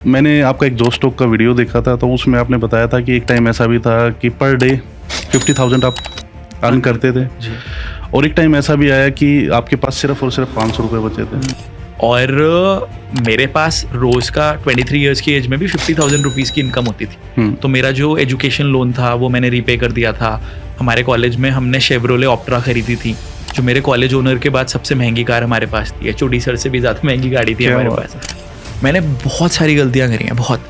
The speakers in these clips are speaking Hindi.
मैंने आपका एक जोश टॉक का वीडियो देखा था, तो उसमें आपने बताया था कि एक टाइम ऐसा भी था कि पर डे 50,000 आप अर्न करते थे जी। और एक टाइम ऐसा भी आया कि आपके पास सिर्फ और सिर्फ 500 रुपये बचे थे। और मेरे पास रोज़ का 23 इयर्स की एज में भी 50,000 रुपीज़ की इनकम होती थी। तो मेरा जो एजुकेशन लोन था वो मैंने रीपे कर दिया था। हमारे कॉलेज में हमने शेवरोले ऑप्ट्रा खरीदी थी, जो मेरे कॉलेज ओनर के बाद सबसे महंगी कार हमारे पास थी। एचओडी सर से भी ज़्यादा महंगी गाड़ी थी हमारे पास। मैंने बहुत सारी गलतियाँ करी हैं, बहुत।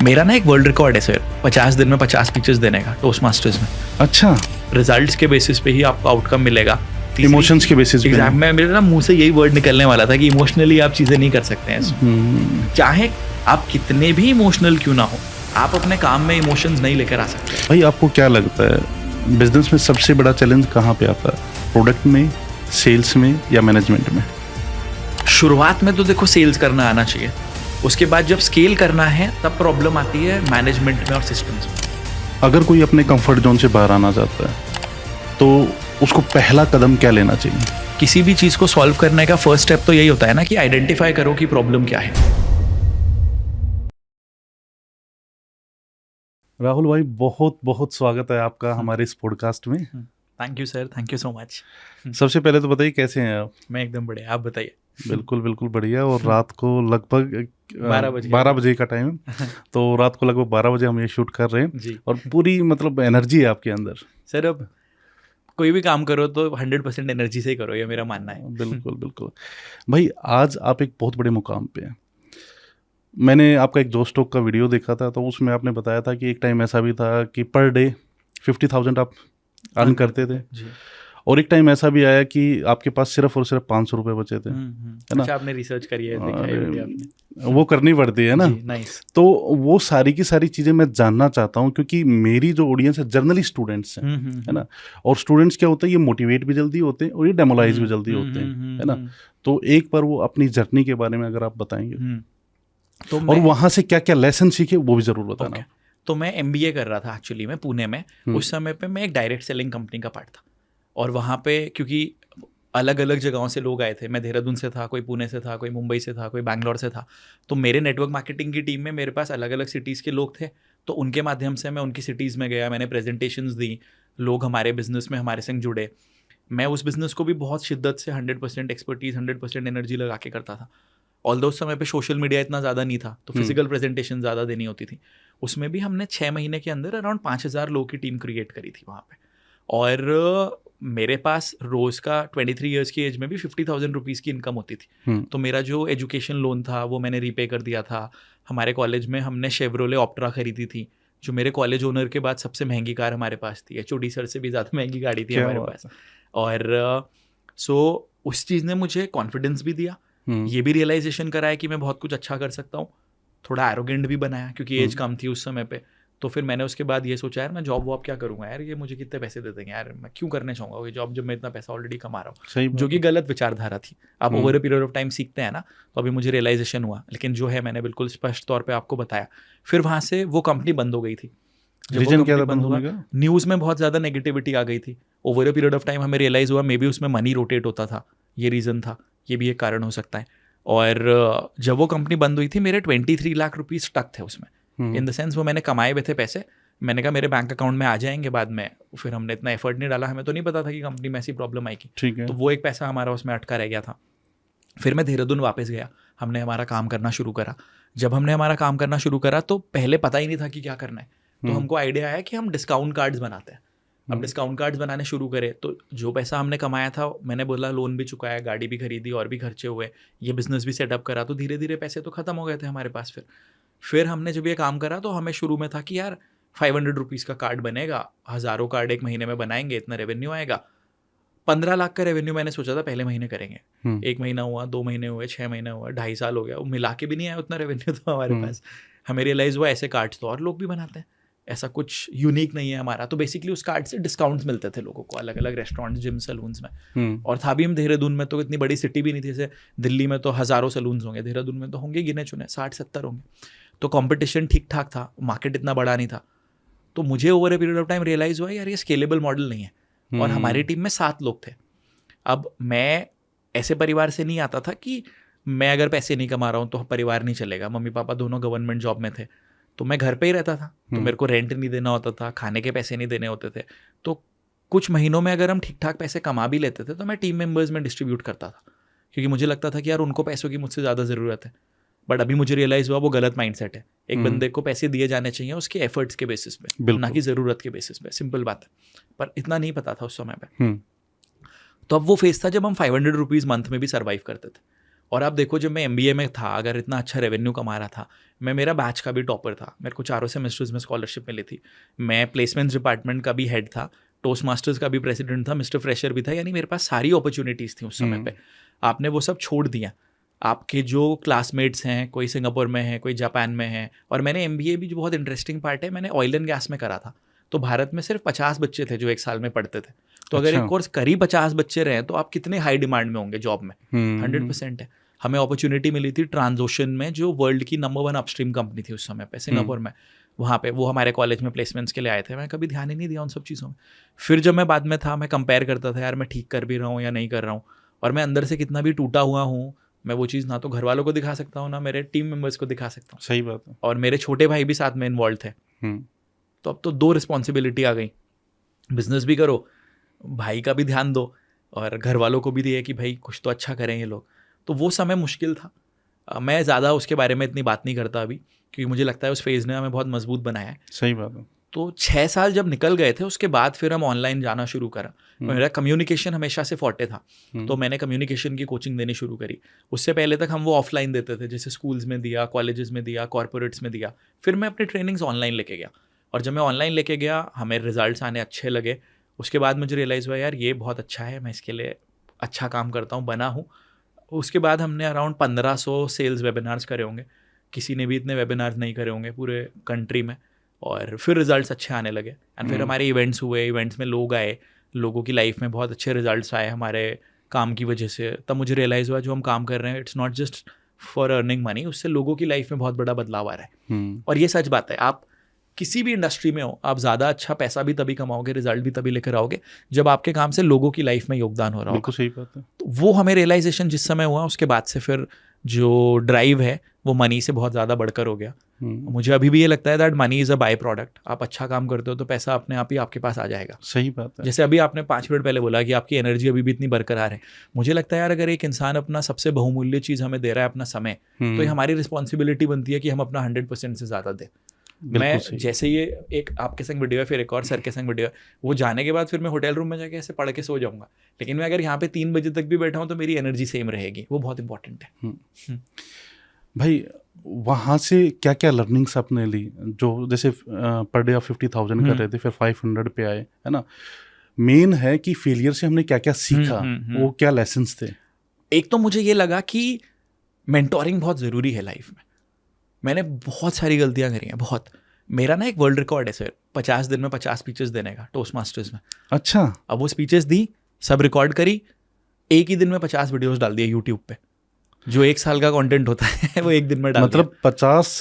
मेरा ना एक वर्ल्ड रिकॉर्ड है सर, 50 दिन में 50 स्पीचेस देने का टोस्ट मास्टर्स में। अच्छा, रिजल्ट्स के बेसिस पे ही आपको आउटकम मिलेगा, इमोशंस के बेसिस पे। एग्जाम में मेरे ना मुंह से यही वर्ड निकलने वाला था कि इमोशनली आप चीज़ें नहीं कर सकते हैं। चाहे आप कितने भी इमोशनल क्यों ना हो, आप अपने काम में इमोशंस नहीं लेकर आ सकते। भाई, आपको क्या लगता है बिजनेस में सबसे बड़ा चैलेंज कहाँ पे आता है? प्रोडक्ट में, सेल्स में या मैनेजमेंट में? शुरुआत में तो देखो सेल्स करना आना चाहिए, उसके बाद जब स्केल करना है तब प्रॉब्लम आती है मैनेजमेंट में और सिस्टम्स में। अगर कोई अपने कंफर्ट जोन से बाहर आना चाहता है तो उसको पहला कदम क्या लेना चाहिए? किसी भी चीज़ को सॉल्व करने का फर्स्ट स्टेप तो यही होता है ना कि आइडेंटिफाई करो कि प्रॉब्लम क्या है। राहुल भाई, बहुत बहुत स्वागत है आपका हमारे इस पॉडकास्ट में। Thank you sir, thank you so much. सबसे पहले तो बताइए कैसे हैं आप? मैं एकदम बढ़िया, आप बताइए। बिल्कुल बिल्कुल बढ़िया। और रात को लगभग 12 बजे का टाइम, तो रात को लगभग 12 बजे हम ये शूट कर रहे हैं जी। और पूरी मतलब एनर्जी है आपके अंदर। सर अब कोई भी काम करो तो 100% एनर्जी से ही करो, ये मेरा मानना है। बिल्कुल बिल्कुल भाई, आज आप एक बहुत बड़े मुकाम पे हैं। मैंने आपका एक जोश टॉक का वीडियो देखा था, तो उसमें आपने बताया था कि एक टाइम ऐसा भी था कि पर डे 50,000 आप अर्न करते थे जी। और एक टाइम ऐसा भी आया कि आपके पास सिर्फ और सिर्फ 500 रुपये बचे थे, है ना? अच्छा, आपने रिसर्च करी है, देखा है वीडियो आपने? वो करनी पड़ती है ना। जी, नाइस। तो वो सारी की सारी चीज़ें मैं जानना चाहता हूँ, क्योंकि मेरी जो ऑडियंस है जर्नली स्टूडेंट्स हैं, है ना? और स्टूडेंट्स क्या होता है, ये मोटिवेट भी जल्दी होते हैं और ये डेमोलाइज भी जल्दी होते हैं, है ना? तो एक बार वो अपनी जर्नी के बारे में अगर आप बताएंगे तो और वहाँ से क्या क्या लेसन सीखे वो भी ज़रूर बताना। तो मैं MBA कर रहा था एक्चुअली में पुणे में। उस समय पे मैं एक डायरेक्ट सेलिंग कंपनी का पार्ट था, और वहाँ पे क्योंकि अलग अलग जगहों से लोग आए थे, मैं देहरादून से था, कोई पुणे से था, कोई मुंबई से था, कोई बैंगलोर से था। तो मेरे नेटवर्क मार्केटिंग की टीम में मेरे पास अलग अलग सिटीज़ के लोग थे, तो उनके माध्यम से मैं उनकी सिटीज़ में गया, मैंने प्रेजेंटेशंस दी, लोग हमारे बिजनेस में हमारे संग जुड़े। मैं उस बिज़नेस को भी बहुत शिद्दत से 100% एक्सपर्टीज़, 100% एनर्जी लगा के करता था। ऑल्दो उस समय पे सोशल मीडिया इतना ज़्यादा नहीं था, तो फिजिकल प्रेजेंटेशन ज़्यादा देनी होती थी। उसमें भी हमने 6 महीने के अंदर अराउंड 5,000 लोगों की टीम क्रिएट करी थी वहाँ पे। और मेरे पास रोज़ का 23 इयर्स की एज में भी 50,000 रुपीज़ की इनकम होती थी। तो मेरा जो एजुकेशन लोन था वो मैंने रीपे कर दिया था। हमारे कॉलेज में हमने शेवरोले ऑप्ट्रा खरीदी थी, जो मेरे कॉलेज ओनर के बाद सबसे महंगी कार हमारे पास थी। एचओडी सर से भी ज़्यादा महंगी गाड़ी थी हमारे पास। और सो उस चीज़ ने मुझे कॉन्फिडेंस भी दिया, ये भी रियलाइजेशन कराया कि मैं बहुत कुछ अच्छा कर सकता हूँ। थोड़ा एरोगेंट भी बनाया, क्योंकि एज कम थी उस समय पे। तो फिर मैंने उसके बाद ये सोचा, यार मैं जॉब वॉब क्या करूँगा यार, ये मुझे कितने पैसे दे देंगे यार, मैं क्यों करने चाहूँगा ये जॉब जब मैं इतना पैसा ऑलरेडी कमा रहा हूँ, जो कि गलत विचारधारा थी। आप over a period of time सीखते हैं ना, तो अभी मुझे रियलाइजेशन हुआ। लेकिन जो है मैंने बिल्कुल स्पष्ट तौर पर आपको बताया। फिर वहाँ से वो कंपनी बंद हो गई थी। रीजन क्या था बंद होने का? न्यूज़ में बहुत ज़्यादा नेगेटिविटी आ गई थी। Over a period of time हमें रियलाइज़ हुआ मे बी उसमें मनी रोटेट होता था, ये रीज़न था, ये भी एक कारण हो सकता है। और जब वो कंपनी बंद हुई थी, मेरे 23 लाख रुपीज़ स्टक थे उसमें। इन द सेंस वो मैंने कमाए हुए थे पैसे, मैंने कहा मेरे बैंक अकाउंट में आ जाएंगे बाद में। फिर हमने इतना एफर्ट नहीं डाला, हमें तो नहीं पता था कि कंपनी में ऐसी प्रॉब्लम आएगी। तो वो एक पैसा हमारा उसमें अटका रह गया था। फिर मैं देहरादून वापस गया, हमने हमारा काम करना शुरू करा। जब हमने हमारा काम करना शुरू करा तो पहले पता ही नहीं था कि क्या करना है। तो हमको आइडिया आया कि हम डिस्काउंट कार्ड्स बनाते हैं। अब डिस्काउंट कार्ड्स बनाने शुरू करे, तो जो पैसा हमने कमाया था, मैंने बोला लोन भी चुकाया, गाड़ी भी खरीदी और भी खर्चे हुए, ये बिजनेस भी सेटअप करा, तो धीरे धीरे पैसे तो खत्म हो गए थे हमारे पास। फिर हमने जब ये काम करा तो हमें शुरू में था कि यार 500 रुपीज़ का कार्ड बनेगा, हज़ारों कार्ड एक महीने में बनाएंगे, इतना रेवेन्यू आएगा। 15 लाख का रेवेन्यू मैंने सोचा था पहले महीने करेंगे। 1 महीना हुआ, 2 महीने हुए, 6 महीने हुआ, 2.5 साल हो गया, वो मिला के भी नहीं आया उतना रेवेन्यू तो हमारे पास। हमें रियलाइज़ हुआ ऐसे कार्ड्स तो और लोग भी बनाते हैं, ऐसा कुछ यूनिक नहीं है हमारा। तो बेसिकली उस कार्ड से डिस्काउंट्स मिलते थे लोगों को अलग अलग रेस्टोरेंट, जिम, सलून्स में। और था भी हम देहरादून में, तो इतनी बड़ी सिटी भी नहीं थी। जैसे दिल्ली में तो हज़ारों सलून्स होंगे, देहरादून में तो होंगे गिने चुने 60-70 होंगे। तो कंपटीशन ठीक ठाक था, मार्केट इतना बड़ा नहीं था। तो मुझे over a period of time realise हुआ यार ये स्केलेबल मॉडल नहीं है। और हमारी टीम में 7 लोग थे। अब मैं ऐसे परिवार से नहीं आता था कि मैं अगर पैसे नहीं कमा रहा हूँ तो परिवार नहीं चलेगा। मम्मी पापा दोनों गवर्नमेंट जॉब में थे, तो मैं घर पे ही रहता था, तो मेरे को रेंट नहीं देना होता था, खाने के पैसे नहीं देने होते थे। तो कुछ महीनों में अगर हम ठीक ठाक पैसे कमा भी लेते थे तो मैं टीम मेंबर्स में डिस्ट्रीब्यूट करता था, क्योंकि मुझे लगता था कि यार उनको पैसों की मुझसे ज़्यादा ज़रूरत है। बट अभी मुझे रियलाइज़ हुआ वो गलत माइंडसेट है। एक बंदे को पैसे दिए जाने चाहिए उसके एफर्ट्स के बेसिस पे, ना कि ज़रूरत के बेसिस पे। सिंपल बात है, पर इतना नहीं पता था उस समय पे। तो अब वो फेज था जब हम 500 रुपीज़ मंथ में भी सर्वाइव करते थे। और आप देखो, जब मैं MBA में था, अगर इतना अच्छा रेवेन्यू कमा रहा था, मैं मेरा बैच का भी टॉपर था, मेरे को 4 सेमेस्टर्स में स्कॉलरशिप मिली थी, मैं प्लेसमेंट्स डिपार्टमेंट का भी हेड था, टोस्ट मास्टर्स का भी प्रेसिडेंट था, मिस्टर फ्रेशर भी था। यानी मेरे पास सारी अपॉर्चुनिटीज़ थी उस समय पे। आपने वो सब छोड़ दिया। आपके जो क्लासमेट्स हैं, कोई सिंगापुर में है, कोई जापान में है। और मैंने MBA भी, जो बहुत इंटरेस्टिंग पार्ट है, मैंने ऑयल एंड गैस में करा था। तो भारत में सिर्फ 50 बच्चे थे जो एक साल में पढ़ते थे। तो अगर एक कोर्स करीब 50 बच्चे रहे तो आप कितने हाई डिमांड में होंगे जॉब में। 100% है। हमें अपॉर्चुनिटी मिली थी ट्रांसओशन में, जो वर्ल्ड की नंबर 1 अपस्ट्रीम कंपनी थी उस समय पे, सिंगापुर में। वहाँ पे वो हमारे कॉलेज में प्लेसमेंट्स के लिए आए थे। मैं कभी ध्यान ही नहीं दिया उन सब चीज़ों में। फिर जब मैं बाद में था, मैं कंपेयर करता था, यार मैं ठीक कर भी रहा हूँ या नहीं कर रहा हूँ। और मैं अंदर से कितना भी टूटा हुआ हूँ, मैं वो चीज़ ना तो घर वालों को दिखा सकता हूँ, ना मेरे टीम मेंबर्स को दिखा सकता हूँ। सही बात है। और मेरे छोटे भाई भी साथ में इन्वॉल्व थे। तो अब तो 2 रिस्पॉन्सिबिलिटी आ गई, बिजनेस भी करो, भाई का भी ध्यान दो, और घर वालों को भी दिए कि भाई कुछ तो अच्छा करें ये लोग। तो वो समय मुश्किल था। मैं ज़्यादा उसके बारे में इतनी बात नहीं करता अभी, क्योंकि मुझे लगता है उस फेज़ ने हमें बहुत मजबूत बनाया है। सही बात है। तो 6 साल जब निकल गए थे, उसके बाद फिर हम ऑनलाइन जाना शुरू करा। मेरा कम्युनिकेशन हमेशा से फॉर्टे था, तो मैंने कम्युनिकेशन की कोचिंग देनी शुरू करी। उससे पहले तक हम वो ऑफलाइन देते थे, जैसे स्कूल्स में दिया, कॉलेजेस में दिया, कॉर्पोरेट्स में दिया। फिर मैं अपनी ट्रेनिंग्स ऑनलाइन लेके गया, और जब मैं ऑनलाइन लेके गया, हमें रिजल्ट्स आने अच्छे लगे। उसके बाद मुझे रियलाइज़ हुआ, यार ये बहुत अच्छा है, मैं इसके लिए अच्छा काम करता हूँ, बना हूँ। उसके बाद हमने अराउंड 1500 सेल्स वेबिनार्स करे होंगे। किसी ने भी इतने वेबिनार्स नहीं करे होंगे पूरे कंट्री में। और फिर रिजल्ट्स अच्छे आने लगे। एंड फिर हमारे इवेंट्स हुए, इवेंट्स में लोग आए, लोगों की लाइफ में बहुत अच्छे रिजल्ट्स आए हमारे काम की वजह से। तब मुझे रियलाइज़ हुआ, जो हम काम कर रहे हैं, it's not just for earning money, उससे लोगों की लाइफ में बहुत बड़ा बदलाव आ रहा है। और ये सच बात है, आप किसी भी इंडस्ट्री में हो, आप ज़्यादा अच्छा पैसा भी तभी कमाओगे, रिजल्ट भी तभी लेकर आओगे, जब आपके काम से लोगों की लाइफ में योगदान हो रहा होगा। सही बात है। तो वो हमें रियलाइजेशन जिस समय हुआ, उसके बाद से फिर जो ड्राइव है वो मनी से बहुत ज़्यादा बढ़कर हो गया। मुझे अभी भी ये लगता है that money is a by product. आप अच्छा काम करते हो तो पैसा अपने आप ही आपके पास आ जाएगा। सही बात है। जैसे अभी आपने 5 मिनट पहले बोला कि आपकी एनर्जी अभी भी इतनी बरकरार है। मुझे लगता है यार, अगर एक इंसान अपना सबसे बहुमूल्य चीज़ हमें दे रहा है, अपना समय, तो ये हमारी रिस्पॉन्सिबिलिटी बनती है कि हम अपना 100% से ज़्यादा दें। मैं जैसे ये एक आपके संग वीडियो है, फिर एक और सर के संग वीडियो है, वो जाने के बाद फिर मैं होटल रूम में जाके ऐसे पढ़ के सो जाऊंगा। लेकिन मैं अगर यहाँ पे 3 बजे तक भी बैठा हूँ तो मेरी एनर्जी सेम रहेगी। वो बहुत इंपॉर्टेंट है। भाई, वहाँ से क्या क्या लर्निंग्स आपने ली? जो जैसे पर डे आप 50,000 कर रहे थे, फिर 500 पे आए, है ना? मेन है कि फेलियर से हमने क्या क्या सीखा, वो क्या लेसन्स थे? एक तो मुझे ये लगा कि मेंटोरिंग बहुत ज़रूरी है लाइफ में। मैंने बहुत सारी गलतियां करी हैं, बहुत। मेरा ना एक वर्ल्ड रिकॉर्ड है सर, 50 दिन में 50 स्पीचेस देने का, टोस्ट मास्टर्स में। अच्छा। अब वो स्पीचेस दी, सब रिकॉर्ड करी, एक ही दिन में 50 वीडियोस डाल दिए यूट्यूब पे। जो 1 साल का कंटेंट होता है वो एक दिन में डाल दिया। मतलब 50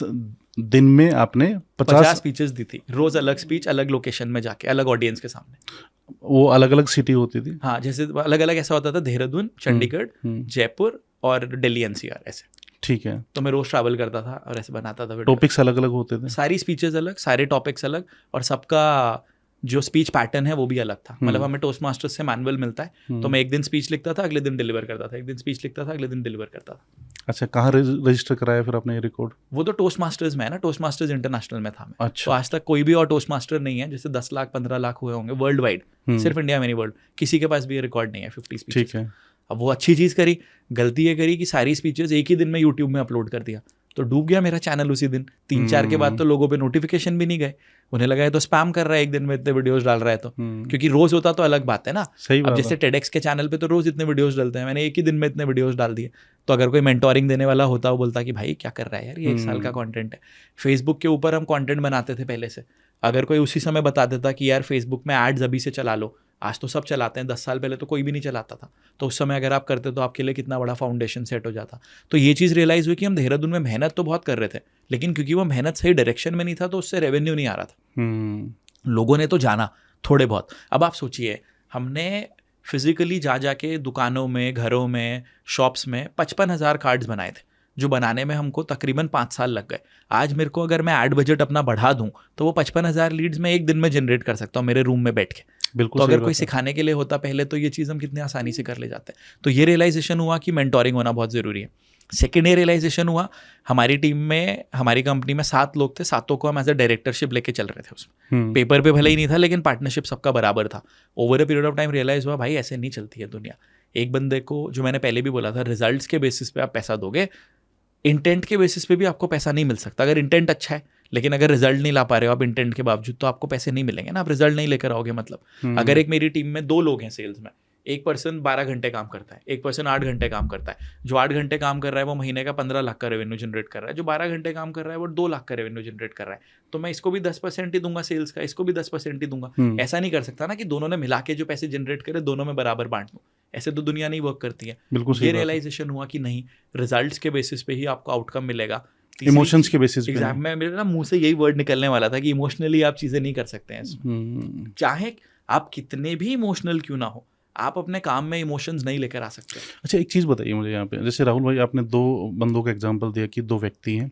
दिन में आपने 50 स्पीचेस दी थी, रोज अलग स्पीच, अलग लोकेशन में जाके, अलग ऑडियंस के सामने। वो अलग अलग सिटी होती थी? हाँ, जैसे अलग अलग ऐसा होता था, देहरादून, चंडीगढ़, जयपुर और दिल्ली NCR, ऐसे। ठीक है। तो मैं रोज ट्रैवल करता था और ऐसे बनाता था। टॉपिक्स अलग अलग होते थे? सारी स्पीचेस अलग, सारे टॉपिक्स अलग, और सबका जो स्पीच पैटर्न है वो भी अलग था। मतलब हमें टोस्ट मास्टर्स से मैनुअल मिलता है, तो मैं एक दिन स्पीच लिखता था, अगले दिन डिलीवर करता था, एक दिन स्पीच लिखता था, अगले दिन डिलीवर करता था। अच्छा, कहाँ रजिस्टर कराया फिर आपने ये रिकॉर्ड? वो तो टोस्ट मास्टर्स में है ना, टोस्ट मास्टर्स इंटरनेशनल में था मैं। अच्छा। तो आज तक कोई भी और टोस्ट मास्टर नहीं है, जैसे 10 लाख 15 लाख हुए होंगे वर्ल्ड वाइड, सिर्फ इंडिया में नहीं, वर्ल्ड किसी के पास भी ये रिकॉर्ड नहीं है 50 स्पीच। ठीक है। अब वो अच्छी चीज़ करी, गलती ये करी कि सारी स्पीचेस एक ही दिन में यूट्यूब में अपलोड कर दिया, तो डूब गया मेरा चैनल उसी दिन। 3-4 के बाद तो लोगों पे नोटिफिकेशन भी नहीं गए, उन्हें लगा है तो स्पैम कर रहा है, एक दिन में इतने वीडियोस डाल रहा है तो। क्योंकि रोज होता तो अलग बात है ना। सही बात अब जैसे TEDx के चैनल पे तो रोज इतने वीडियोस डलते हैं, मैंने एक ही दिन में इतने वीडियोस डाल दिए। तो अगर कोई मेंटोरिंग देने वाला होता, वो बोलता कि भाई क्या कर रहा है यार, ये 1 साल का कंटेंट है। फेसबुक के ऊपर हम कंटेंट बनाते थे पहले से, अगर कोई उसी समय बता देता कि यार फेसबुक में एड्स अभी से चला लो, आज तो सब चलाते हैं, 10 साल पहले तो कोई भी नहीं चलाता था, तो उस समय अगर आप करते तो आपके लिए कितना बड़ा फाउंडेशन सेट हो जाता। तो ये चीज़ रियलाइज़ हुई कि हम देहरादून में मेहनत तो बहुत कर रहे थे, लेकिन क्योंकि वो मेहनत सही डायरेक्शन में नहीं था, तो उससे रेवेन्यू नहीं आ रहा था। लोगों ने तो जाना थोड़े बहुत। अब आप सोचिए, हमने फिजिकली जा जाके दुकानों में, घरों में, शॉप्स में 55,000 कार्ड्स बनाए थे, जो बनाने में हमको तकरीबन 5 साल लग गए। आज मेरे को अगर मैं ऐड बजट अपना बढ़ा दूं तो वो 55,000 लीड्स मैं एक दिन में जनरेट कर सकता हूँ मेरे रूम में बैठ के। बिल्कुल। तो अगर कोई सिखाने के लिए होता पहले तो ये चीज़ हम कितनी आसानी से कर ले जाते हैं। तो ये रियलाइजेशन हुआ कि मेंटोरिंग होना बहुत ज़रूरी है। सेकेंड ये रियलाइजेशन हुआ, हमारी टीम में, हमारी कंपनी में 7 लोग थे, 7 को हम एज अ डायरेक्टरशिप लेके चल रहे थे उसमें। पेपर पे भले ही नहीं था लेकिन पार्टनरशिप सबका बराबर था। Over a period of time realise हुआ भाई ऐसे नहीं चलती है दुनिया। एक बंदे को, जो मैंने पहले भी बोला था, रिजल्ट्स के बेसिस पे आप पैसा दोगे, इंटेंट के बेसिस पे भी आपको पैसा नहीं मिल सकता। अगर इंटेंट अच्छा है लेकिन अगर रिजल्ट नहीं ला पा रहे हो आप इंटेंट के बावजूद, तो आपको पैसे नहीं मिलेंगे ना, आप रिजल्ट नहीं लेकर आओगे। मतलब अगर एक मेरी टीम में 2 लोग हैं सेल्स में, एक पर्सन 12 घंटे काम करता है, एक पर्सन 8 घंटे काम करता है। जो 8 घंटे काम कर रहा है वो महीने का 15 लाख का रेवेन्यू जनरेट कर रहा है, जो 12 घंटे काम कर रहा है वो 2 लाख का रेवेन्यू जनरेट कर रहा है। तो मैं इसको भी 10% ही दूंगा सेल्स का, इसको भी 10% ही दूंगा। ऐसा नहीं कर सकता ना कि दोनों ने मिला के जो पैसे जनरेट करे दोनों में बराबर बांट दूं। ऐसे तो दुनिया नहीं वर्क करती है। ये रियलाइजेशन हुआ कि नहीं, रिजल्ट्स के बेसिस पे ही आपको आउटकम मिलेगा, इमोशंस के बेसिस पे। एग्जैक्ट, मैं मेरे ना मुंह से यही वर्ड निकलने वाला था कि इमोशनली आप चीजें नहीं कर सकते हैं। चाहे आप कितने भी इमोशनल क्यों ना हो, आप अपने काम में इमोशंस नहीं लेकर आ सकते। अच्छा, एक चीज़ बताइए मुझे यहाँ पे, जैसे राहुल भाई आपने 2 बंदों का एग्जांपल दिया कि 2 व्यक्ति हैं।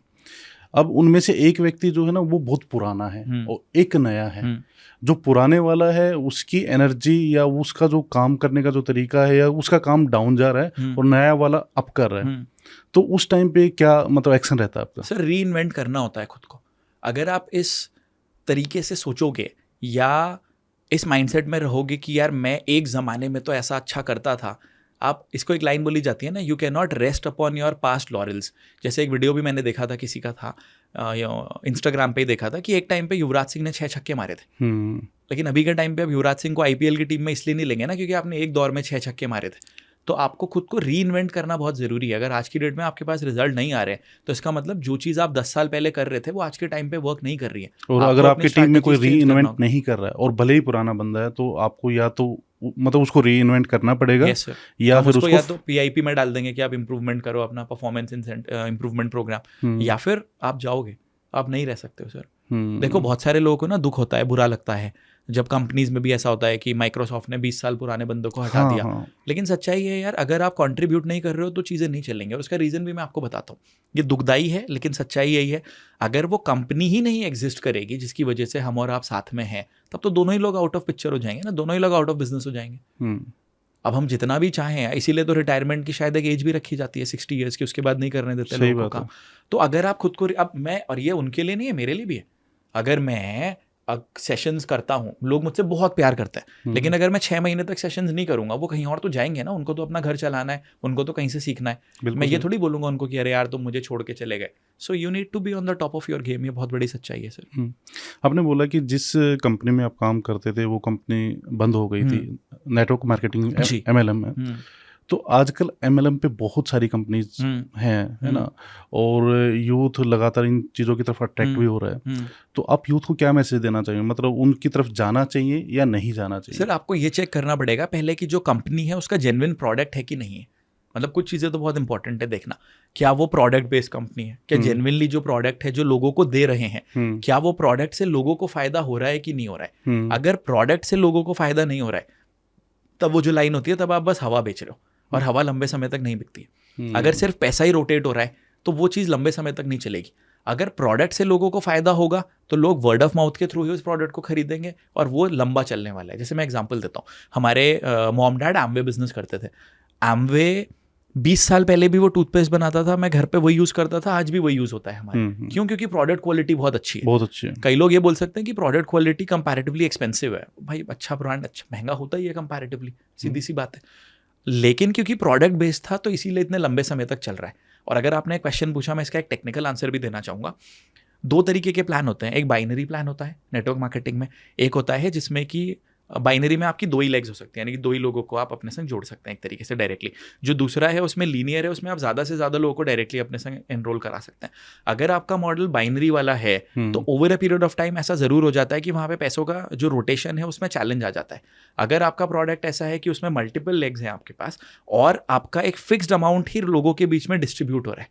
अब उनमें से एक व्यक्ति जो है ना वो बहुत पुराना है और एक नया है। जो पुराने वाला है उसकी एनर्जी या उसका जो काम करने का जो तरीका है या उसका काम डाउन जा रहा है और नया वाला अप कर रहा है, तो उस टाइम पे क्या मतलब एक्शन रहता है आपका? सर, री इन्वेंट करना होता है खुद को। अगर आप इस तरीके से सोचोगे या इस माइंडसेट में रहोगे कि यार मैं एक ज़माने में तो ऐसा अच्छा करता था, आप, इसको एक लाइन बोली जाती है ना, you can not rest upon your past laurels. जैसे एक वीडियो भी मैंने देखा था, किसी का था, इंस्टाग्राम पे ही देखा था कि एक टाइम पे युवराज सिंह ने 6 छक्के मारे थे। लेकिन अभी के टाइम पे अब युवराज सिंह को आईपीएल की टीम में इसलिए नहीं लेंगे ना क्योंकि आपने एक दौर में 6 छक्के मारे थे। तो आपको खुद को री इन्वेंट करना बहुत ज़रूरी है। अगर आज की डेट में आपके पास रिजल्ट नहीं आ रहे हैं तो इसका मतलब जो चीज़ आप 10 साल पहले कर रहे थे वो आज के टाइम पे वर्क नहीं कर रही है। और अगर आपकी टीम में कोई री इन्वेंट नहीं कर रहा है और भले ही पुराना बंदा है तो आपको या तो मतलब उसको री इन्वेंट करना पड़ेगा, या फिर उसको या तो पीआईपी में डाल देंगे कि आप इंप्रूवमेंट करो अपना परफॉर्मेंस इंप्रूवमेंट प्रोग्राम, या फिर आप जाओगे, आप नहीं रह सकते हो सर। देखो, बहुत सारे लोगों को ना दुख होता है, बुरा लगता है जब कंपनीज में भी ऐसा होता है कि माइक्रोसॉफ्ट ने 20 साल पुराने बंदों को हटा दिया। लेकिन सच्चाई है यार, अगर आप कंट्रीब्यूट नहीं कर रहे हो तो चीज़ें नहीं चलेंगी। और उसका रीज़न भी मैं आपको बताता हूँ। ये दुखदाई है लेकिन सच्चाई यही है, अगर वो कंपनी ही नहीं एग्जिस्ट करेगी जिसकी वजह से हम और आप साथ में हैं, तब तो दोनों ही लोग आउट ऑफ पिक्चर हो जाएंगे ना, दोनों ही लोग आउट ऑफ बिजनेस हो जाएंगे। अब हम जितना भी चाहें, इसीलिए तो रिटायरमेंट की शायद एक एज भी रखी जाती है 60 ईयर्स की, उसके बाद नहीं करने देते लोगों को काम। तो अगर आप खुद को, अब मैं, और ये उनके लिए नहीं है, मेरे लिए भी है, अगर मैं सेशंस करता हूँ, लोग मुझसे बहुत प्यार करते हैं, लेकिन अगर मैं 6 महीने तक सेशंस नहीं करूंगा, वो कहीं और तो जाएंगे ना, उनको तो अपना घर चलाना है, उनको तो कहीं से सीखना है। मैं ये थोड़ी बोलूंगा उनको कि अरे यार तुम मुझे छोड़ के चले गए। So you need to be on the top of your game. ये बहुत बड़ी सच्चाई है सर। आपने बोला कि जिस कंपनी में आप काम करते थे वो कंपनी बंद हो गई थी, नेटवर्क मार्केटिंग MLM में। तो आजकल MLM पे बहुत सारी कंपनीज हैं, है ना, और यूथ लगातार इन चीज़ों की तरफ अट्रैक्ट भी हो रहा है। तो आप यूथ को क्या मैसेज देना चाहिए, मतलब उनकी तरफ जाना चाहिए या नहीं जाना चाहिए? सर, आपको ये चेक करना पड़ेगा पहले कि जो कंपनी है उसका जेन्युइन प्रोडक्ट है कि नहीं है। मतलब कुछ चीज़ें तो बहुत इंपॉर्टेंट है देखना, क्या वो प्रोडक्ट बेस्ड कंपनी है, क्या जेन्युइनली जो प्रोडक्ट है जो लोगों को दे रहे हैं, क्या वो प्रोडक्ट से लोगों को फायदा हो रहा है कि नहीं हो रहा है। अगर प्रोडक्ट से लोगों को फायदा नहीं हो रहा है, तब वो जो लाइन होती है, तब आप बस हवा बेच रहे हो, और हवा लंबे समय तक नहीं बिकती है। अगर सिर्फ पैसा ही रोटेट हो रहा है तो वो चीज़ लंबे समय तक नहीं चलेगी। अगर प्रोडक्ट से लोगों को फायदा होगा तो लोग वर्ड ऑफ माउथ के थ्रू ही उस प्रोडक्ट को खरीदेंगे और वो लंबा चलने वाला है। जैसे मैं एग्जांपल देता हूँ, हमारे मॉम डैड एमवे बिजनेस करते थे। एमवे 20 साल पहले भी वो टूथपेस्ट बनाता था, मैं घर पे वही यूज़ करता था, आज भी वही यूज़ होता है हमारे। क्यों? क्योंकि प्रोडक्ट क्वालिटी बहुत अच्छी है, बहुत अच्छी है। कई लोग ये बोल सकते हैं कि प्रोडक्ट क्वालिटी कंपैरेटिवली एक्सपेंसिव है। भाई अच्छा ब्रांड अच्छा महंगा होता ही है कंपैरेटिवली, सीधी सी बात है। लेकिन क्योंकि प्रोडक्ट बेस्ड था तो इसीलिए इतने लंबे समय तक चल रहा है। और अगर आपने क्वेश्चन पूछा, मैं इसका एक टेक्निकल आंसर भी देना चाहूँगा। 2 तरीके के प्लान होते हैं। एक बाइनरी प्लान होता है नेटवर्क मार्केटिंग में, एक होता है जिसमें कि बाइनरी में आपकी 2 ही लेग्स हो सकती हैं, यानी कि 2 ही लोगों को आप अपने संग जोड़ सकते हैं एक तरीके से डायरेक्टली। जो दूसरा है उसमें लीनियर है, उसमें आप ज़्यादा से ज़्यादा लोगों को डायरेक्टली अपने संग एनरोल करा सकते हैं। अगर आपका मॉडल बाइनरी वाला है तो over a period of time ऐसा ज़रूर हो जाता है कि वहाँ पे पैसों का जो रोटेशन है उसमें चैलेंज आ जाता है। अगर आपका प्रोडक्ट ऐसा है कि उसमें मल्टीपल लेग्स हैं आपके पास और आपका एक फिक्स्ड अमाउंट ही लोगों के बीच में डिस्ट्रीब्यूट हो रहा है,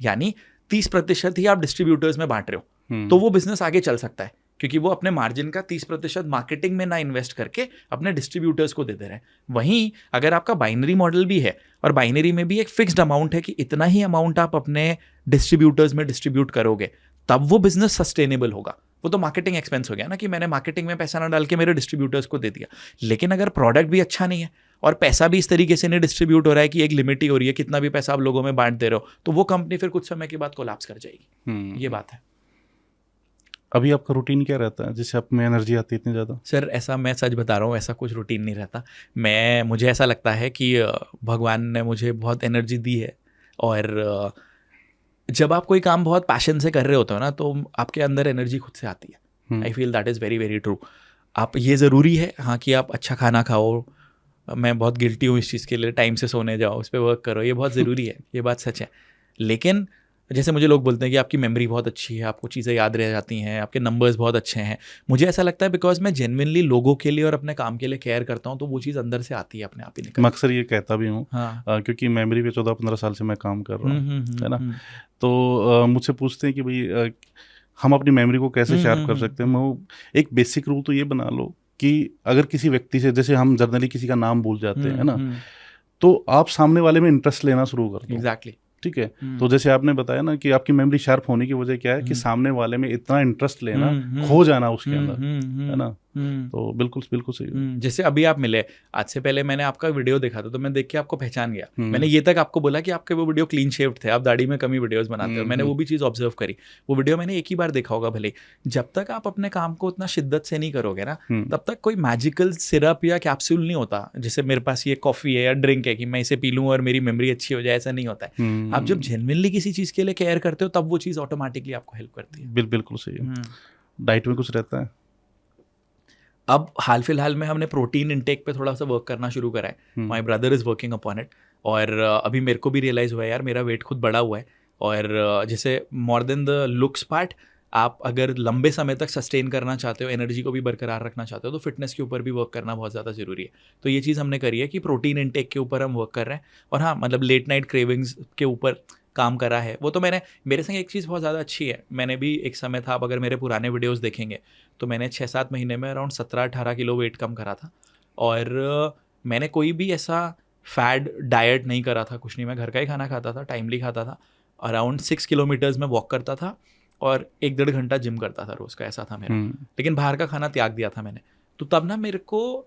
यानी 30% ही आप डिस्ट्रीब्यूटर्स में बांट रहे हो, तो वो बिजनेस आगे चल सकता है। क्योंकि वो अपने मार्जिन का 30% मार्केटिंग में ना इन्वेस्ट करके अपने डिस्ट्रीब्यूटर्स को दे दे रहे हैं। वहीं अगर आपका बाइनरी मॉडल भी है और बाइनरी में भी एक फिक्स्ड अमाउंट है कि इतना ही अमाउंट आप अपने डिस्ट्रीब्यूटर्स में डिस्ट्रीब्यूट करोगे, तब वो बिजनेस सस्टेनेबल होगा। वो तो मार्केटिंग एक्सपेंस हो गया ना कि मैंने मार्केटिंग में पैसा ना डाल के मेरे डिस्ट्रीब्यूटर्स को दे दिया। लेकिन अगर प्रोडक्ट भी अच्छा नहीं है और पैसा भी इस तरीके से नहीं डिस्ट्रीब्यूट हो रहा है कि एक लिमिट ही हो रही है, कितना भी पैसा आप लोगों में बांट दे रहे हो, तो वो कंपनी फिर कुछ समय के बाद कोलैप्स कर जाएगी। ये बात है। अभी आपका रूटीन क्या रहता है जिससे आप में एनर्जी आती है इतनी ज़्यादा? सर ऐसा मैं सच बता रहा हूँ, ऐसा कुछ रूटीन नहीं रहता। मुझे ऐसा लगता है कि भगवान ने मुझे बहुत एनर्जी दी है, और जब आप कोई काम बहुत पैशन से कर रहे होते हो ना, तो आपके अंदर एनर्जी खुद से आती है। I feel that is very very true. आप, ये ज़रूरी है हाँ कि आप अच्छा खाना खाओ, मैं बहुत गिल्टी हूँ इस चीज़ के लिए, टाइम से सोने जाओ, उस पर वर्क करो, ये बहुत ज़रूरी है, ये बात सच है। लेकिन जैसे मुझे लोग बोलते हैं कि आपकी मेमोरी बहुत अच्छी है, आपको चीज़ें याद रह जाती हैं, आपके नंबर्स बहुत अच्छे हैं, मुझे ऐसा लगता है बिकॉज मैं जेन्युइनली लोगों के लिए और अपने काम के लिए केयर करता हूँ, तो वो चीज़ अंदर से आती है अपने आप ही निकल। मैं अक्सर ये कहता भी हूँ, हाँ। क्योंकि मेमोरी पे 14-15 साल से मैं काम कर रहा हूँ, है ना। तो मुझसे पूछते हैं कि भाई हम अपनी मेमोरी को कैसे शार्प कर सकते हैं। मैं एक बेसिक रूल तो ये बना लो कि अगर किसी व्यक्ति से, जैसे हम जनरली किसी का नाम भूल जाते हैं, है ना, तो आप सामने वाले में इंटरेस्ट लेना शुरू कर दो। एग्जैक्टली। ठीक है। तो जैसे आपने बताया ना कि आपकी मेमोरी शार्प होने की वजह क्या है कि सामने वाले में इतना इंटरेस्ट लेना, खो जाना उसके अंदर, है ना। तो बिल्कुल बिल्कुल सही। जैसे अभी आप मिले, आज से पहले मैंने आपका वीडियो देखा था, तो मैं देख के आपको पहचान गया। मैंने ये तक आपको बोला कि आपके वो वीडियो क्लीन शेव्ड थे, आप दाढ़ी में कमी वीडियोस बनाते हो, मैंने वो भी चीज़ ऑब्जर्व करी। वो वीडियो मैंने एक ही बार देखा होगा भले। जब तक आप अपने काम को उतना शिद्दत से नहीं करोगे ना, तब तक कोई मैजिकल सिरप या कैप्सूल नहीं होता, जैसे मेरे पास ये कॉफ़ी है या ड्रिंक है कि मैं इसे पी लूँ और मेरी मेमोरी अच्छी हो जाए, ऐसा नहीं होता है। आप जब जेन्युइनली किसी चीज़ के लिए केयर करते हो, तब वो चीज़ ऑटोमेटिकली आपको हेल्प करती है। बिल्कुल सही। डाइट में कुछ रहता है? अब हाल फिलहाल में हमने प्रोटीन इंटेक पे थोड़ा सा वर्क करना शुरू करा है। My brother is working upon it, और अभी मेरे को भी रियलाइज़ हुआ है यार, मेरा वेट खुद बढ़ा हुआ है, और जैसे more than the looks part, आप अगर लंबे समय तक सस्टेन करना चाहते हो, एनर्जी को भी बरकरार रखना चाहते हो, तो फिटनेस के ऊपर भी वर्क करना बहुत ज़्यादा ज़रूरी है। तो ये चीज़ हमने करी है कि प्रोटीन इंटेक के ऊपर हम वर्क कर रहे हैं, और हाँ मतलब लेट नाइट क्रेविंग्स के ऊपर काम करा है। वो तो मेरे संग एक चीज़ बहुत ज़्यादा अच्छी है, मैंने भी एक समय था, आप अगर मेरे पुराने वीडियोस देखेंगे तो मैंने 6-7 महीने में अराउंड 17-18 किलो वेट कम करा था, और मैंने कोई भी ऐसा फैड डाइट नहीं करा था, कुछ नहीं, मैं घर का ही खाना खाता था, टाइमली खाता था, अराउंड 6 किलोमीटर्स में वॉक करता था, और 1-1.5 घंटा जिम करता था रोज़ का, ऐसा था मेरा। लेकिन बाहर का खाना त्याग दिया था मैंने। तो तब ना मेरे को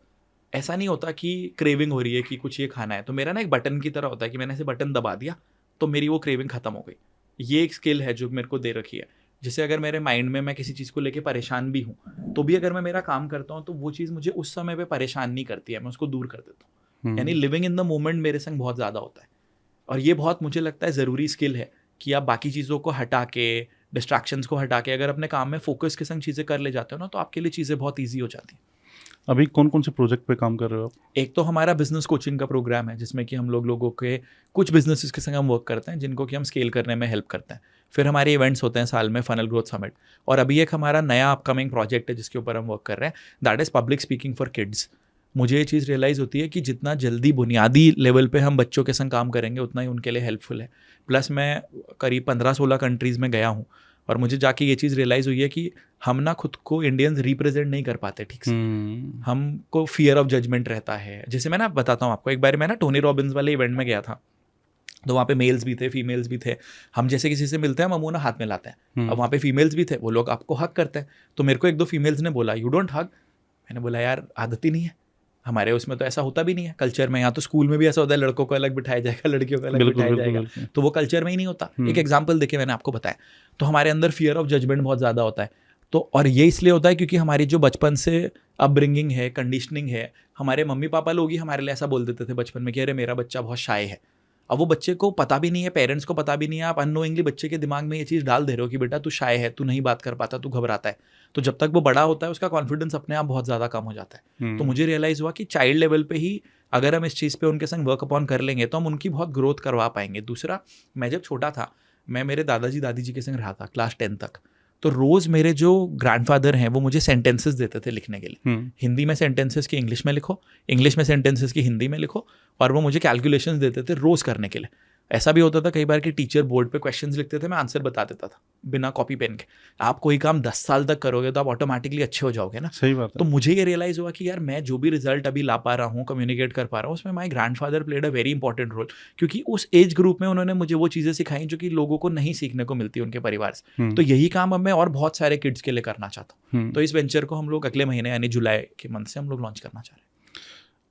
ऐसा नहीं होता कि क्रेविंग हो रही है कि कुछ ये खाना है, तो मेरा ना एक बटन की तरह होता है कि मैंने ऐसे बटन दबा दिया तो मेरी वो क्रेविंग खत्म हो गई। ये एक स्किल है जो मेरे को दे रखी है, जिससे अगर मेरे माइंड में मैं किसी चीज़ को लेके परेशान भी हूँ, तो भी अगर मैं मेरा काम करता हूँ तो वो चीज़ मुझे उस समय पे परेशान नहीं करती है, मैं उसको दूर कर देता हूँ। यानी लिविंग इन द मोमेंट मेरे संग बहुत ज़्यादा होता है, और ये बहुत मुझे लगता है ज़रूरी स्किल है कि आप बाकी चीज़ों को हटा के, डिस्ट्रैक्शंस को हटा के अगर अपने काम में फोकस के संग चीज़ें कर ले जाते हो ना, तो आपके लिए चीज़ें बहुत ईजी हो जाती हैं। अभी कौन कौन से प्रोजेक्ट पे काम कर रहे हो आप? एक तो हमारा बिजनेस कोचिंग का प्रोग्राम है, जिसमें कि हम लोगों के कुछ बिजनेसेस के संग हम वर्क करते हैं, जिनको कि हम स्केल करने में हेल्प करते हैं। फिर हमारे इवेंट्स होते हैं साल में, फनल ग्रोथ समिट, और अभी एक हमारा नया अपकमिंग प्रोजेक्ट है जिसके ऊपर हम वर्क कर रहे हैं, that is public speaking for kids. मुझे ये चीज़ रियलाइज़ होती है कि जितना जल्दी बुनियादी लेवल पे हम बच्चों के संग काम करेंगे, उतना ही उनके लिए हेल्पफुल है। प्लस मैं करीब 15-16 कंट्रीज़ में गया हूँ, और मुझे जाके ये चीज़ रियलाइज़ हुई है कि हम ना खुद को इंडियंस रिप्रेजेंट नहीं कर पाते ठीक से। हमको फियर ऑफ जजमेंट रहता है। जैसे मैं ना बताता हूँ आपको, एक बार मैं ना टोनी रॉबिन्स वाले इवेंट में गया था, तो वहाँ पे मेल्स भी थे, फीमेल्स भी थे। हम जैसे किसी से मिलते हैं, हम अमूना हाथ में लाते हैं। अब वहाँ पे फीमेल्स भी थे, वो लोग आपको हक करते हैं। तो मेरे को 1-2 फीमेल्स ने बोला, यू डोंट हग। मैंने बोला यार आदत ही नहीं है, हमारे उसमें तो ऐसा होता भी नहीं है कल्चर में। यहाँ तो स्कूल में भी ऐसा होता है, लड़कों को अलग बिठाया जाएगा, लड़कियों को अलग बिठाया जाएगा, तो वो कल्चर में ही नहीं होता। एक एग्जाम्पल देके मैंने आपको बताया। तो हमारे अंदर फियर ऑफ जजमेंट बहुत ज़्यादा होता है। तो और ये इसलिए होता है क्योंकि हमारी जो बचपन से अपब्रिंगिंग है, कंडीशनिंग है, हमारे मम्मी पापा लोग ही हमारे लिए ऐसा बोल देते थे बचपन में कि अरे मेरा बच्चा बहुत शाय है। अब वो बच्चे को पता भी नहीं है, पेरेंट्स को पता भी नहीं है, आप अननोइंगली बच्चे के दिमाग में ये चीज़ डाल दे रहे हो कि बेटा तू शाय है, तू नहीं बात कर पाता, तू घबराता है। तो जब तक वो बड़ा होता है, उसका कॉन्फिडेंस अपने आप बहुत ज़्यादा कम हो जाता है। तो मुझे रियलाइज़ हुआ कि चाइल्ड लेवल पे ही अगर हम इस चीज़ पे उनके संग वर्क अपॉन कर लेंगे, तो हम उनकी बहुत ग्रोथ करवा पाएंगे। दूसरा, मैं जब छोटा था, मैं मेरे दादाजी दादी जी के संग रहा था क्लास 10 तक। तो रोज़ मेरे जो ग्रैंडफादर हैं वो मुझे सेंटेंसेस देते थे लिखने के लिए। हिंदी में सेंटेंसेस की इंग्लिश में लिखो, इंग्लिश में सेंटेंसेस की हिंदी में लिखो, और वो मुझे कैलकुलेशंस देते थे रोज़ करने के लिए। ऐसा भी होता था कई बार कि टीचर बोर्ड पे क्वेश्चंस लिखते थे, मैं आंसर बता देता था बिना कॉपी पेन के। आप कोई काम 10 साल तक करोगे तो आप ऑटोमेटिकली अच्छे हो जाओगे ना। सही बात है। तो मुझे ये रियलाइज हुआ कि यार मैं जो भी रिजल्ट अभी ला पा रहा हूँ, कम्युनिकेट कर पा रहा हूँ, उसमें my grandfather played a very important role, क्योंकि उस एज ग्रुप में उन्होंने मुझे वो चीज़ें सिखाई जो कि लोगों को नहीं सीखने को मिलती उनके परिवार से। तो यही काम अब मैं और बहुत सारे किड्स के लिए करना चाहता हूँ। तो इस वेंचर को हम लोग अगले महीने यानी जुलाई के मंथ से हम लोग लॉन्च करना चाह रहे हैं।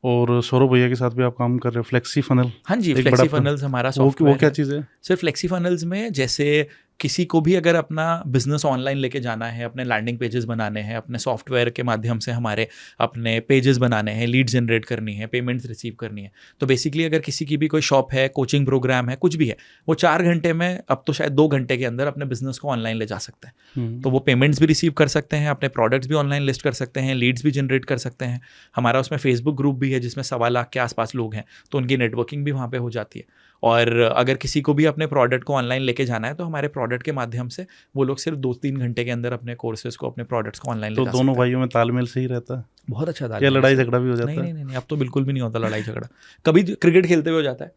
और सौरभ भैया के साथ भी आप काम कर रहे हो, फ्लेक्सी फनल। हाँ जी, फ्लेक्सी फनल्स हमारा सॉफ्टवेयर वो क्या चीज़ है? सिर्फ फ्लेक्सी फनल्स में जैसे किसी को भी अगर अपना बिजनेस ऑनलाइन लेके जाना है, अपने लैंडिंग पेजेस बनाने हैं, अपने सॉफ्टवेयर के माध्यम से हमारे अपने पेजेस बनाने हैं, लीड जनरेट करनी है, पेमेंट्स रिसीव करनी है, तो बेसिकली अगर किसी की भी कोई शॉप है, कोचिंग प्रोग्राम है, कुछ भी है, वो 4 घंटे में, अब तो शायद 2 घंटे के अंदर अपने बिजनेस को ऑनलाइन ले जा सकते हैं। तो वो पेमेंट्स भी रिसीव कर सकते हैं, अपने प्रोडक्ट्स भी ऑनलाइन लिस्ट कर सकते हैं, लीड्स भी जनरेट कर सकते हैं। हमारा उसमें फेसबुक ग्रुप भी है जिसमें 1.25 लाख के आसपास लोग हैं, तो उनकी नेटवर्किंग भी वहाँ पे हो जाती है। और अगर किसी को भी अपने प्रोडक्ट को ऑनलाइन लेके जाना है तो हमारे प्रोडक्ट के माध्यम से वो लोग सिर्फ 2-3 घंटे के अंदर अपने कोर्सेज को, अपने प्रोडक्ट्स को ऑनलाइन ले जा सकते हैं। तो दोनों भाइयों में तालमेल सही रहता है? बहुत अच्छा तालमेल। या लड़ाई झगड़ा भी हो जाता है? नहीं, अब तो बिल्कुल भी नहीं होता लड़ाई झगड़ा। कभी क्रिकेट खेलते हुए हो जाता है,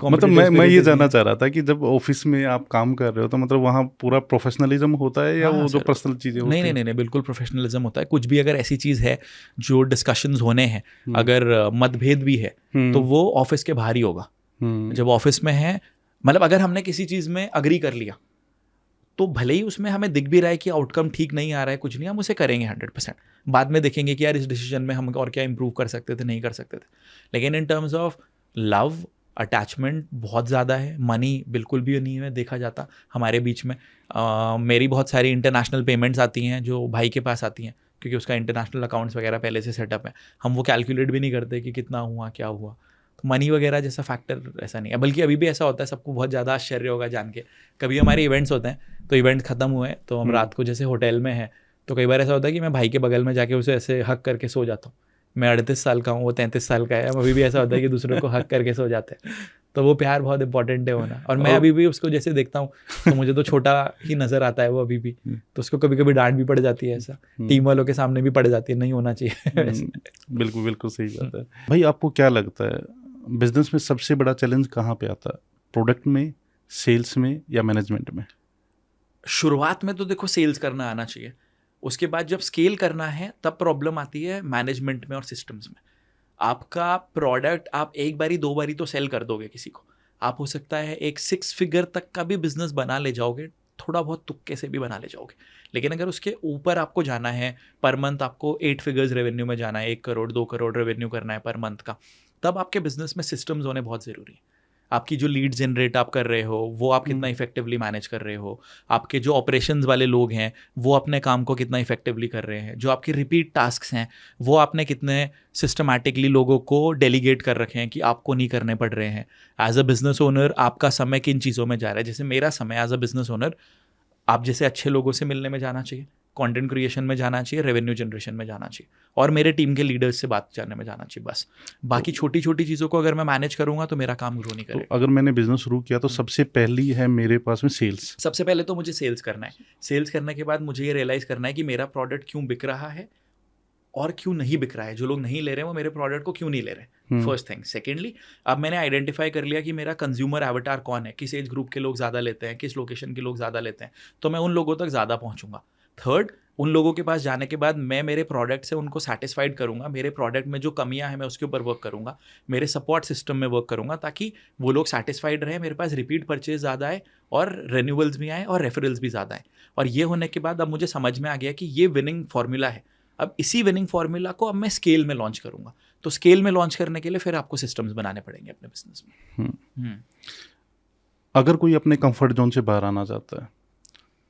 मतलब मैं ये जानना चाह रहा था कि जब ऑफिस में आप काम कर रहे हो तो मतलब वहाँ पूरा प्रोफेशनलिज्म होता है या वो जो पर्सनल चीज़ें होती हैं? नहीं, बिल्कुल प्रोफेशनलिज्म होता है। कुछ भी अगर ऐसी चीज़ है जो डिस्कशंस होने हैं, अगर मतभेद भी है तो वो ऑफिस के बाहर ही होगा। जब ऑफिस में है, मतलब अगर हमने किसी चीज़ में अग्री कर लिया तो भले ही उसमें हमें दिख भी रहा है कि आउटकम ठीक नहीं आ रहा है, कुछ नहीं, हम उसे करेंगे 100%। बाद में देखेंगे कि यार इस डिसीजन में हम और क्या इंप्रूव कर सकते थे, नहीं कर सकते थे। लेकिन in terms of love, attachment बहुत ज़्यादा है, मनी बिल्कुल भी नहीं है देखा जाता हमारे बीच में। मेरी बहुत सारी इंटरनेशनल पेमेंट्स आती हैं जो भाई के पास आती हैं, क्योंकि उसका इंटरनेशनल अकाउंट्स वगैरह पहले से सेटअप है। हम वो कैलकुलेट भी नहीं करते कि कितना हुआ, क्या हुआ। तो मनी वगैरह जैसा फैक्टर ऐसा नहीं है। बल्कि अभी भी ऐसा होता है, सबको बहुत ज़्यादा आश्चर्य होगा जान के, कभी हमारे इवेंट्स होते हैं तो इवेंट ख़त्म हुए तो हम रात को जैसे होटल में हैं तो कई बार ऐसा होता है कि मैं भाई के बगल में जाके उसे ऐसे हक करके सो जाता हूँ। मैं 38 साल का हूँ, वो 33 साल का है, हम अभी भी ऐसा होता है कि दूसरों को हक करके सो जाते हैं। तो वो प्यार बहुत इंपॉर्टेंट है होना। और मैं अभी भी उसको जैसे देखता हूँ तो मुझे तो छोटा ही नज़र आता है वो अभी भी, तो उसको कभी कभी डांट भी पड़ जाती है, ऐसा टीम वालों के सामने भी पड़ जाती है, नहीं होना चाहिए। बिल्कुल बिल्कुल सही बात है। भाई आपको क्या लगता है बिजनेस में सबसे बड़ा चैलेंज कहाँ पे आता है? प्रोडक्ट में, सेल्स में या मैनेजमेंट में? शुरुआत में तो देखो सेल्स करना आना चाहिए, उसके बाद जब स्केल करना है तब प्रॉब्लम आती है मैनेजमेंट में और सिस्टम्स में। आपका प्रोडक्ट आप एक बारी 2 बारी तो सेल कर दोगे किसी को, आप हो सकता है एक 6 फिगर तक का भी बिजनेस बना ले जाओगे, थोड़ा बहुत तुक्के से भी बना ले जाओगे। लेकिन अगर उसके ऊपर आपको जाना है, पर मंथ आपको 8 फिगर्स रेवेन्यू में जाना है, 1 करोड़ 2 करोड़ रेवेन्यू करना है पर मंथ का, तब आपके बिजनेस में सिस्टम्स होने बहुत ज़रूरी है। आपकी जो लीड जनरेट आप कर रहे हो वो आप कितना इफेक्टिवली मैनेज कर रहे हो, आपके जो ऑपरेशंस वाले लोग हैं वो अपने काम को कितना इफेक्टिवली कर रहे हैं, जो आपके रिपीट टास्क्स हैं वो आपने कितने सिस्टमैटिकली लोगों को डेलीगेट कर रखे हैं कि आपको नहीं करने पड़ रहे हैं। एज अ बिजनेस ओनर आपका समय किन चीज़ों में जा रहा है? जैसे मेरा समय एज अ बिजनेस ओनर, आप जैसे अच्छे लोगों से मिलने में जाना चाहिए, कंटेंट क्रिएशन में जाना चाहिए, रेवेन्यू जनरेशन में जाना चाहिए, और मेरे टीम के लीडर्स से बात करने में जाना चाहिए। बस बाकी छोटी छोटी चीज़ों को अगर मैं मैनेज करूंगा तो मेरा काम ग्रो नहीं करेगा। तो अगर मैंने बिजनेस शुरू किया तो सबसे पहली है मेरे पास में सेल्स। सबसे पहले तो मुझे सेल्स करना है। सेल्स करने के बाद मुझे ये रियलाइज़ करना है कि मेरा प्रोडक्ट क्यों बिक रहा है और क्यों नहीं बिक रहा है, जो लोग नहीं ले रहे हैं वो मेरे प्रोडक्ट को क्यों नहीं ले रहे, फर्स्ट थिंग। सेकेंडली, अब मैंने आइडेंटिफाई कर लिया कि मेरा कंज्यूमर एवटार कौन है, किस एज ग्रुप के लोग ज़्यादा लेते हैं, किस लोकेशन के लोग ज़्यादा लेते हैं, तो मैं उन लोगों तक ज़्यादा पहुँचूंगा। थर्ड, उन लोगों के पास जाने के बाद मैं मेरे प्रोडक्ट से उनको सेटिस्फाइड करूंगा, मेरे प्रोडक्ट में जो कमियां हैं मैं उसके ऊपर वर्क करूंगा, मेरे सपोर्ट सिस्टम में वर्क करूंगा, ताकि वो लोग सेटिस्फाइड रहें, मेरे पास रिपीट परचेज ज़्यादा आए और रेन्यूअल्स भी आए और रेफरल्स भी ज़्यादा आए। और ये होने के बाद अब मुझे समझ में आ गया कि ये विनिंग फार्मूला है। अब इसी विनिंग फार्मूला को अब मैं स्केल में लॉन्च करूंगा। तो स्केल में लॉन्च करने के लिए फिर आपको सिस्टम्स बनाने पड़ेंगे अपने बिजनेस में। अगर कोई अपने कंफर्ट जोन से बाहर आना चाहता है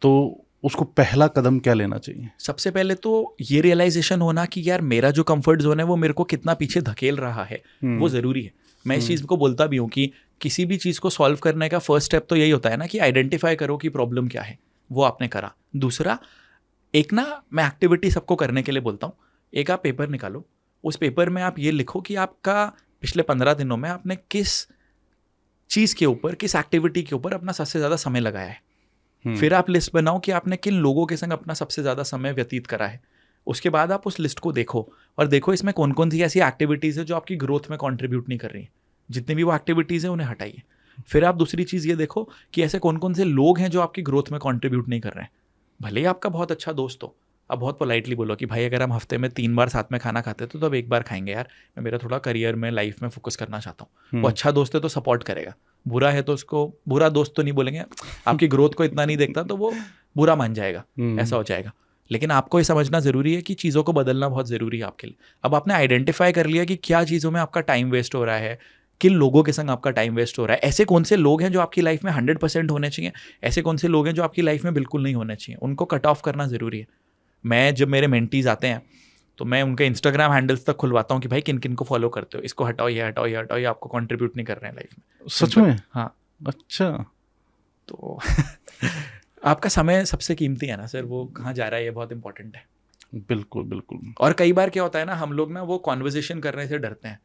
तो उसको पहला कदम क्या लेना चाहिए? सबसे पहले तो ये रियलाइजेशन होना कि यार मेरा जो कंफर्ट जोन है वो मेरे को कितना पीछे धकेल रहा है, वो ज़रूरी है। मैं इस चीज़ को बोलता भी हूँ कि किसी भी चीज़ को सॉल्व करने का फर्स्ट स्टेप तो यही होता है ना कि आइडेंटिफाई करो कि प्रॉब्लम क्या है, वो आपने करा। दूसरा, एक ना मैं एक्टिविटी सबको करने के लिए बोलता हूँ, एक आप पेपर निकालो, उस पेपर में आप ये लिखो कि आपका पिछले 15 दिनों में आपने किस चीज़ के ऊपर, किस एक्टिविटी के ऊपर अपना सबसे ज़्यादा समय लगाया है। फिर आप लिस्ट बनाओ कि आपने किन लोगों के संग अपना सबसे ज़्यादा समय व्यतीत करा है। उसके बाद आप उस लिस्ट को देखो और देखो इसमें कौन कौन सी ऐसी एक्टिविटीज़ है जो आपकी ग्रोथ में कंट्रीब्यूट नहीं कर रही हैं। जितनी भी वो एक्टिविटीज़ है उन्हें हटाइए। फिर आप दूसरी चीज़ ये देखो कि ऐसे कौन कौन से लोग हैं जो आपकी ग्रोथ में कंट्रीब्यूट नहीं कर रहे हैं। भले ही आपका बहुत अच्छा दोस्त हो, आप बहुत पोलाइटली बोलो कि भाई अगर हम हफ्ते में 3 बार साथ में खाना खाते तो अब एक बार खाएंगे यार, मैं मेरा थोड़ा करियर में लाइफ में फोकस करना चाहता हूँ। वो अच्छा दोस्त है तो सपोर्ट करेगा, बुरा है तो उसको बुरा दोस्त तो नहीं बोलेंगे, आपकी ग्रोथ को इतना नहीं देखता तो वो बुरा मान जाएगा, ऐसा हो जाएगा। लेकिन आपको ये समझना ज़रूरी है कि चीज़ों को बदलना बहुत ज़रूरी है आपके लिए। अब आपने आइडेंटिफाई कर लिया कि क्या चीज़ों में आपका टाइम वेस्ट हो रहा है, किन लोगों के संग आपका टाइम वेस्ट हो रहा है, ऐसे कौन से लोग हैं जो आपकी लाइफ में 100% होने चाहिए, ऐसे कौन से लोग हैं जो आपकी लाइफ में बिल्कुल नहीं होने चाहिए, उनको कट ऑफ करना ज़रूरी है। मैं जब मेरे मेंटीज आते हैं तो मैं उनके इंस्टाग्राम हैंडल्स तक खुलवाता हूँ कि भाई किन किन को फॉलो करते हो, इसको हटाओ, ये हटाओ, ये हटाओ, ये आपको कंट्रीब्यूट नहीं कर रहे हैं लाइफ में। सच में? हाँ। अच्छा। तो आपका समय सबसे कीमती है ना सर, वो कहाँ जा रहा है ये बहुत इंपॉर्टेंट है। बिल्कुल बिल्कुल। और कई बार क्या होता है ना, हम लोग ना वो कॉन्वर्जेशन करने से डरते हैं।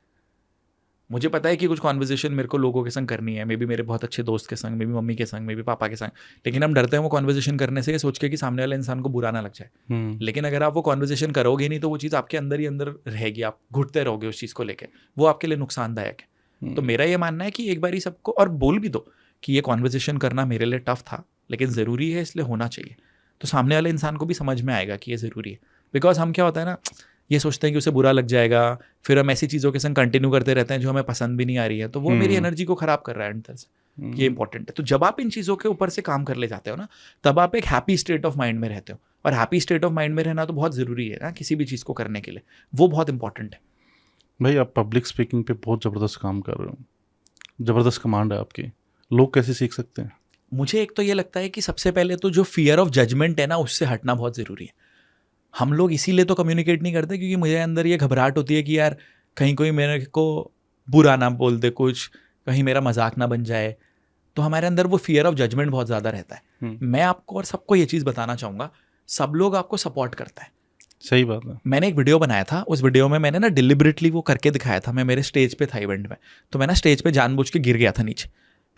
मुझे पता है कि कुछ कॉन्वर्जेशन मेरे को लोगों के संग करनी है, मे बी मेरे बहुत अच्छे दोस्त के संग, मे बी मम्मी के संग, मे बी पापा के संग, लेकिन हम डरते हैं वो कॉन्वर्जेशन करने से, सोच के कि सामने वाले इंसान को बुरा ना लग जाए। लेकिन अगर आप वो कॉन्वर्जेशन करोगे नहीं तो वो चीज़ आपके अंदर ही अंदर रहेगी, आप घुटते रहोगे उस चीज़ को लेकर, वो आपके लिए नुकसानदायक है। तो मेरा ये मानना है कि एक बार ही सबको और बोल भी दो कि ये कॉन्वर्जेशन करना मेरे लिए टफ था लेकिन ज़रूरी है, इसलिए होना चाहिए। तो सामने वाले इंसान को भी समझ में आएगा कि ये ज़रूरी है। बिकॉज हम क्या होता है ना, ये सोचते हैं कि उसे बुरा लग जाएगा, फिर हम ऐसी चीज़ों के संग कंटिन्यू करते रहते हैं जो हमें पसंद भी नहीं आ रही है, तो वो मेरी एनर्जी को ख़राब कर रहा है अंदर से। ये इंपॉर्टेंट है। तो जब आप इन चीज़ों के ऊपर से काम कर ले जाते हो ना, तब आप एक हैप्पी स्टेट ऑफ माइंड में रहते हो। और हैप्पी स्टेट ऑफ माइंड में रहना तो बहुत ज़रूरी है ना किसी भी चीज़ को करने के लिए, वो बहुत इंपॉर्टेंट है। भाई आप पब्लिक स्पीकिंग पे बहुत ज़बरदस्त काम कर रहे हो, ज़बरदस्त कमांड है आपकी, लोग कैसे सीख सकते हैं? मुझे एक तो ये लगता है कि सबसे पहले तो जो फियर ऑफ जजमेंट है ना, उससे हटना बहुत ज़रूरी है। हम लोग इसीलिए तो कम्युनिकेट नहीं करते क्योंकि मुझे अंदर ये घबराहट होती है कि यार कहीं कोई मेरे को बुरा ना बोल दे, कुछ कहीं मेरा मजाक ना बन जाए, तो हमारे अंदर वो फियर ऑफ जजमेंट बहुत ज़्यादा रहता है। मैं आपको और सबको ये चीज़ बताना चाहूँगा, सब लोग आपको सपोर्ट करता है। सही बात है। मैंने एक वीडियो बनाया था, उस वीडियो में मैंने ना डिलिबरेटली वो करके दिखाया था। मैं मेरे स्टेज पे था इवेंट में, तो मैं ना स्टेज पे जानबूझ के गिर गया था नीचे।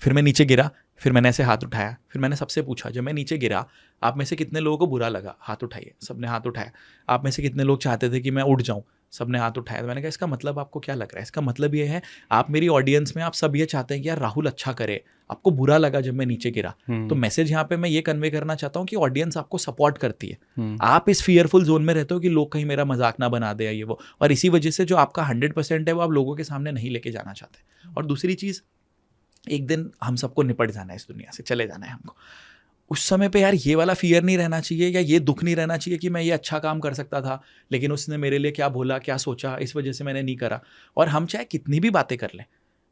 फिर मैं नीचे गिरा, फिर मैंने ऐसे हाथ उठाया, फिर मैंने सबसे पूछा जब मैं नीचे गिरा, आप में से कितने लोगों को बुरा लगा, हाथ उठाइए। सबने हाथ उठाया। आप में से कितने लोग चाहते थे कि मैं उठ जाऊं, सबने हाथ उठाया। तो मैंने कहा इसका मतलब आपको क्या लग रहा है? इसका मतलब ये है आप मेरी ऑडियंस में आप सब ये चाहते हैं कि यार राहुल अच्छा करे, आपको बुरा लगा जब मैं नीचे गिरा। तो मैसेज यहाँ पे मैं ये कन्वे करना चाहता हूँ कि ऑडियंस आपको सपोर्ट करती है। आप इस फियरफुल जोन में रहते हो कि लोग कहीं मेरा मजाक ना बना दे या ये वो, और इसी वजह से जो आपका 100% है वो आप लोगों के सामने नहीं लेके जाना चाहते। और दूसरी चीज़, एक दिन हम सबको निपट जाना है इस दुनिया से, चले जाना है हमको। उस समय पे यार ये वाला फियर नहीं रहना चाहिए या ये दुख नहीं रहना चाहिए कि मैं ये अच्छा काम कर सकता था लेकिन उसने मेरे लिए क्या बोला, क्या सोचा, इस वजह से मैंने नहीं करा। और हम चाहे कितनी भी बातें कर लें,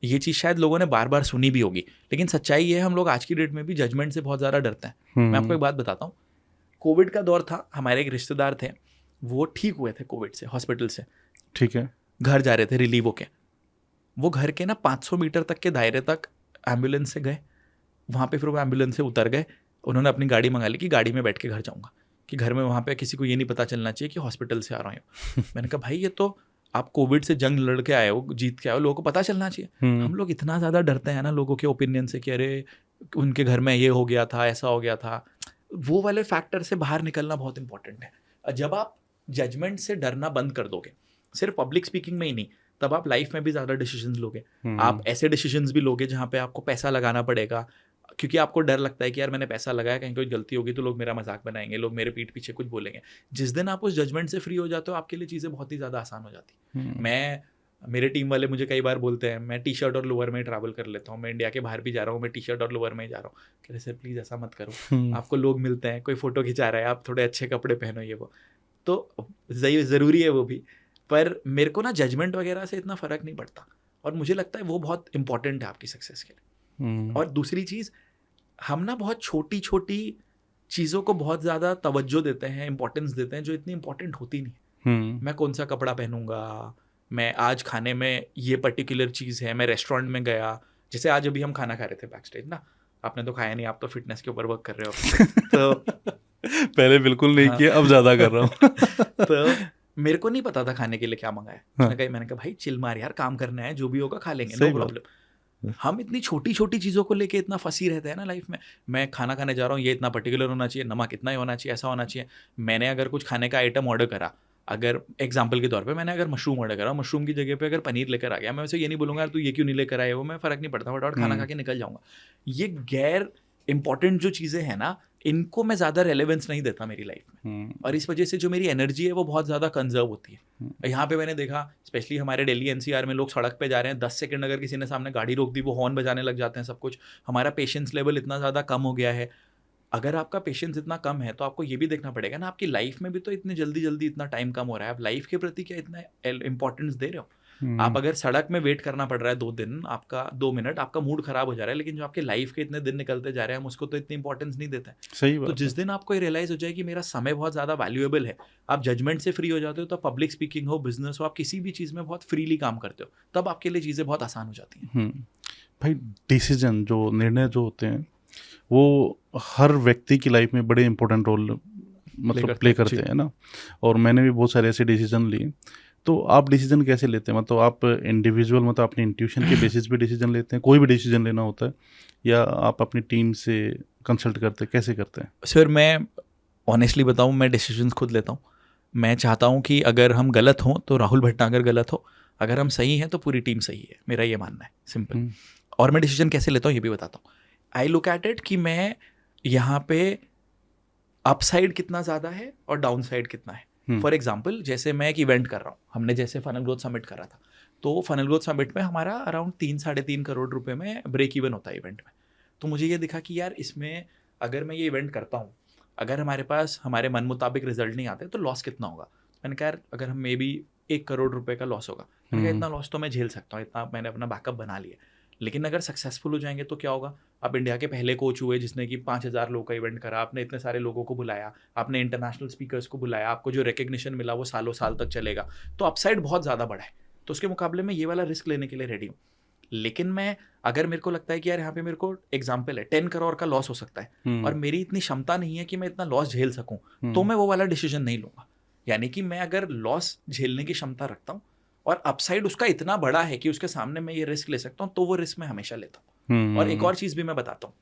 ये चीज़ शायद लोगों ने बार बार सुनी भी होगी, लेकिन सच्चाई ये है हम लोग आज की डेट में भी जजमेंट से बहुत ज़्यादा डरते हैं। मैं आपको एक बात बताता हूँ, कोविड का दौर था, हमारे एक रिश्तेदार थे, वो ठीक हुए थे कोविड से, हॉस्पिटल से, ठीक है, घर जा रहे थे रिलीव होके। वो घर के ना 500 मीटर तक के दायरे तक एम्बुलेंस से गए, वहाँ पे फिर वो एम्बुलेंस से उतर गए। उन्होंने अपनी गाड़ी मंगा ली कि गाड़ी में बैठ के घर जाऊँगा, कि घर में वहाँ पे किसी को ये नहीं पता चलना चाहिए कि हॉस्पिटल से आ रहा हूँ। मैंने कहा भाई ये तो आप कोविड से जंग लड़ के आए हो, जीत के आए हो, लोगों को पता चलना चाहिए। हम लोग इतना ज़्यादा डरते हैं ना लोगों के ओपिनियन से कि अरे उनके घर में ये हो गया था, ऐसा हो गया था। वो वाले फैक्टर से बाहर निकलना बहुत इंपॉर्टेंट है। जब आप जजमेंट से डरना बंद कर दोगे, सिर्फ पब्लिक स्पीकिंग में ही नहीं, तब आप लाइफ में भी ज़्यादा डिसीजंस लोगे। आप ऐसे डिसीजंस भी लोगे जहाँ पे आपको पैसा लगाना पड़ेगा, क्योंकि आपको डर लगता है कि यार मैंने पैसा लगाया, कहीं कोई गलती होगी तो लोग मेरा मजाक बनाएंगे, लोग मेरे पीठ पीछे कुछ बोलेंगे। जिस दिन आप उस जजमेंट से फ्री हो जाते हो, आपके लिए चीज़ें बहुत ही ज़्यादा आसान हो जाती। मेरे टीम वाले मुझे कई बार बोलते हैं, मैं टी शर्ट और लोअर में ट्रैवल कर लेता हूँ, मैं इंडिया के बाहर भी जा रहा हूँ, मैं टी शर्ट और लोअर में ही जा रहा हूँ। कह रहे सर प्लीज़ ऐसा मत करो, आपको लोग मिलते हैं, कोई फ़ोटो खिंचा रहा है, आप थोड़े अच्छे कपड़े पहनो, ये वो तो ज़रूरी है वो भी। पर मेरे को ना जजमेंट वगैरह से इतना फ़र्क नहीं पड़ता, और मुझे लगता है वो बहुत इंपॉर्टेंट है आपकी सक्सेस के लिए। और दूसरी चीज़, हम ना बहुत छोटी छोटी चीज़ों को बहुत ज़्यादा तवज्जो देते हैं, इंपॉर्टेंस देते हैं, जो इतनी इंपॉर्टेंट होती नहीं। मैं कौन सा कपड़ा पहनूंगा, मैं आज खाने में ये पर्टिकुलर चीज़ है, मैं रेस्टोरेंट में गया, जैसे आज अभी हम खाना खा रहे थे बैक स्टेज ना, आपने तो खाया नहीं, आप तो फिटनेस के ऊपर वर्क कर रहे हो। तो पहले बिल्कुल नहीं किया, अब ज़्यादा कर रहा हूँ। तो मेरे को नहीं पता था खाने के लिए क्या मंगाया। मैंने कहा भाई चिल मार यार, काम करना है, जो भी होगा खा लेंगे, नो प्रॉब्लम। हम इतनी छोटी छोटी चीज़ों को लेके इतना फंसी रहते हैं ना लाइफ में। मैं खाना खाने जा रहा हूँ, ये इतना पर्टिकुलर होना चाहिए, नमक इतना ही होना चाहिए, ऐसा होना चाहिए। मैंने अगर कुछ खाने का आइटम ऑर्डर करा अगर एग्जाम्पल के तौर पे मैंने अगर मशरूम ऑर्डर करा, मशरूम की जगह पे अगर पनीर लेकर आ गया, मैं वैसे ये नहीं बोलूँगा यार तू ये क्यों नहीं लेकर आए हो, मैं फ़र्क नहीं पड़ता, फटाफट खाना खा के निकल जाऊँगा। ये गैर इंपॉर्टेंट जो चीज़ें हैं ना, इनको मैं ज़्यादा रेलेवेंस नहीं देता मेरी लाइफ में, और इस वजह से जो मेरी एनर्जी है वो बहुत ज़्यादा कंजर्व होती है। यहाँ पे मैंने देखा स्पेशली हमारे दिल्ली एनसीआर में लोग सड़क पे जा रहे हैं, 10 सेकंड अगर किसी ने सामने गाड़ी रोक दी वो हॉर्न बजाने लग जाते हैं सब कुछ। हमारा पेशेंस लेवल इतना ज़्यादा कम हो गया है। अगर आपका पेशेंस इतना कम है तो आपको ये भी देखना पड़ेगा ना, आपकी लाइफ में भी तो इतनी जल्दी जल्दी इतना टाइम कम हो रहा है, आप लाइफ के प्रति क्या इतना इंपॉर्टेंस दे रहे हो? आप अगर सड़क में वेट करना पड़ रहा है 2 दिन, आपका 2 मिनट, आपका मूड खराब हो जा रहा है, लेकिन जो आपके लाइफ के इतने दिन निकलते जा रहे हैं हम उसको तो इतनी इंपॉर्टेंस नहीं देते हैं। सही तो बात जिस दिन आपको ये रियलाइज हो जाए कि मेरा समय बहुत ज़्यादा वैल्यूएबल है, आप जजमेंट से फ्री हो जाते हो, तो पब्लिक स्पीकिंग हो, बिजनेस हो, आप किसी भी चीज़ में बहुत फ्रीली काम करते हो, तब आपके लिए चीज़ें बहुत आसान हो जाती हैं। भाई डिसीजन जो निर्णय जो होते हैं वो हर व्यक्ति की लाइफ में बड़े इंपॉर्टेंट रोल मतलब प्ले करते हैं ना, और मैंने भी बहुत सारे ऐसे डिसीजन लिए। तो आप डिसीजन कैसे लेते हैं? मतलब आप इंडिविजुअल मतलब अपनी इंट्यूशन के बेसिस पे डिसीजन लेते हैं, कोई भी डिसीजन लेना होता है, या आप अपनी टीम से कंसल्ट करते हैं, कैसे करते हैं? सर मैं ऑनेस्टली बताऊं, मैं डिसीजंस खुद लेता हूं। मैं चाहता हूं कि अगर हम गलत हों तो राहुल भटनागर गलत हो, अगर हम सही हैं तो पूरी टीम सही है, मेरा ये मानना है, सिंपल। और मैं डिसीजन कैसे लेता हूँ ये भी बताता हूँ। आई लुक एट इट कि मैं यहाँ पे अपसाइड कितना ज़्यादा है और डाउन साइड कितना है। फॉर एग्जाम्पल जैसे मैं एक इवेंट कर रहा हूँ, हमने जैसे फनल ग्रोथ समिट करा था, तो फनल ग्रोथ समिट में हमारा अराउंड 3-3.5 करोड़ रुपए में ब्रेक इवन होता है इवेंट में। तो मुझे ये दिखा कि यार इसमें अगर मैं ये इवेंट करता हूँ, अगर हमारे पास हमारे मन मुताबिक रिजल्ट नहीं आते तो लॉस कितना होगा। मैंने कहा यार अगर हम मे बी 1 करोड़ रुपए का लॉस होगा, मैंने कहा इतना लॉस तो मैं झेल सकता हूँ, इतना मैंने अपना बैकअप बना लिया। लेकिन अगर सक्सेसफुल हो जाएंगे तो क्या होगा, आप इंडिया के पहले कोच हुए जिसने कि 5,000 लोगों का इवेंट करा, आपने इतने सारे लोगों को बुलाया, आपने इंटरनेशनल स्पीकर्स को बुलाया, आपको जो रिकग्निशन मिला वो सालों साल तक चलेगा, तो अपसाइड बहुत ज़्यादा बड़ा है। तो उसके मुकाबले में ये वाला रिस्क लेने के लिए रेडी हूँ। लेकिन मैं अगर मेरे को लगता है कि यार यहाँ पे मेरे को एग्जाम्पल है 10 करोड़ का लॉस हो सकता है और मेरी इतनी क्षमता नहीं है कि मैं इतना लॉस झेल सकूँ, तो मैं वो वाला डिसीजन नहीं लूँगा। यानी कि मैं अगर लॉस झेलने की क्षमता रखता हूँ और अपसाइड उसका इतना बड़ा है कि उसके सामने मैं ये रिस्क ले सकता हूँ, तो वो रिस्क मैं हमेशा लेता हूँ। और एक और चीज़ भी मैं बताता हूँ,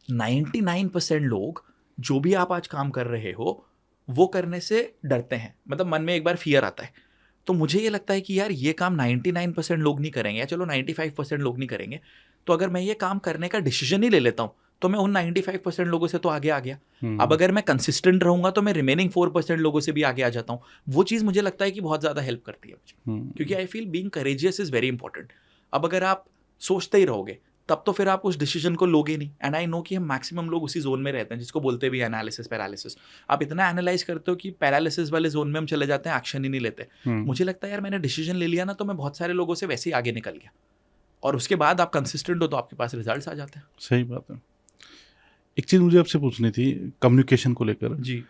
99% लोग जो भी आप आज काम कर रहे हो वो करने से डरते हैं, मतलब मन में एक बार फियर आता है। तो मुझे ये लगता है कि यार ये काम 99% लोग नहीं करेंगे, या चलो 95% लोग नहीं करेंगे, तो अगर मैं ये काम करने का डिसीजन ही ले लेता हूँ तो मैं उन 95% लोगों से तो आगे आ गया। अब अगर मैं कंसिस्टेंट रहूंगा तो मैं रिमेनिंग 4% लोगों से भी आगे आ जाता हूँ। वो चीज़ मुझे लगता है कि बहुत ज़्यादा हेल्प करती है मुझे, क्योंकि I feel being courageous is very important. अब अगर आप सोचते ही रहोगे तब तो फिर आप उस डिसीजन को लोगे नहीं। एंड आई नो कि हम मैक्सिमम लोग उसी जोन में रहते हैं जिसको बोलते भी एनालिसिस पैरालिसिस। आप इतना एनालाइज करते हो कि पैरालिसिस वाले जोन में हम चले जाते हैं, एक्शन ही नहीं लेते। मुझे लगता है यार मैंने डिसीजन ले लिया ना तो मैं बहुत सारे लोगों से वैसे ही आगे निकल गया, और उसके बाद आप कंसिस्टेंट हो तो आपके पास रिजल्ट्स आ जाते हैं। सही बात है। एक चीज़ मुझे आपसे पूछनी थी कम्युनिकेशन को लेकर। जी,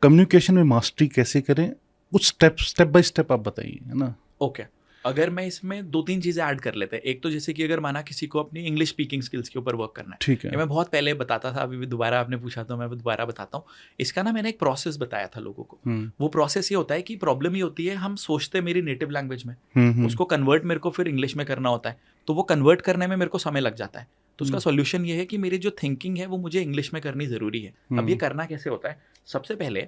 कम्युनिकेशन में मास्टरी कैसे करें, कुछ स्टेप बाय स्टेप आप बताइए, है ना? ओके। अगर मैं इसमें 2-3 चीज़ें ऐड कर लेते हैं। एक तो जैसे कि अगर माना किसी को अपनी इंग्लिश स्पीकिंग स्किल्स के ऊपर वर्क करना है, ठीक है। ये मैं बहुत पहले बताता था, अभी भी दोबारा आपने पूछा तो मैं दोबारा बताता हूँ। इसका ना मैंने एक प्रोसेस बताया था लोगों को। वो प्रोसेस ये होता है कि प्रॉब्लम ये होती है, हम सोचते मेरी नेटिव लैंग्वेज में, उसको कन्वर्ट मेरे को फिर इंग्लिश में करना होता है, तो वो कन्वर्ट करने में मेरे को समय लग जाता है। तो उसका सॉल्यूशन ये है कि मेरी जो थिंकिंग है वो मुझे इंग्लिश में करनी ज़रूरी है। अब ये करना कैसे होता है? सबसे पहले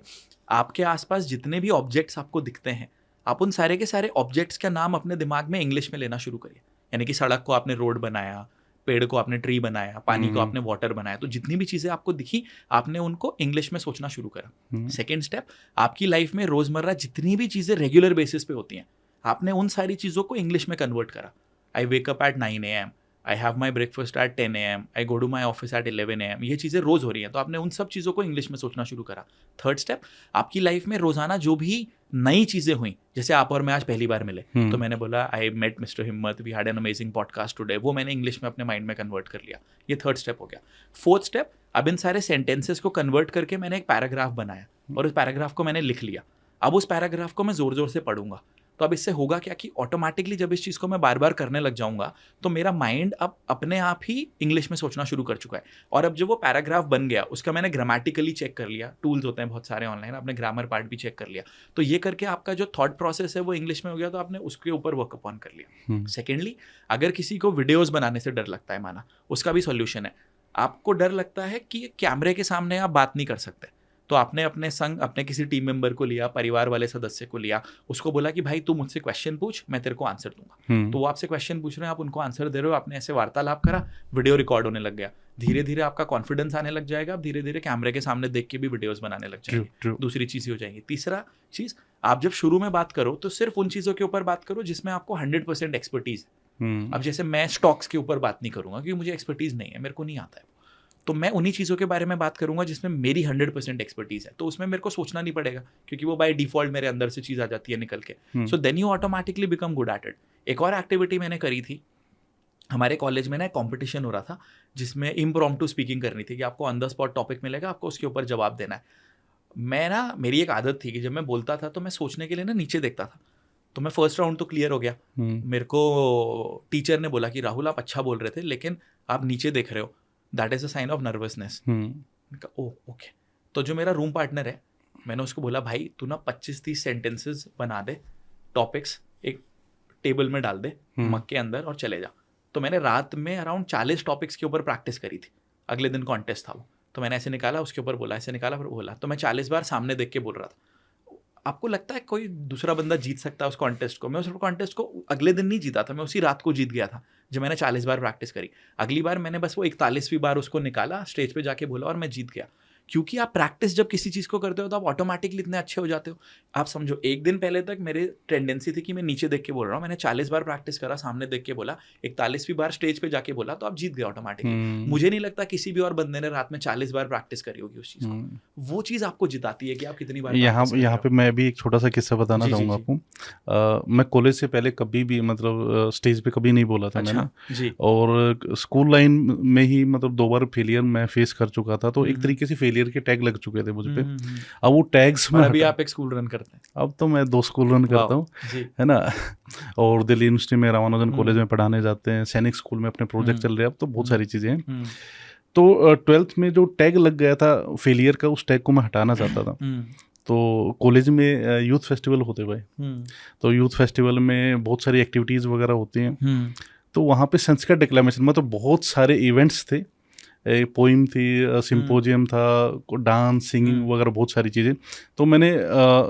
आपके आसपास जितने भी ऑब्जेक्ट्स आपको दिखते हैं, आप उन सारे के सारे ऑब्जेक्ट्स का नाम अपने दिमाग में इंग्लिश में लेना शुरू करिए। यानी कि सड़क को आपने रोड बनाया, पेड़ को आपने ट्री बनाया, पानी को आपने वाटर बनाया, तो जितनी भी चीज़ें आपको दिखी आपने उनको इंग्लिश में सोचना शुरू करा। सेकेंड स्टेप, आपकी लाइफ में रोज़मर्रा जितनी भी चीज़ें रेगुलर बेसिस पे होती हैं, आपने उन सारी चीज़ों को इंग्लिश में कन्वर्ट करा। I wake up at 9 AM, I have my breakfast at 10 AM, I go to my office at 11 AM। ये चीज़ें रोज़ हो रही हैं, तो आपने उन सब चीज़ों को इंग्लिश में सोचना शुरू करा। थर्ड स्टेप, आपकी लाइफ में रोज़ाना जो भी नई चीज़ें हुई, जैसे आप और मैं आज पहली बार मिले, तो मैंने बोला I met mister Himmat, we had an amazing podcast today, वो मैंने इंग्लिश में अपने माइंड में कन्वर्ट कर लिया। ये थर्ड स्टेप हो गया। फोर्थ स्टेप, अब इन सारे सेंटेंसेस को कन्वर्ट करके मैंने एक पैराग्राफ बनाया और उस पैराग्राफ को मैंने लिख लिया। अब उस पैराग्राफ को मैं ज़ोर ज़ोर से पढ़ूंगा। तो अब इससे होगा क्या कि ऑटोमेटिकली जब इस चीज़ को मैं बार बार करने लग जाऊंगा तो मेरा माइंड अब अपने आप ही इंग्लिश में सोचना शुरू कर चुका है। और अब जो वो पैराग्राफ बन गया उसका मैंने ग्रामेटिकली चेक कर लिया, टूल्स होते हैं बहुत सारे ऑनलाइन, आपने ग्रामर पार्ट भी चेक कर लिया, तो ये करके आपका जो थॉट प्रोसेस है वो इंग्लिश में हो गया, तो आपने उसके ऊपर वर्क अपॉन कर लिया। सेकेंडली, अगर किसी को वीडियोज बनाने से डर लगता है, माना, उसका भी सोल्यूशन है। आपको डर लगता है कि कैमरे के सामने आप बात नहीं कर सकते, तो आपने अपने संग अपने किसी टीम मेंबर को लिया, परिवार वाले सदस्य को लिया, उसको बोला कि भाई तू मुझसे क्वेश्चन पूछ, मैं तेरे को आंसर दूंगा। तो वो आपसे क्वेश्चन पूछ रहे हैं, आप उनको आंसर दे रहे हो, आपने ऐसे वार्तालाप करा, वीडियो रिकॉर्ड होने लग गया, धीरे धीरे आपका कॉन्फिडेंस आने लग जाएगा, आप धीरे धीरे कैमरे के सामने देख के भी वीडियोस बनाने लग जाएंगे। दूसरी चीज़ हो जाएंगी। तीसरा चीज़, आप जब शुरू में बात करो तो सिर्फ उन चीज़ों के ऊपर बात करो जिसमें आपको 100% एक्सपर्टीज है। अब जैसे मैं स्टॉक्स के ऊपर बात नहीं करूंगा क्योंकि मुझे एक्सपर्टीज नहीं है, मेरे को नहीं आता है, तो मैं उन्हीं चीज़ों के बारे में बात करूंगा जिसमें मेरी 100% एक्सपर्टीज है, तो उसमें मेरे को सोचना नहीं पड़ेगा क्योंकि वो बाय डिफॉल्ट मेरे अंदर से चीज़ आ जाती है निकल के। So then you automatically become good at it. एक और एक्टिविटी मैंने करी थी, हमारे कॉलेज में ना एक कॉम्पिटिशन हो रहा था जिसमें इम्प्रॉम्प्टू स्पीकिंग करनी थी कि आपको ऑन द स्पॉट टॉपिक मिलेगा, आपको उसके ऊपर जवाब देना है। मेरी एक आदत थी कि जब मैं बोलता था तो मैं सोचने के लिए ना नीचे देखता था, तो मैं फर्स्ट राउंड तो क्लियर हो गया। मेरे को टीचर ने बोला कि राहुल आप अच्छा बोल रहे थे लेकिन आप नीचे देख रहे हो, that is a sign of nervousness. Oh okay. तो जो मेरा रूम पार्टनर है, मैंने उसको बोला भाई तू ना 25-30 सेंटेंसेस बना दे, टॉपिक्स एक टेबल में डाल दे मग के अंदर और चले जा। तो मैंने रात में अराउंड 40 टॉपिक्स के ऊपर प्रैक्टिस करी थी। अगले दिन कॉन्टेस्ट था वो, तो मैंने ऐसे निकाला, उसके ऊपर बोला, ऐसे निकाला, फिर बोला, तो मैं 40 बार सामने देख के बोल रहा था। आपको लगता है कोई दूसरा बंदा जीत सकता है उस कॉन्टेस्ट को? मैं उस कॉन्टेस्ट को अगले दिन नहीं जीता था, मैं उसी रात को जीत गया था जब मैंने 40 बार प्रैक्टिस करी। अगली बार मैंने बस वो 41वीं बार उसको निकाला, स्टेज पे जाके बोला और मैं जीत गया। क्योंकि आप प्रैक्टिस जब किसी चीज़ को करते हो तो आप ऑटोमेटिकली इतने अच्छे हो जाते हो। आप समझो, एक दिन पहले तक मेरी टेंडेंसी थी कि मैं नीचे देख के बोल रहा हूँ, मैंने 40 बार प्रैक्टिस करा, सामने देख के बोला, 41वीं बार स्टेज पे जाके बोला, तो आप जीत गए ऑटोमेटिकली। मुझे नहीं लगता किसी भी और बंदे ने रात में 40 बार प्रैक्टिस करी होगी उस चीज़ को। वो चीज़ आपको जिताती है कि आप कितनी बार। यहाँ पे मैं भी एक छोटा सा किस्सा बताना चाहूँगा आपको। मैं कॉलेज से पहले कभी भी मतलब स्टेज पे कभी नहीं बोला था मैंने जी। और स्कूल लाइन में ही मतलब 2 बार फेलियर मैं फेस कर चुका था, तो एक तरीके से फेलियर के टैग लग चुके थे मुझ पे। अब वो टैग्स में अभी आप एक स्कूल रन करते हैं? अब तो मैं 2 स्कूल रन करता हूँ, है ना। और दिल्ली यूनिवर्सिटी में रामानुजन कॉलेज में पढ़ाने जाते हैं, सैनिक स्कूल में अपने प्रोजेक्ट चल रहे हैं, अब तो बहुत सारी चीज़ें हैं। तो 12th में जो टैग लग गया था फेलियर का, उस टैग को मैं हटाना चाहता था। तो कॉलेज में यूथ फेस्टिवल होते भाई, तो यूथ फेस्टिवल में बहुत सारी एक्टिविटीज़ वगैरह होती हैं। तो वहाँ पे संस्कृत डिक्लेमेशन में तो बहुत सारे इवेंट्स थे, एक पोइम थी, सिंपोजियम था, डांस, सिंगिंग वगैरह बहुत सारी चीज़ें। तो मैंने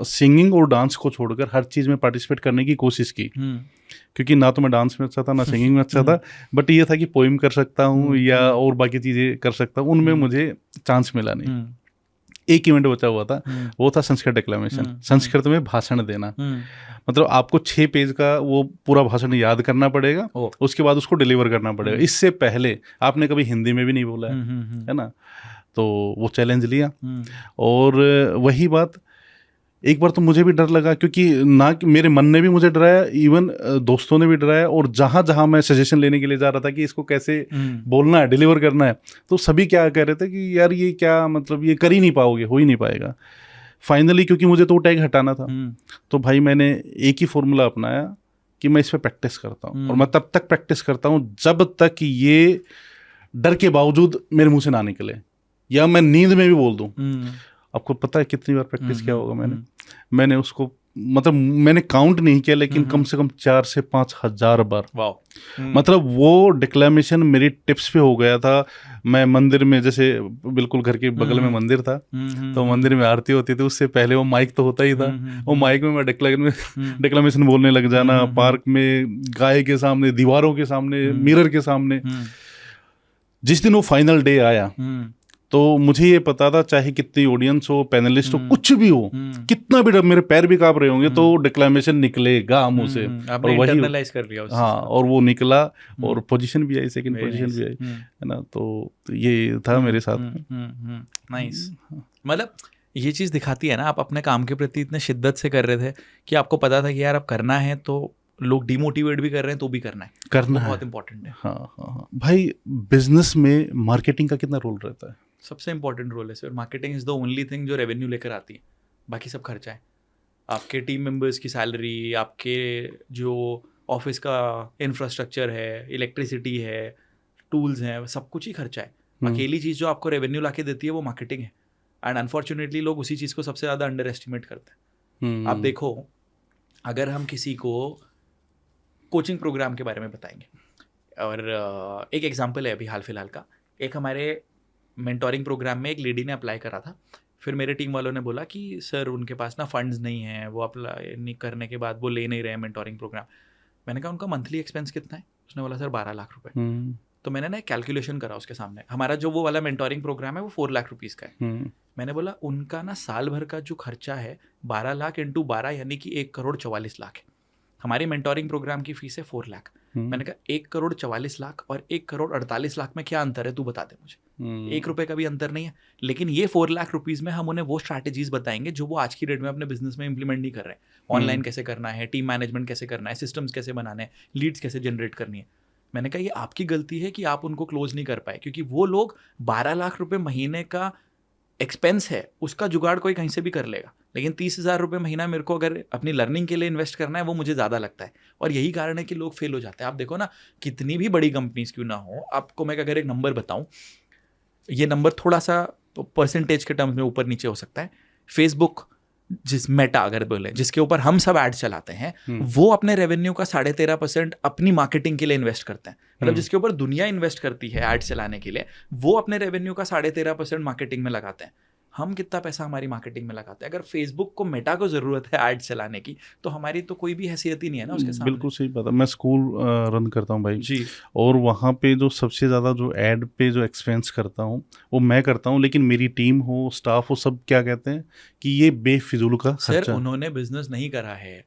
सिंगिंग और डांस को छोड़कर हर चीज़ में पार्टिसिपेट करने की कोशिश की, क्योंकि ना तो मैं डांस में अच्छा था ना सिंगिंग में अच्छा था, बट ये था कि पोइम कर सकता हूँ या और बाकी चीज़ें कर सकता हूँ, उनमें मुझे चांस मिला नहीं। एक इवेंट बचा हुआ था, वो था संस्कृत डिक्लेमेशन, संस्कृत में भाषण देना। मतलब आपको 6 पेज का वो पूरा भाषण याद करना पड़ेगा, उसके बाद उसको डिलीवर करना पड़ेगा। इससे पहले आपने कभी हिंदी में भी नहीं बोला है ना। तो वो चैलेंज लिया, और वही बात, एक बार तो मुझे भी डर लगा, क्योंकि ना मेरे मन ने भी मुझे डराया, इवन दोस्तों ने भी डराया, और जहाँ जहाँ मैं सजेशन लेने के लिए जा रहा था कि इसको कैसे बोलना है, डिलीवर करना है, तो सभी क्या कह रहे थे कि यार ये क्या, मतलब ये कर ही नहीं पाओगे, हो ही नहीं पाएगा। फाइनली क्योंकि मुझे तो टैग हटाना था, तो भाई मैंने एक ही फॉर्मूला अपनाया कि मैं इस पर प्रैक्टिस करता हूँ, और मैं तब तक प्रैक्टिस करता हूँ जब तक ये डर के बावजूद मेरे मुँह से ना निकले, या मैं नींद में भी बोल दूँ। आपको पता है कितनी बार प्रैक्टिस किया होगा मैंने उसको, मतलब मैंने काउंट नहीं किया, लेकिन कम से कम 4 से 5 हज़ार बार। मतलब वो डिक्लेमेशन मेरी टिप्स पे हो गया था। मैं मंदिर में, जैसे बिल्कुल घर के बगल में मंदिर था, तो मंदिर में आरती होती थी, उससे पहले वो माइक तो होता ही था, वो माइक में मैं डिक्लेमेशन बोलने लग जाना, पार्क में, गाय के सामने, दीवारों के सामने, मिरर के सामने। जिस दिन वो फाइनल डे आया, तो मुझे ये पता था चाहे कितनी ऑडियंस हो, पैनलिस्ट हो, कुछ भी हो, कितना भी मेरे पैर भी कांप रहे होंगे, तो डिक्लेमेशन निकलेगा मुंह से। और वही इंटरनलाइज कर लिया उससे। हाँ, और वो निकला, और पोजीशन भी आई, सेकंड पोजीशन भी आई, है ना। तो ये था मेरे साथ। नाइस। मतलब ये चीज़ दिखाती है ना, आप अपने काम के प्रति इतने शिद्दत से कर रहे थे कि आपको पता था कि यार अब करना है, तो लोग डिमोटिवेट भी कर रहे हैं तो भी करना है, बहुत इंपॉर्टेंट है। हाँ भाई, बिजनेस में मार्केटिंग का कितना रोल रहता है? सबसे इंपॉर्टेंट रोल है sir. Marketing is the only thing जो रेवेन्यू लेकर आती है, बाकी सब खर्चा है। आपके टीम मेंबर्स की सैलरी, आपके जो ऑफिस का इंफ्रास्ट्रक्चर है, इलेक्ट्रिसिटी है, टूल्स हैं, सब कुछ ही खर्चा है। अकेली चीज़ जो आपको रेवेन्यू लाके देती है वो मार्केटिंग है, एंड अनफॉर्चुनेटली लोग उसी चीज़ को सबसे ज़्यादा अंडर एस्टिमेट करते हैं। आप देखो, अगर हम किसी को कोचिंग प्रोग्राम के बारे में बताएंगे, और एक एग्जांपल है अभी हाल फिलहाल का, एक हमारे मेंटोरिंग प्रोग्राम में एक लेडी ने अप्लाई करा था, फिर मेरे टीम वालों ने बोला कि सर उनके पास ना फंड्स नहीं है, वो अप्लाई नहीं करने के बाद वो ले नहीं रहे मेंटोरिंग प्रोग्राम। मैंने कहा उनका मंथली एक्सपेंस कितना है? उसने बोला सर 12 लाख रुपए। तो मैंने ना कैलकुलेशन करा उसके सामने, हमारा जो वो वाला मेंटोरिंग प्रोग्राम है वो 4 लाख रुपीज़ का है। मैंने बोला उनका ना साल भर का जो खर्चा है 12 लाख इंटू 12 यानी कि 1,44,00,000 है। हमारी मेंटोरिंग प्रोग्राम की फीस है 4 लाख। मैंने कहा 1,44,00,000 और 1,48,00,000 में क्या अंतर है, तू बता दे मुझे। 1 रुपए का भी अंतर नहीं है, लेकिन ये 4 लाख रुपीज़ में हम उन्हें वो स्ट्रैटेजीज बताएंगे जो वो आज की डेट में अपने बिजनेस में इंप्लीमेंट नहीं कर रहे हैं। ऑनलाइन कैसे करना है, टीम मैनेजमेंट कैसे करना है, सिस्टम्स कैसे बनाने हैं, लीड्स कैसे जनरेट करनी है। मैंने कहा ये आपकी गलती है कि आप उनको क्लोज नहीं कर पाए, क्योंकि वो लोग 12 लाख रुपए महीने का एक्सपेंस है, उसका जुगाड़ कोई कहीं से भी कर लेगा, लेकिन 30,000 रुपये महीना मेरे को अगर अपनी लर्निंग के लिए इन्वेस्ट करना है वो मुझे ज़्यादा लगता है। और यही कारण है कि लोग फेल हो जाते हैं। आप देखो ना, कितनी भी बड़ी कंपनीज क्यों ना हो, आपको मैं अगर एक नंबर बताऊं, ये नंबर थोड़ा सा परसेंटेज के टर्म्स में ऊपर नीचे हो सकता है। फेसबुक, जिस मेटा अगर बोले, जिसके ऊपर हम सब एड चलाते हैं, वो अपने रेवेन्यू का 13.5% अपनी मार्केटिंग के लिए इन्वेस्ट करते हैं। मतलब जिसके ऊपर दुनिया इन्वेस्ट करती है एड चलाने के लिए, वो अपने रेवेन्यू का 13.5% मार्केटिंग में लगाते हैं। हम कितना पैसा हमारी मार्केटिंग में लगाते हैं? अगर फेसबुक को, मेटा को जरूरत है एड चलाने की, तो हमारी तो कोई भी हैसियत ही नहीं है ना उसके सामने। बिल्कुल सही बात है। मैं स्कूल रन करता हूँ भाई जी, और वहाँ पे जो सबसे ज़्यादा जो एड पे जो एक्सपेंस करता हूँ वो मैं करता हूँ, लेकिन मेरी टीम हो, स्टाफ हो, सब क्या कहते हैं कि ये बेफिजूल का सर खर्चा। उन्होंने बिजनेस नहीं करा है।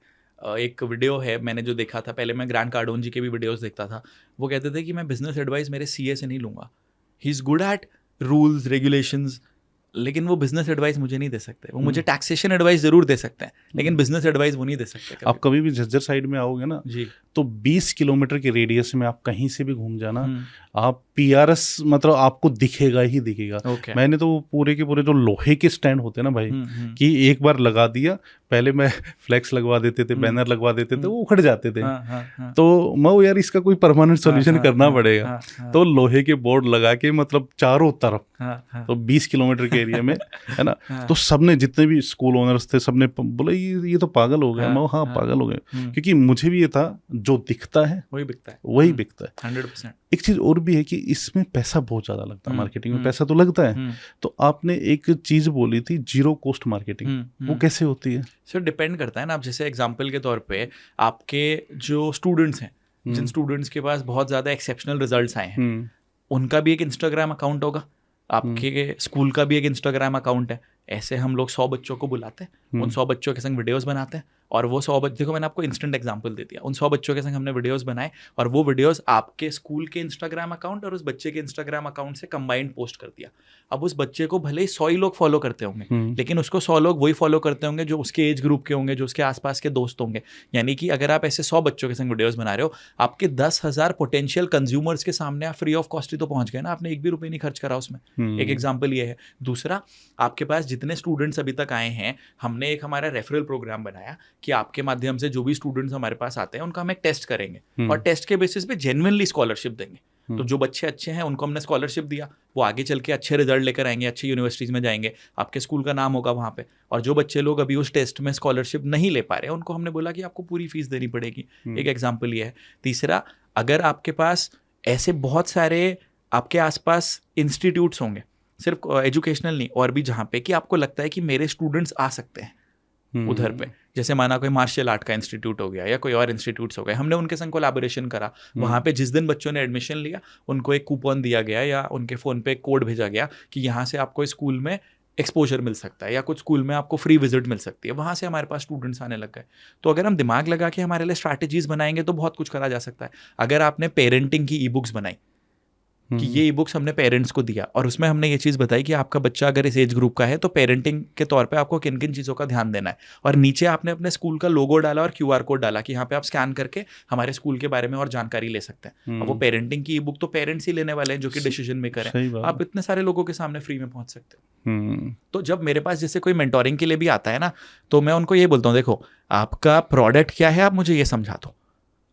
एक वीडियो है मैंने जो देखा था, पहले मैं ग्रांट कार्डोन जी के भी वीडियोस देखता था, वो कहते थे कि मैं बिजनेस एडवाइस मेरे सीए से नहीं लूंगा, he is good at rules regulations, लेकिन वो बिजनेस एडवाइस मुझे नहीं दे सकते। वो मुझे टैक्सेशन एडवाइस जरूर दे सकते हैं, लेकिन बिजनेस एडवाइस वो नहीं दे सकते। आप कभी भी झज्जर साइड में आओगे ना जी, तो 20 किलोमीटर के रेडियस में आप कहीं से भी घूम जाना, आप पीआरएस मतलब आपको दिखेगा ही दिखेगा। Okay. मैंने तो पूरे के पूरे जो लोहे के स्टैंड होते हैं ना भाई, कि एक बार लगा दिया, पहले मैं फ्लेक्स लगवा देते थे, बैनर लगवा देते थे, वो उखड़ जाते थे। तो मैं यार इसका कोई परमानेंट सॉल्यूशन करना पड़ेगा। तो लोहे के बोर्ड लगा के मतलब चारों तरफ, तो 20 किलोमीटर के एरिया में है ना, तो सबने, जितने भी स्कूल ओनर्स थे, सबने बोला ये तो पागल हो गया। मैं हाँ पागल हो गया, क्योंकि मुझे भी ये था जो दिखता है वही बिकता है, वही बिकता है। 100%। एक चीज और भी है कि इसमें पैसा बहुत ज्यादा लगता है, मार्केटिंग में पैसा तो लगता है। तो आपने एक चीज बोली थी जीरो कॉस्ट मार्केटिंग, वो कैसे होती है? सर डिपेंड करता है ना। आप जैसे एग्जांपल के तौर पे आपके जो स्टूडेंट्स हैं, जिन स्टूडेंट्स के पास बहुत ज़्यादा एक्सेप्शनल रिजल्ट्स आए हैं, उनका भी एक इंस्टाग्राम अकाउंट होगा, आपके स्कूल का भी एक इंस्टाग्राम अकाउंट है। ऐसे हम लोग 100 बच्चों को बुलाते हैं, उन 100 बच्चों के संग वीडियोस बनाते हैं, और वो 100 बच्चे, देखो मैंने आपको इंस्टेंट एग्जांपल दे दिया, उन 100 बच्चों के संग हमने वीडियोस बनाए, और वो वीडियोस आपके स्कूल के इंस्टाग्राम अकाउंट और उस बच्चे के इंस्टाग्राम अकाउंट से कंबाइंड पोस्ट कर दिया। अब उस बच्चे को भले ही 100 ही लोग फॉलो करते होंगे, लेकिन उसको 100 लोग वही फॉलो करते होंगे जो उसके एज ग्रुप के होंगे, जो उसके आसपास के दोस्त होंगे। यानी कि अगर आप ऐसे 100 बच्चों के संग वीडियोस बना रहे हो, आपके 10,000 पोटेंशियल कंज्यूमर्स के सामने आप फ्री ऑफ कॉस्ट ही तो पहुंच गए ना, आपने 1 भी रुपये नहीं खर्च करा उसमें। एक एग्जाम्पल ये है। दूसरा, आपके पास जितने स्टूडेंट्स अभी तक आए हैं, हमने एक हमारा रेफरल प्रोग्राम बनाया कि आपके माध्यम से जो भी स्टूडेंट्स हमारे पास आते हैं उनका हम एक टेस्ट करेंगे, और टेस्ट के बेसिस पे जेन्युइनली स्कॉलरशिप देंगे। तो जो बच्चे अच्छे हैं उनको हमने स्कॉलरशिप दिया, वो आगे चल के अच्छे रिजल्ट लेकर आएंगे, अच्छी यूनिवर्सिटीज़ में जाएंगे, आपके स्कूल का नाम होगा वहाँ पे। और जो बच्चे लोग अभी उस टेस्ट में स्कॉलरशिप नहीं ले पा रहे, उनको हमने बोला कि आपको पूरी फीस देनी पड़ेगी। एक एग्जाम्पल ये है। तीसरा, अगर आपके पास ऐसे बहुत सारे आपके आसपास इंस्टीट्यूट्स होंगे, सिर्फ एजुकेशनल नहीं और भी, जहाँ पे कि आपको लगता है कि मेरे स्टूडेंट्स आ सकते हैं उधर पे, जैसे माना कोई मार्शल आर्ट का इंस्टीट्यूट हो गया या कोई और इंस्टीट्यूट्स हो गए, हमने उनके संग कोलैबोरेशन करा। वहाँ पे जिस दिन बच्चों ने एडमिशन लिया, उनको एक कूपन दिया गया या उनके फ़ोन पे एक कोड भेजा गया कि यहाँ से आपको स्कूल में एक्सपोजर मिल सकता है या कुछ स्कूल में आपको फ्री विजिट मिल सकती है। वहाँ से हमारे पास स्टूडेंट्स आने लग गए। तो अगर हम दिमाग लगा के हमारे लिए स्ट्रैटेजीज बनाएंगे तो बहुत कुछ करा जा सकता है। अगर आपने पेरेंटिंग की ई बुक्स बनाई कि ये ई बुक्स हमने पेरेंट्स को दिया, और उसमें हमने ये चीज़ बताई कि आपका बच्चा अगर इस एज ग्रुप का है तो पेरेंटिंग के तौर पे आपको किन किन चीज़ों का ध्यान देना है, और नीचे आपने अपने स्कूल का लोगो डाला और QR कोड डाला कि यहाँ पे आप स्कैन करके हमारे स्कूल के बारे में और जानकारी ले सकते हैं। अब वो पेरेंटिंग की ई बुक तो पेरेंट्स ही लेने वाले हैं जो कि डिसीजन मेकर हैं। आप इतने सारे लोगों के सामने फ्री में पहुंच सकते हो। तो जब मेरे पास जैसे कोई मेंटोरिंग के लिए भी आता है ना, तो मैं उनको ये बोलता हूँ, देखो आपका प्रोडक्ट क्या है, आप मुझे ये समझा दो।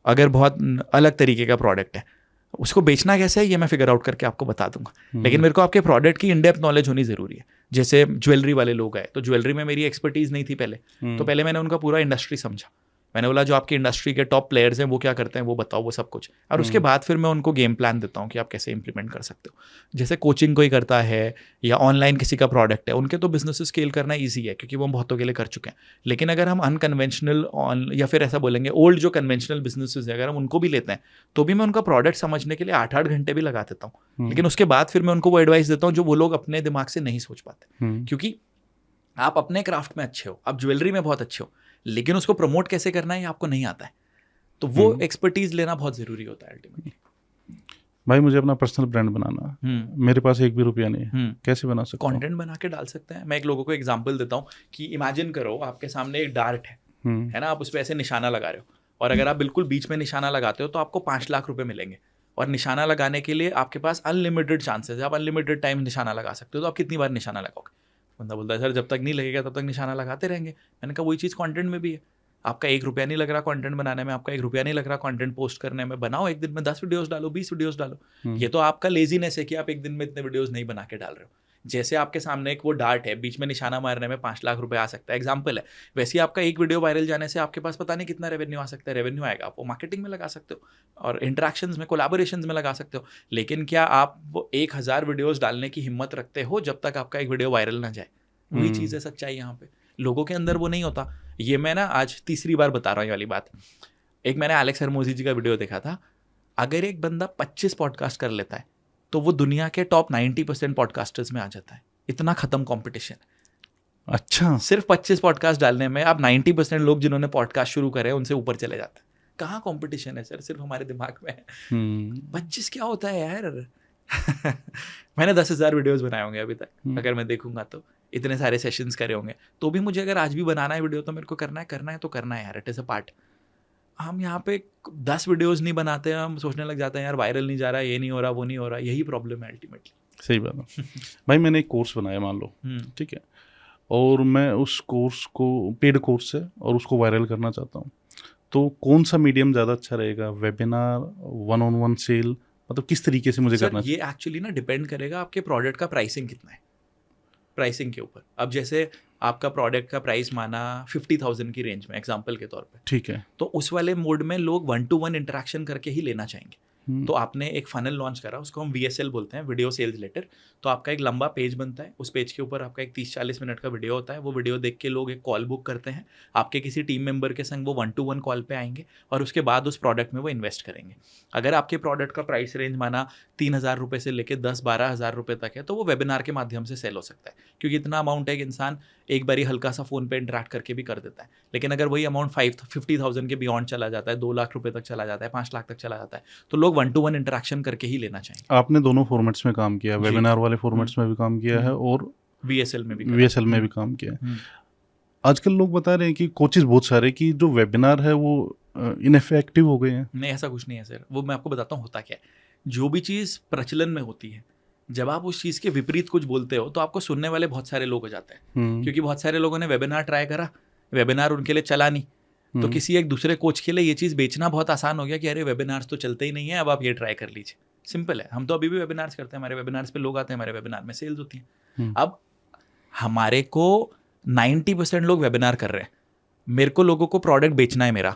अगर बहुत अलग तरीके का प्रोडक्ट है, उसको बेचना कैसे है ये मैं फिगर आउट करके आपको बता दूंगा, लेकिन मेरे को आपके प्रोडक्ट की इन डेप्थ नॉलेज होनी जरूरी है। जैसे ज्वेलरी वाले लोग आए, तो ज्वेलरी में मेरी एक्सपर्टीज नहीं थी पहले, तो पहले मैंने उनका पूरा इंडस्ट्री समझा मैंने बोला जो आपकी इंडस्ट्री के टॉप प्लेयर्स हैं वो क्या करते हैं वो बताओ, वो सब कुछ। और उसके बाद फिर मैं उनको गेम प्लान देता हूँ कि आप कैसे इंप्लीमेंट कर सकते हो। जैसे कोचिंग कोई करता है या ऑनलाइन किसी का प्रोडक्ट है, उनके तो बिजनेस स्केल करना ईजी है क्योंकि वो बहुतों के लिए कर चुके हैं। लेकिन अगर हम अनकन्वेंशनल या फिर ऐसा बोलेंगे ओल्ड जो कन्वेंशनल बिजनेसेस है, अगर हम उनको भी लेते हैं तो भी मैं उनका प्रोडक्ट समझने के लिए 8-8 घंटे भी लगा देता हूँ। लेकिन उसके बाद फिर मैं उनको वो एडवाइस देता हूँ जो वो लोग अपने दिमाग से नहीं सोच पाते। क्योंकि आप अपने क्राफ्ट में अच्छे हो, आप ज्वेलरी में बहुत अच्छे हो, लेकिन उसको प्रमोट कैसे करना है ये आपको नहीं आता है। तो वो एक्सपर्टीज लेना बहुत जरूरी होता है अल्टीमेटली। भाई मुझे अपना पर्सनल ब्रांड बनाना, मेरे पास एक भी रुपया नहीं है, कैसे बना सकता हूँ? कंटेंट बना के डाल सकते हैं। मैं एक लोगों को एग्जांपल देता हूँ कि इमेजिन करो आपके सामने एक डार्ट है ना, आप उस पर ऐसे निशाना लगा रहे हो, और अगर आप बिल्कुल बीच में निशाना लगाते हो तो आपको 5 लाख रुपए मिलेंगे। और निशाना लगाने के लिए आपके पास अनलिमिटेड चांसेस है, आप अनलिमिटेड टाइम निशाना लगा सकते हो। तो आप कितनी बार निशाना लगाओगे? बंदा बोलता है सर जब तक नहीं लगेगा तब तक निशाना लगाते रहेंगे। मैंने कहा वही चीज़ कंटेंट में भी है। आपका 1 रुपया नहीं लग रहा कंटेंट बनाने में, आपका 1 रुपया नहीं लग रहा कंटेंट पोस्ट करने में, बनाओ एक दिन में 10 वीडियोस डालो, 20 वीडियोस डालो। ये तो आपका लेजीनेस है कि आप एक दिन में इतने वीडियोस नहीं बना के डाल रहे हो। जैसे आपके सामने एक वो डार्ट है, बीच में निशाना मारने में 5 लाख रुपए आ सकता है, एग्जाम्पल है, वैसे ही आपका एक वीडियो वायरल जाने से आपके पास पता नहीं कितना रेवेन्यू आ सकता है। रेवेन्यू आएगा, आप वो मार्केटिंग में लगा सकते हो और इंटरेक्शंस में, कोलैबोरेशंस में लगा सकते हो। लेकिन क्या आप वो 1000 वीडियोस डालने की हिम्मत रखते हो जब तक आपका एक वीडियो वायरल ना जाए? वही चीज़ है सच्चाई यहाँ पे। लोगों के अंदर वो नहीं होता। ये मैं ना आज तीसरी बार बता रहा हूँ ये वाली बात। एक मैंने एलेक्स हरमोजी जी का वीडियो देखा था। अगर एक बंदा 25 पॉडकास्ट कर लेता है तो वो दुनिया के टॉप 90% पॉडकास्टर्स में आ जाता है। इतना खत्म कंपटीशन। अच्छा, सिर्फ 25 पॉडकास्ट डालने में आप 90% लोग जिन्होंने पॉडकास्ट शुरू करे उनसे ऊपर चले जाते हैं। कहाँ कंपटीशन है सर? सिर्फ हमारे दिमाग में है। 25 क्या होता है यार? मैंने 10,000 वीडियोस बनाए होंगे अभी तक, अगर मैं देखूंगा तो इतने सारे सेशंस करे होंगे। तो भी मुझे अगर आज भी बनाना है वीडियो तो मेरे को करना है तो करना है यार, इट इज़ अ पार्ट। हम यहाँ पे 10 वीडियोस नहीं बनाते, हम सोचने लग जाते हैं यार वायरल नहीं जा रहा, ये नहीं हो रहा, वो नहीं हो रहा। यही प्रॉब्लम है अल्टीमेटली। सही बात है। भाई मैंने एक कोर्स बनाया मान लो, ठीक है, और मैं उस कोर्स को, पेड कोर्स है, और उसको वायरल करना चाहता हूँ, तो कौन सा मीडियम ज़्यादा अच्छा रहेगा? वेबिनार, 1-on-1 सेल, मतलब किस तरीके से मुझे करना चाहिए? ये एक्चुअली ना डिपेंड करेगा आपके प्रोडक्ट का प्राइसिंग कितना है, प्राइसिंग के ऊपर। अब जैसे आपका प्रोडक्ट का प्राइस माना 50,000 की रेंज में एग्जांपल के तौर पे, ठीक है, तो उस वाले मोड में लोग 1-to-1 इंटरेक्शन करके ही लेना चाहेंगे। तो आपने एक फनल लॉन्च करा, उसको हम VSL बोलते हैं, वीडियो सेल्स लेटर। तो आपका एक लंबा पेज बनता है, उस पेज के ऊपर आपका एक 30-40 मिनट का वीडियो होता है। वो वीडियो देख के लोग एक कॉल बुक करते हैं, आपके किसी टीम मेंबर के संग वो 1-to-1 कॉल पे आएंगे और उसके बाद उस प्रोडक्ट में वो इन्वेस्ट करेंगे। अगर आपके प्रोडक्ट का प्राइस रेंज माना 3,000 रुपये से लेकर 10-12 हज़ार रुपये तक है तो वो वेबिनार के माध्यम से सेल हो सकता है, क्योंकि इतना अमाउंट है कि इंसान एक बारी हल्का सा फ़ोन पे इंटरेक्ट करके भी कर देता है। लेकिन अगर वही अमाउंट 50,000 के बियॉन्ड चला जाता है, 2 लाख रुपये तक चला जाता है, 5 लाख तक चला जाता है, तो लोग 1-to-1 इंटरेक्शन करके ही लेना चाहिए। आपने दोनों फॉर्मेट्स में काम किया, वेबिनार वाले फॉर्मेट्स में भी काम किया है और VSL में भी काम किया है। आजकल लोग बता रहे हैं कि कोचेस बहुत सारे कि जो वेबिनार है वो इनफेक्टिव हो गए हैं। नहीं, ऐसा कुछ नहीं है सर। वो मैं आपको बताता हूँ होता क्या है। जो भी चीज़ प्रचलन में होती है, जब आप उस चीज़ के विपरीत कुछ बोलते हो तो आपको सुनने वाले बहुत सारे लोग हो जाते हैं, क्योंकि बहुत सारे लोगों ने वेबिनार ट्राई करा, वेबिनार उनके लिए चला नहीं, तो किसी एक दूसरे कोच के लिए ये चीज़ बेचना बहुत आसान हो गया कि अरे वेबिनार्स तो चलते ही नहीं है, अब आप ये ट्राई कर लीजिए। सिंपल है। हम तो अभी भी वेबिनार्स करते हैं, हमारे वेबिनार्स पे लोग आते हैं, हमारे वेबिनार में सेल्स होती है। अब हमारे को 90% लोग वेबिनार कर रहे हैं, मेरे को लोगों को प्रोडक्ट बेचना है मेरा,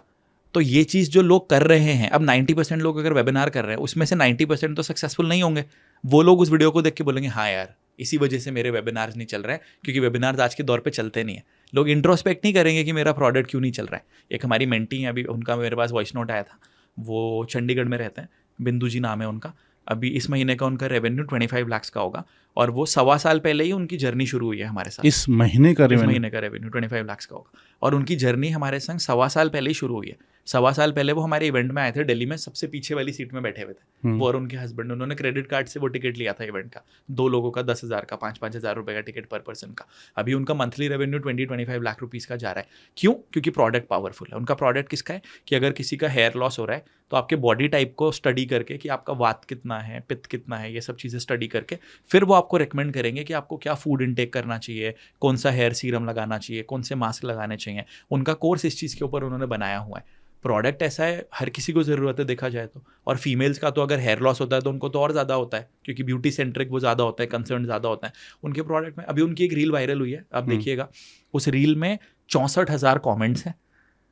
तो ये चीज़ जो लोग कर रहे हैं, अब 90% लोग अगर वेबिनार कर रहे हैं उसमें से 90% तो सक्सेसफुल नहीं होंगे। वो लोग उस वीडियो को देख के बोलेंगे हाँ यार इसी वजह से मेरे वेबिनार्स नहीं चल रहे हैं, क्योंकि वेबिनार्स आज के दौर पे चलते नहीं है। लोग इंट्रोस्पेक्ट नहीं करेंगे कि मेरा प्रोडक्ट क्यों नहीं चल रहा है। एक हमारी मेंटी है, अभी उनका मेरे पास वॉइस नोट आया था, वो चंडीगढ़ में रहते हैं, बिंदु जी नाम है उनका। अभी इस महीने का उनका रेवेन्यू 25 लाख का होगा, और वो 1.25 साल पहले ही उनकी जर्नी शुरू हुई है हमारे साथ। इस महीने का रेवेन्यू 25 लाख का होगा, और उनकी जर्नी हमारे संग 1.25 साल पहले ही शुरू हुई है। 1.25 साल पहले वो हमारे इवेंट में आए थे, दिल्ली में सबसे पीछे वाली सीट में बैठे हुए थे वो और उनके हस्बैंड। उन्होंने क्रेडिट कार्ड से वो टिकट लिया था इवेंट का, 2 लोगों का 10,000 का, 5-5 हज़ार रुपये का टिकट पर पर्सन का। अभी उनका मंथली रेवेन्यू 20-25 लाख रुपीज़ का जा रहा है। क्यों? क्योंकि प्रोडक्ट पावरफुल है। उनका प्रोडक्ट किसका है कि अगर किसी का हेयर लॉस हो रहा है तो आपके बॉडी टाइप को स्टडी करके कि आपका वात कितना है, पित्त कितना है, ये सब चीज़ें स्टडी करके फिर वो आपको रिकमेंड करेंगे कि आपको क्या फूड इनटेक करना चाहिए, कौन सा हेयर सीरम लगाना चाहिए, कौन से मास्क लगाने चाहिए। उनका कोर्स इस चीज़ के ऊपर उन्होंने बनाया हुआ है। प्रोडक्ट ऐसा है, हर किसी को ज़रूरत है देखा जाए तो। और फीमेल्स का तो अगर हेयर लॉस होता है तो उनको तो और ज़्यादा होता है, क्योंकि ब्यूटी सेंट्रिक वो ज़्यादा होता है, कंसर्न ज़्यादा होता है उनके प्रोडक्ट में। अभी उनकी एक रील वायरल हुई है, आप देखिएगा, उस रील में 64,000 कॉमेंट्स हैं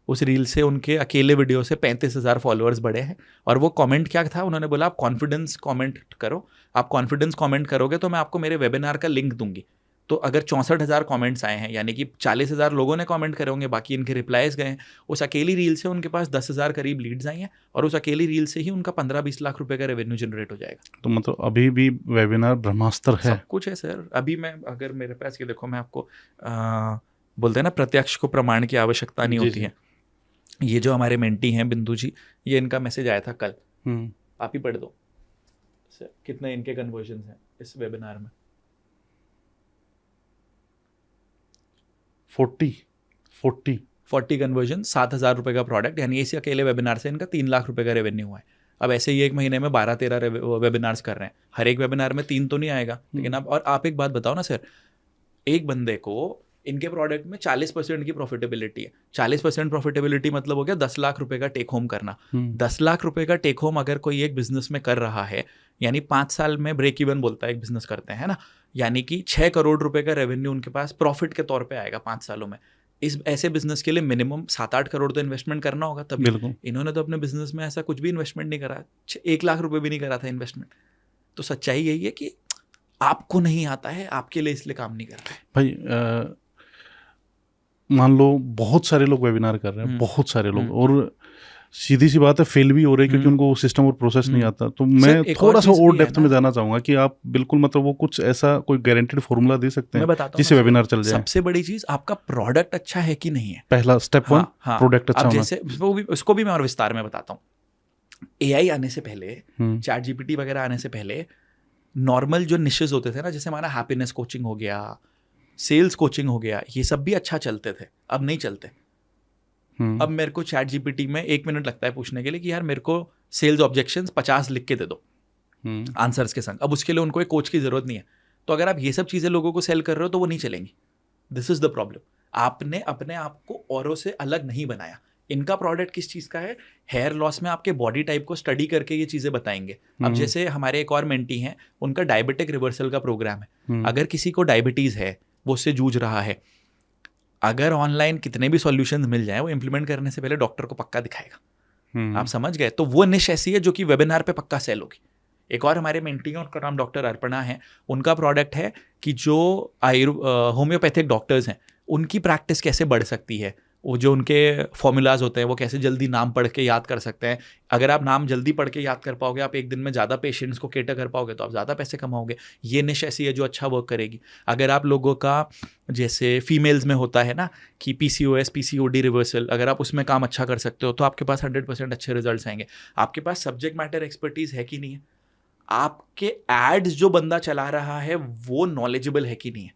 उस रील से उनके अकेले वीडियो से 35,000 फॉलोअर्स बढ़े हैं। और वो कमेंट क्या था, उन्होंने बोला आप कॉन्फिडेंस कमेंट करो, आप कॉन्फिडेंस कमेंट करोगे तो मैं आपको मेरे वेबिनार का लिंक दूंगी। तो अगर 64,000 कमेंट्स आए हैं, यानी कि 40,000 लोगों ने कमेंट करे होंगे, बाकी इनके रिप्लाईज गए हैं। उस अकेली रील से उनके पास 10,000 करीब लीड्स आई हैं, और उस अकेली रील से ही उनका 15-20 लाख रुपए का रेवेन्यू जनरेट हो जाएगा। तो मतलब अभी भी वेबिनार ब्रह्मास्त्र है, सब कुछ है सर। अभी मैं अगर मेरे पास ये देखो, मैं आपको बोलते हैं ना प्रत्यक्ष को प्रमाण की आवश्यकता नहीं होती है। ये जो हमारे मेंटी हैं बिंदु जी, ये इनका मैसेज आया था कल, आप ही पढ़ दो सर, कितने इनके कन्वर्जन हैं इस वेबिनार में। 40 कन्वर्जन, 7,000 रुपये का प्रोडक्ट, यानी इसी अकेले वेबिनार से इनका 3 लाख रुपए का रेवेन्यू हुआ है। अब ऐसे ही एक महीने में 12-13 वेबिनार्स कर रहे हैं, हर एक वेबिनार में 3 तो नहीं आएगा, लेकिन आप एक बात बताओ ना सर, एक बंदे को इनके प्रोडक्ट में 40% की प्रॉफिटेबिलिटी है। 40% प्रॉफिटेबिलिटी मतलब हो गया 10 लाख रुपए का टेक होम करना। 10 लाख रुपए का टेक होम अगर कोई एक बिजनेस में कर रहा है, यानी 5 साल में ब्रेक इवन बोलता है एक बिजनेस करते हैं ना, यानी कि 6 करोड़ रुपए का रेवेन्यू उनके पास प्रॉफिट के तौर पे आएगा 5 सालों में। इस ऐसे बिजनेस के लिए मिनिमम 7-8 करोड़ तो इन्वेस्टमेंट करना होगा तभी। इन्होंने तो अपने बिजनेस में ऐसा कुछ भी इन्वेस्टमेंट नहीं करा, 1 लाख रुपए भी नहीं करा था इन्वेस्टमेंट। तो सच्चाई यही है कि आपको नहीं आता है, आपके लिए इसलिए काम नहीं कर रहा भाई। मान लो बहुत सारे लोग वेबिनार कर रहे हैं, बहुत सारे लोग, और सीधी सी बात है फेल भी हो रहे हैं क्योंकि उनको सिस्टम और प्रोसेस नहीं आता। तो मैं थोड़ा सा और डेप्थ में जाना चाहूंगा कि आप बिल्कुल मतलब वो कुछ ऐसा कोई गारंटेड फॉर्मूला दे सकते हैं जिससे वेबिनार चल जाए। सबसे बड़ी चीज, आपका प्रोडक्ट अच्छा है कि नहीं है, पहला स्टेप 1, प्रोडक्ट अच्छा होना। जैसे उसको भी मैं और विस्तार में बताता हूँ। एआई आने से पहले, चैट जीपीटी वगैरह आने से पहले, नॉर्मल जो निशेस होते थे ना, जैसे हमारा हैप्पीनेस कोचिंग हो गया, सेल्स कोचिंग हो गया, ये सब भी अच्छा चलते थे, अब नहीं चलते। अब मेरे को चैट जीपीटी में 1 मिनट लगता है पूछने के लिए कि यार मेरे को सेल्स ऑब्जेक्शंस 50 लिख के दे दो आंसर्स के संग। अब उसके लिए उनको एक कोच की जरूरत नहीं है। तो अगर आप ये सब चीजें लोगों को सेल कर रहे हो तो वो नहीं चलेंगी। This is the problem. आपने अपने आप को औरों से अलग नहीं बनाया। इनका प्रोडक्ट किस चीज का है? हेयर लॉस में आपके बॉडी टाइप को स्टडी करके ये चीजें बताएंगे। अब जैसे हमारे एक और मेंटी हैं, उनका डायबिटिक रिवर्सल का प्रोग्राम है। अगर किसी को डायबिटीज है, वो उससे जूझ रहा है, अगर ऑनलाइन कितने भी सॉल्यूशंस मिल जाएं, वो इंप्लीमेंट करने से पहले डॉक्टर को पक्का दिखाएगा। आप समझ गए? तो वो निश ऐसी है जो कि वेबिनार पे पक्का सेल होगी। एक और हमारे मेंटी हैं, उनका नाम डॉक्टर अर्पणा है। उनका प्रोडक्ट है कि जो होम्योपैथिक डॉक्टर्स हैं उनकी प्रैक्टिस कैसे बढ़ सकती है, वो जो उनके फॉर्मूलाज होते हैं वो कैसे जल्दी नाम पढ़ के याद कर सकते हैं। अगर आप नाम जल्दी पढ़ के याद कर पाओगे, आप एक दिन में ज़्यादा पेशेंट्स को केटर कर पाओगे तो आप ज़्यादा पैसे कमाओगे। ये निश ऐसी है जो अच्छा वर्क करेगी। अगर आप लोगों का जैसे फीमेल्स में होता है ना कि PCOS PCOD रिवर्सल, अगर आप उसमें काम अच्छा कर सकते हो तो आपके पास 100% अच्छे रिजल्ट्स आएंगे। आपके पास सब्जेक्ट मैटर एक्सपर्टीज है कि नहीं है? आपके एड्स जो बंदा चला रहा है वो नॉलेजेबल है कि नहीं है?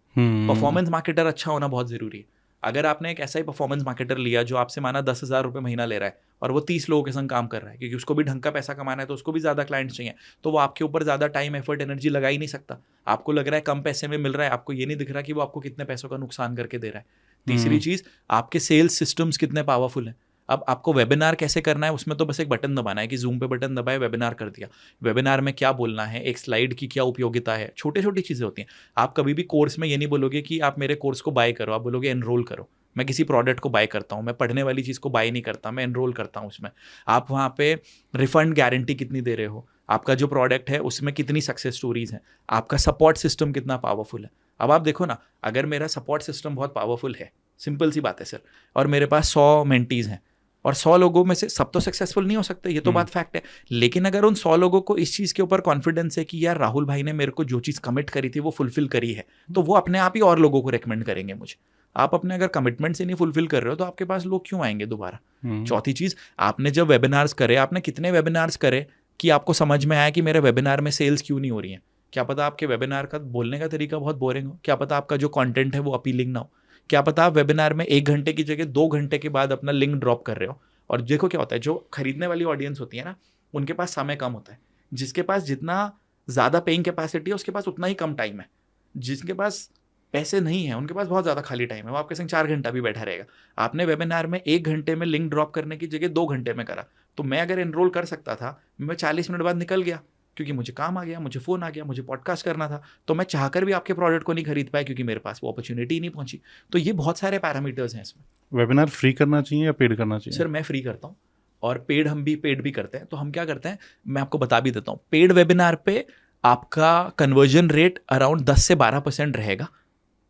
परफॉर्मेंस मार्केटर अच्छा होना बहुत ज़रूरी है। अगर आपने एक ऐसा ही परफॉर्मेंस मार्केटर लिया जो आपसे माना 10,000 रुपये महीना ले रहा है और वो 30 लोगों के संग काम कर रहा है, क्योंकि उसको भी ढंग का पैसा कमाना है तो उसको भी ज़्यादा क्लाइंट्स चाहिए, तो वो आपके ऊपर ज़्यादा टाइम एफर्ट एनर्जी लगा ही नहीं सकता। आपको लग रहा है कम पैसे में मिल रहा है, आपको ये नहीं दिख रहा कि वो आपको कितने पैसों का नुकसान करके दे रहा है। तीसरी चीज़, आपके सेल्स सिस्टम्स कितने पावरफुल हैं। अब आपको वेबिनार कैसे करना है, उसमें तो बस एक बटन दबाना है कि जूम पे बटन दबाए, वेबिनार कर दिया। वेबिनार में क्या बोलना है, एक स्लाइड की क्या उपयोगिता है, छोटी छोटी चीज़ें होती हैं। आप कभी भी कोर्स में ये नहीं बोलोगे कि आप मेरे कोर्स को बाय करो, आप बोलोगे एनरोल करो। मैं किसी प्रोडक्ट को बाय करता हूँ, मैं पढ़ने वाली चीज़ को बाय नहीं करता, मैं एनरोल करता हूँ उसमें। आप वहाँ पे रिफंड गारंटी कितनी दे रहे हो, आपका जो प्रोडक्ट है उसमें कितनी सक्सेस स्टोरीज हैं, आपका सपोर्ट सिस्टम कितना पावरफुल है। अब आप देखो ना, अगर मेरा सपोर्ट सिस्टम बहुत पावरफुल है, सिंपल सी बात है सर, और मेरे पास 100 मेंटीज हैं और 100 लोगों में से सब तो सक्सेसफुल नहीं हो सकते, ये तो बात फैक्ट है। लेकिन अगर उन 100 लोगों को इस चीज़ के ऊपर कॉन्फिडेंस है कि यार राहुल भाई ने मेरे को जो चीज़ कमिट करी थी वो फुलफिल करी है, तो वो अपने आप ही और लोगों को रेकमेंड करेंगे मुझे। आप अपने अगर कमिटमेंट से नहीं फुलफिल कर रहे हो तो आपके पास लोग क्यों आएंगे दोबारा? चौथी चीज़, आपने जब वेबिनार्स करे, आपने कितने वेबिनार्स करे कि आपको समझ में आया कि मेरे वेबिनार में सेल्स क्यों नहीं हो रही है? क्या पता आपके वेबिनार का बोलने का तरीका बहुत बोरिंग हो, क्या पता आपका जो कंटेंट है वो अपीलिंग ना हो, क्या पता आप वेबिनार में 1 घंटे की जगह 2 घंटे के बाद अपना लिंक ड्रॉप कर रहे हो। और देखो क्या होता है, जो खरीदने वाली ऑडियंस होती है ना, उनके पास समय कम होता है। जिसके पास जितना ज़्यादा पेइंग कैपेसिटी है उसके पास उतना ही कम टाइम है। जिसके पास पैसे नहीं है उनके पास बहुत ज़्यादा खाली टाइम है, वो आपके संग 4 घंटा भी बैठा रहेगा। आपने वेबिनार में 1 घंटे में लिंक ड्रॉप करने की जगह 2 घंटे में करा, तो मैं अगर एनरोल कर सकता था, मैं 40 मिनट बाद निकल गया क्योंकि मुझे काम आ गया, मुझे फ़ोन आ गया, मुझे पॉडकास्ट करना था, तो मैं चाहकर भी आपके प्रोडक्ट को नहीं खरीद पाया क्योंकि मेरे पास वो अपॉर्चुनिटी नहीं पहुंची। तो ये बहुत सारे पैरामीटर्स हैं इसमें। वेबिनार फ्री करना चाहिए या पेड करना चाहिए? सर मैं फ्री करता हूँ और पेड भी करते हैं। तो हम क्या करते हैं, मैं आपको बता भी देता हूँ। पेड वेबिनार पे आपका कन्वर्जन रेट अराउंड 10 से 12% रहेगा,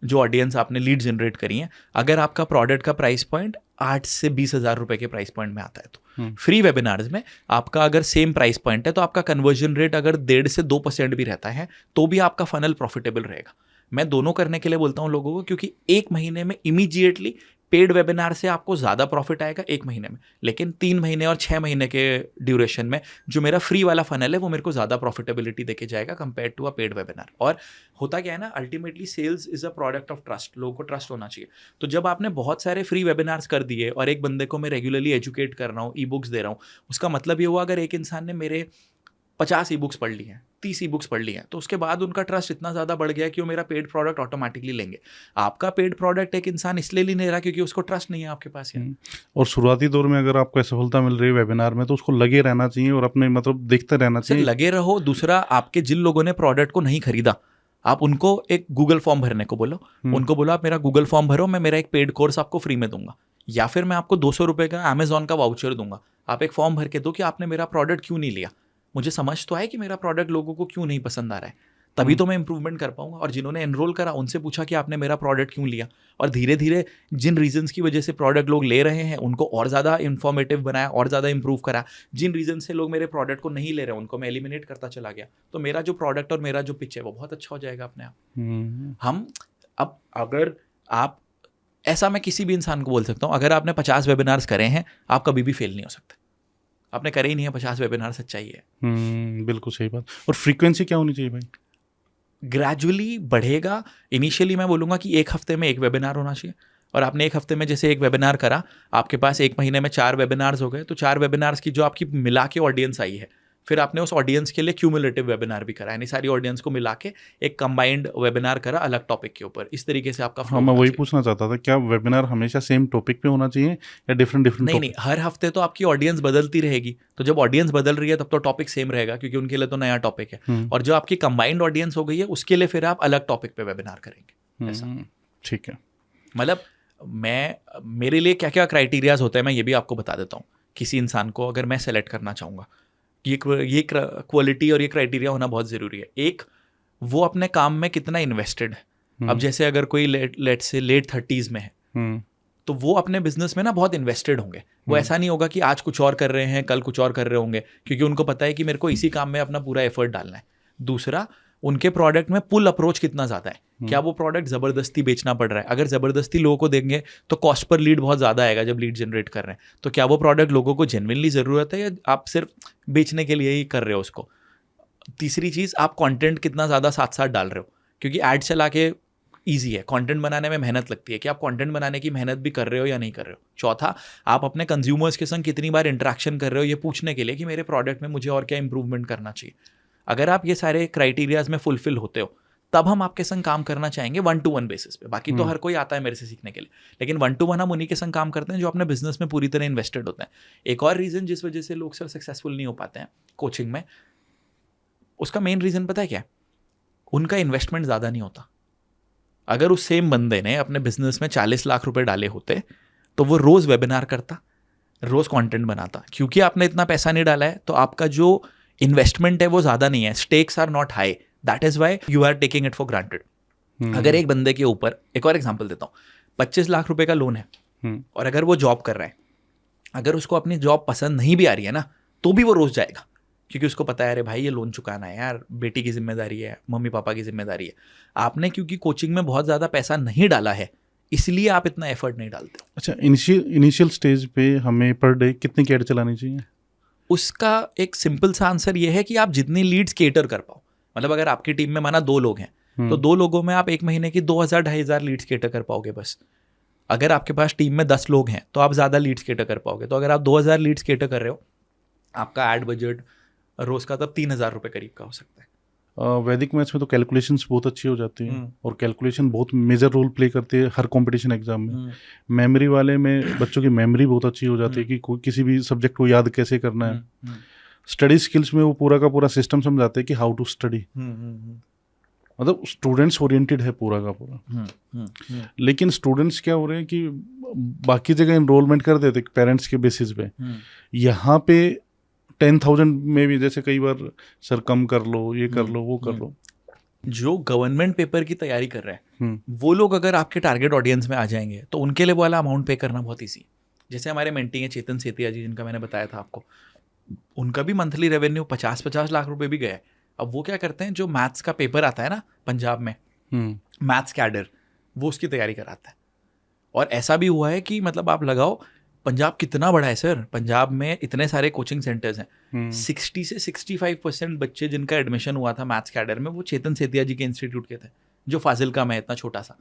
जो ऑडियंस आपने लीड जनरेट करी है, अगर आपका प्रोडक्ट का प्राइस पॉइंट 8 से 20,000 रुपए के प्राइस पॉइंट में आता है तो। फ्री वेबिनार्स में आपका अगर सेम प्राइस पॉइंट है तो आपका कन्वर्जन रेट अगर 1.5 से 2% भी रहता है तो भी आपका फनल प्रॉफिटेबल रहेगा। मैं दोनों करने के लिए बोलता हूँ लोगों को, क्योंकि एक महीने में इमीडिएटली पेड वेबिनार से आपको ज़्यादा प्रॉफिट आएगा एक महीने में, लेकिन 3 महीने और 6 महीने के ड्यूरेशन में जो मेरा फ्री वाला फनल है वो मेरे को ज़्यादा प्रॉफिटेबिलिटी देके जाएगा compare to a paid webinar. और होता क्या है ना, ultimately sales is a product of trust, लोगों को ट्रस्ट होना चाहिए। तो जब आपने बहुत सारे फ्री वेबिनार्स कर दिए और एक बंदे को मैं रेगुलरली एजुकेट कर रहा हूँ, ई बुक्स दे रहा हूँ, उसका मतलब ये हुआ अगर एक इंसान ने मेरे 50 ई बुक्स पढ़ ली हैं, 30 ई बुक्स पढ़ ली हैं, तो उसके बाद उनका ट्रस्ट इतना ज़्यादा बढ़ गया कि वो मेरा पेड प्रोडक्ट ऑटोमेटिकली लेंगे। आपका पेड प्रोडक्ट एक इंसान इसलिए नहीं ले रहा क्योंकि उसको ट्रस्ट नहीं है आपके पास। और शुरुआती दौर में अगर आपको सफलता मिल रही है वेबिनार में तो उसको लगे रहना चाहिए और अपने मतलब देखते रहना चाहिए। लगे रहो। दूसरा, आपके जिन लोगों ने प्रोडक्ट को नहीं खरीदा, आप उनको एक गूगल फॉर्म भरने को बोलो, उनको बोलो आप मेरा गूगल फॉर्म भरो, मैं मेरा एक पेड कोर्स आपको फ्री में दूंगा, या फिर मैं आपको 200 रुपये का अमेजॉन का वाउचर दूंगा, आप एक फॉर्म भर के दो कि आपने मेरा प्रोडक्ट क्यों नहीं लिया, मुझे समझ तो आए कि मेरा प्रोडक्ट लोगों को क्यों नहीं पसंद आ रहा है, तभी तो मैं इंप्रूवमेंट कर पाऊंगा। और जिन्होंने एनरोल करा उनसे पूछा कि आपने मेरा प्रोडक्ट क्यों लिया, और धीरे धीरे जिन रीजंस की वजह से प्रोडक्ट लोग ले रहे हैं उनको और ज़्यादा इन्फॉर्मेटिव बनाया और ज़्यादा इंप्रूव करा। जिन रीजन से लोग मेरे प्रोडक्ट को नहीं ले रहे हैं उनको मैं एलिमिनेट करता चला गया, तो मेरा जो प्रोडक्ट और मेरा जो पिच है वो बहुत अच्छा हो जाएगा अपने आप। हम अब अगर आप ऐसा, मैं किसी भी इंसान को बोल सकता हूँ, अगर आपने 50 वेबिनार्स करे हैं आप कभी भी फेल नहीं हो सकते। आपने करे ही नहीं है 50 वेबिनार, सच्चाई है। बिल्कुल सही बात। और फ्रीक्वेंसी क्या होनी चाहिए भाई? ग्रेजुअली बढ़ेगा। इनिशियली मैं बोलूँगा कि एक हफ्ते में एक वेबिनार होना चाहिए, और आपने एक हफ्ते में जैसे एक वेबिनार करा, आपके पास एक महीने में 4 वेबिनार्स हो गए, तो 4 वेबिनार्स की जो आपकी मिला के ऑडियंस आई है, फिर आपने उस ऑडियंस के लिए क्यूमुलेटिव वेबिनार भी करा, यानी सारी ऑडियंस को मिला के एक कंबाइंड वेबिनार करा अलग टॉपिक के ऊपर। इस तरीके से आपका हाँ, मैं वही पूछना चाहता था, क्या वेबिनार हमेशा सेम टॉपिक पे होना चाहिए या डिफरेंट? नहीं, हर हफ्ते तो आपकी ऑडियंस बदलती रहेगी, तो जब ऑडियंस बदल रही है तब तो टॉपिक सेम रहेगा क्योंकि उनके लिए तो नया टॉपिक है, और जो आपकी कंबाइंड ऑडियंस हो गई है उसके लिए फिर आप अलग टॉपिक पे वेबिनार करेंगे। ऐसा ठीक है। मतलब मेरे लिए क्या क्या क्राइटेरियाज होते हैं मैं ये भी आपको बता देता हूँ। किसी इंसान को अगर मैं सेलेक्ट करना चाहूँगा, ये क्वालिटी और ये क्राइटेरिया होना बहुत ज़रूरी है। एक, वो अपने काम में कितना इन्वेस्टेड है। अब जैसे अगर कोई लेट से लेट 30s में है तो वो अपने बिजनेस में ना बहुत इन्वेस्टेड होंगे। वो ऐसा नहीं होगा कि आज कुछ और कर रहे हैं कल कुछ और कर रहे होंगे, क्योंकि उनको पता है कि मेरे को इसी काम में अपना पूरा एफर्ट डालना है। दूसरा, उनके प्रोडक्ट में पुल अप्रोच कितना ज़्यादा है, क्या वो प्रोडक्ट ज़बरदस्ती बेचना पड़ रहा है। अगर ज़बरदस्ती लोगों को देंगे तो कॉस्ट पर लीड बहुत ज़्यादा आएगा जब लीड जनरेट कर रहे हैं, तो क्या वो प्रोडक्ट लोगों को जेन्युइनली ज़रूरत है या आप सिर्फ बेचने के लिए ही कर रहे हो उसको। तीसरी चीज़, आप कंटेंट कितना ज़्यादा साथ साथ डाल रहे हो, क्योंकि ऐड चला के ईजी है, कंटेंट बनाने में मेहनत लगती है कि आप कंटेंट बनाने की मेहनत भी कर रहे हो या नहीं कर रहे हो। चौथा, आप अपने कंज्यूमर्स के संग कितनी बार इंटरेक्शन कर रहे हो ये पूछने के लिए कि मेरे प्रोडक्ट में मुझे और क्या इंप्रूवमेंट करना चाहिए। अगर आप ये सारे क्राइटेरियाज में फुलफिल होते हो तब हम आपके संग काम करना चाहेंगे 1-to-1 बेसिस पे। बाकी तो हर कोई आता है मेरे से सीखने के लिए, लेकिन 1-to-1 हम उन्हीं के संग काम करते हैं जो अपने बिजनेस में पूरी तरह इन्वेस्टेड होते हैं। एक और रीज़न जिस वजह से लोग सर सक्सेसफुल नहीं हो पाते हैं कोचिंग में, उसका मेन रीज़न पता है क्या है? उनका इन्वेस्टमेंट ज़्यादा नहीं होता। अगर उस सेम बंदे ने अपने बिजनेस में 40 लाख रुपए डाले होते तो वो रोज़ वेबिनार करता, रोज़ कंटेंट बनाता। क्योंकि आपने इतना पैसा नहीं डाला है तो आपका जो इन्वेस्टमेंट है वो ज़्यादा नहीं है, stakes are not high, that is why you are taking it for granted. अगर एक बंदे के ऊपर, एक और एग्जाम्पल देता हूँ, 25 लाख रुपए का लोन है और अगर वो जॉब कर रहा है, अगर उसको अपनी जॉब पसंद नहीं भी आ रही है ना तो भी वो रोज़ जाएगा, क्योंकि उसको पता है अरे भाई ये लोन चुकाना है यार, बेटी की जिम्मेदारी है, मम्मी पापा की जिम्मेदारी है। आपने क्योंकि कोचिंग में बहुत ज़्यादा पैसा नहीं डाला है इसलिए आप इतना एफर्ट नहीं डालते। अच्छा, इनिशियल स्टेज पे हमें पर डे कितनी कैड चलानी चाहिए? उसका एक सिंपल सा आंसर ये है कि आप जितनी लीड्स केटर कर पाओ। मतलब अगर आपकी टीम में माना 2 लोग हैं तो 2 लोगों में आप एक महीने की 2000-2500 लीड्स केटर कर पाओगे बस। अगर आपके पास टीम में 10 लोग हैं तो आप ज़्यादा लीड्स केटर कर पाओगे। तो अगर आप 2000 लीड्स केटर कर रहे हो, आपका एड बजट रोज़ का तब 3000 रुपये करीब का हो सकता है। वैदिक मैथ्स में तो कैलकुलेशंस बहुत अच्छी हो जाती हैं और कैलकुलेशन बहुत मेजर रोल प्ले करती है हर कंपटीशन एग्जाम में। मेमोरी वाले में बच्चों की मेमोरी बहुत अच्छी हो जाती है कि किसी भी सब्जेक्ट को याद कैसे करना है। स्टडी स्किल्स में वो पूरा का पूरा सिस्टम समझाते हैं कि हाउ टू स्टडी, मतलब स्टूडेंट्स ओरिएंटेड है पूरा का पूरा। लेकिन स्टूडेंट्स क्या हो रहे हैं कि बाकी जगह इनरोलमेंट कर देते पेरेंट्स के बेसिस पे, यहाँ पे 10,000 में भी जैसे कई बार सर कम कर लो, ये कर लो, वो कर लो। जो गवर्नमेंट पेपर की तैयारी कर रहे हैं वो लोग अगर आपके टारगेट ऑडियंस में आ जाएंगे तो उनके लिए वो वाला अमाउंट पे करना बहुत ईजी है। जैसे हमारे मेंटी हैं चेतन सेतिया जी, जिनका मैंने बताया था आपको, उनका भी मंथली रेवेन्यू 50-50 लाख रुपए भी गया है। अब वो क्या करते हैं, जो मैथ्स का पेपर आता है ना पंजाब में, मैथ्स कैडर, वो उसकी तैयारी कराता है। और ऐसा भी हुआ है कि मतलब आप लगाओ, पंजाब कितना बड़ा है सर, पंजाब में इतने सारे कोचिंग सेंटर्स हैं, 60 से 65% बच्चे जिनका एडमिशन हुआ था मैथ्स कैडर में वो चेतन सेतिया जी के इंस्टीट्यूट के थे, जो फाजिलका में इतना छोटा सा।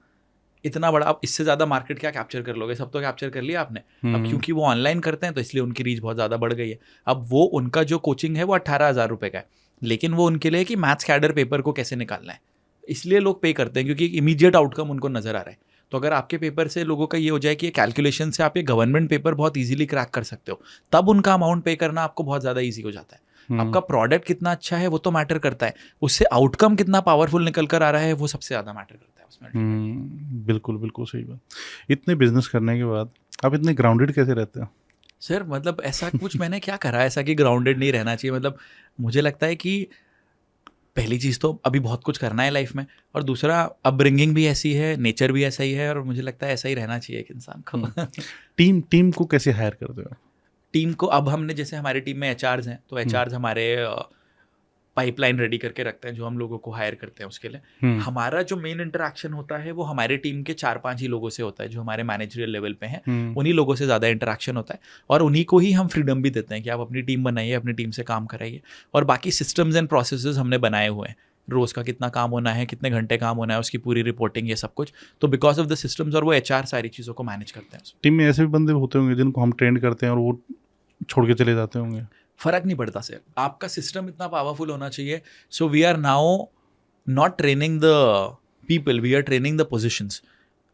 इतना बड़ा, आप इससे ज़्यादा मार्केट क्या कैप्चर कर लोगे, सब तो कैप्चर कर लिया आपने। अब क्योंकि वो ऑनलाइन करते हैं तो इसलिए उनकी रीच बहुत ज़्यादा बढ़ गई है। अब वो उनका जो कोचिंग है वो 18,000 रुपये का है, लेकिन वो उनके लिए कि मैथ्स कैडर पेपर को कैसे निकालना है, इसलिए लोग पे करते हैं क्योंकि एक इमीडिएट आउटकम उनको नजर आ रहा है। तो अगर आपके पेपर से लोगों का ये हो जाए कि कैलकुलेशन से आप ये गवर्नमेंट पेपर बहुत इजीली क्रैक कर सकते हो, तब उनका अमाउंट पे करना आपको बहुत ज़्यादा ईजी हो जाता है। आपका प्रोडक्ट कितना अच्छा है वो तो मैटर करता है, उससे आउटकम कितना पावरफुल निकल कर आ रहा है वो सबसे ज़्यादा मैटर करता है उसमें। बिल्कुल बिल्कुल सही बात। इतने बिजनेस करने के बाद आप इतने ग्राउंडेड कैसे रहते हो सर? मतलब ऐसा कुछ मैंने क्या करा ऐसा कि ग्राउंडेड नहीं रहना चाहिए। मतलब मुझे लगता है कि पहली चीज़ तो अभी बहुत कुछ करना है लाइफ में, और दूसरा अपब्रिंगिंग भी ऐसी है, नेचर भी ऐसा ही है, और मुझे लगता है ऐसा ही रहना चाहिए एक इंसान को। टीम को कैसे हायर करते हो? टीम को अब हमने, जैसे हमारी टीम में एचआर्स हैं, तो एचआर्स हमारे पाइपलाइन रेडी करके रखते हैं जो हम लोगों को हायर करते हैं उसके लिए। हमारा जो मेन इंटरेक्शन होता है वो हमारे टीम के 4-5 ही लोगों से होता है जो हमारे मैनेजरियल लेवल पे हैं, उन्हीं लोगों से ज़्यादा इंटरेक्शन होता है, और उन्हीं को ही हम फ्रीडम भी देते हैं कि आप अपनी टीम बनाइए, अपनी टीम से काम कराइए। और बाकी सिस्टम्स एंड प्रोसेसेस हमने बनाए हुए हैं, रोज़ का कितना काम होना है, कितने घंटे काम होना है, उसकी पूरी रिपोर्टिंग, ये सब कुछ। तो बिकॉज ऑफ द सिस्टम्स और वो एचआर सारी चीज़ों को मैनेज करते हैं। टीम में ऐसे भी बंदे होते होंगे जिनको हम ट्रेंड करते हैं और वो छोड़ के चले जाते होंगे? फर्क नहीं पड़ता सर, आपका सिस्टम इतना पावरफुल होना चाहिए। So we are now not training the people, we are training the positions.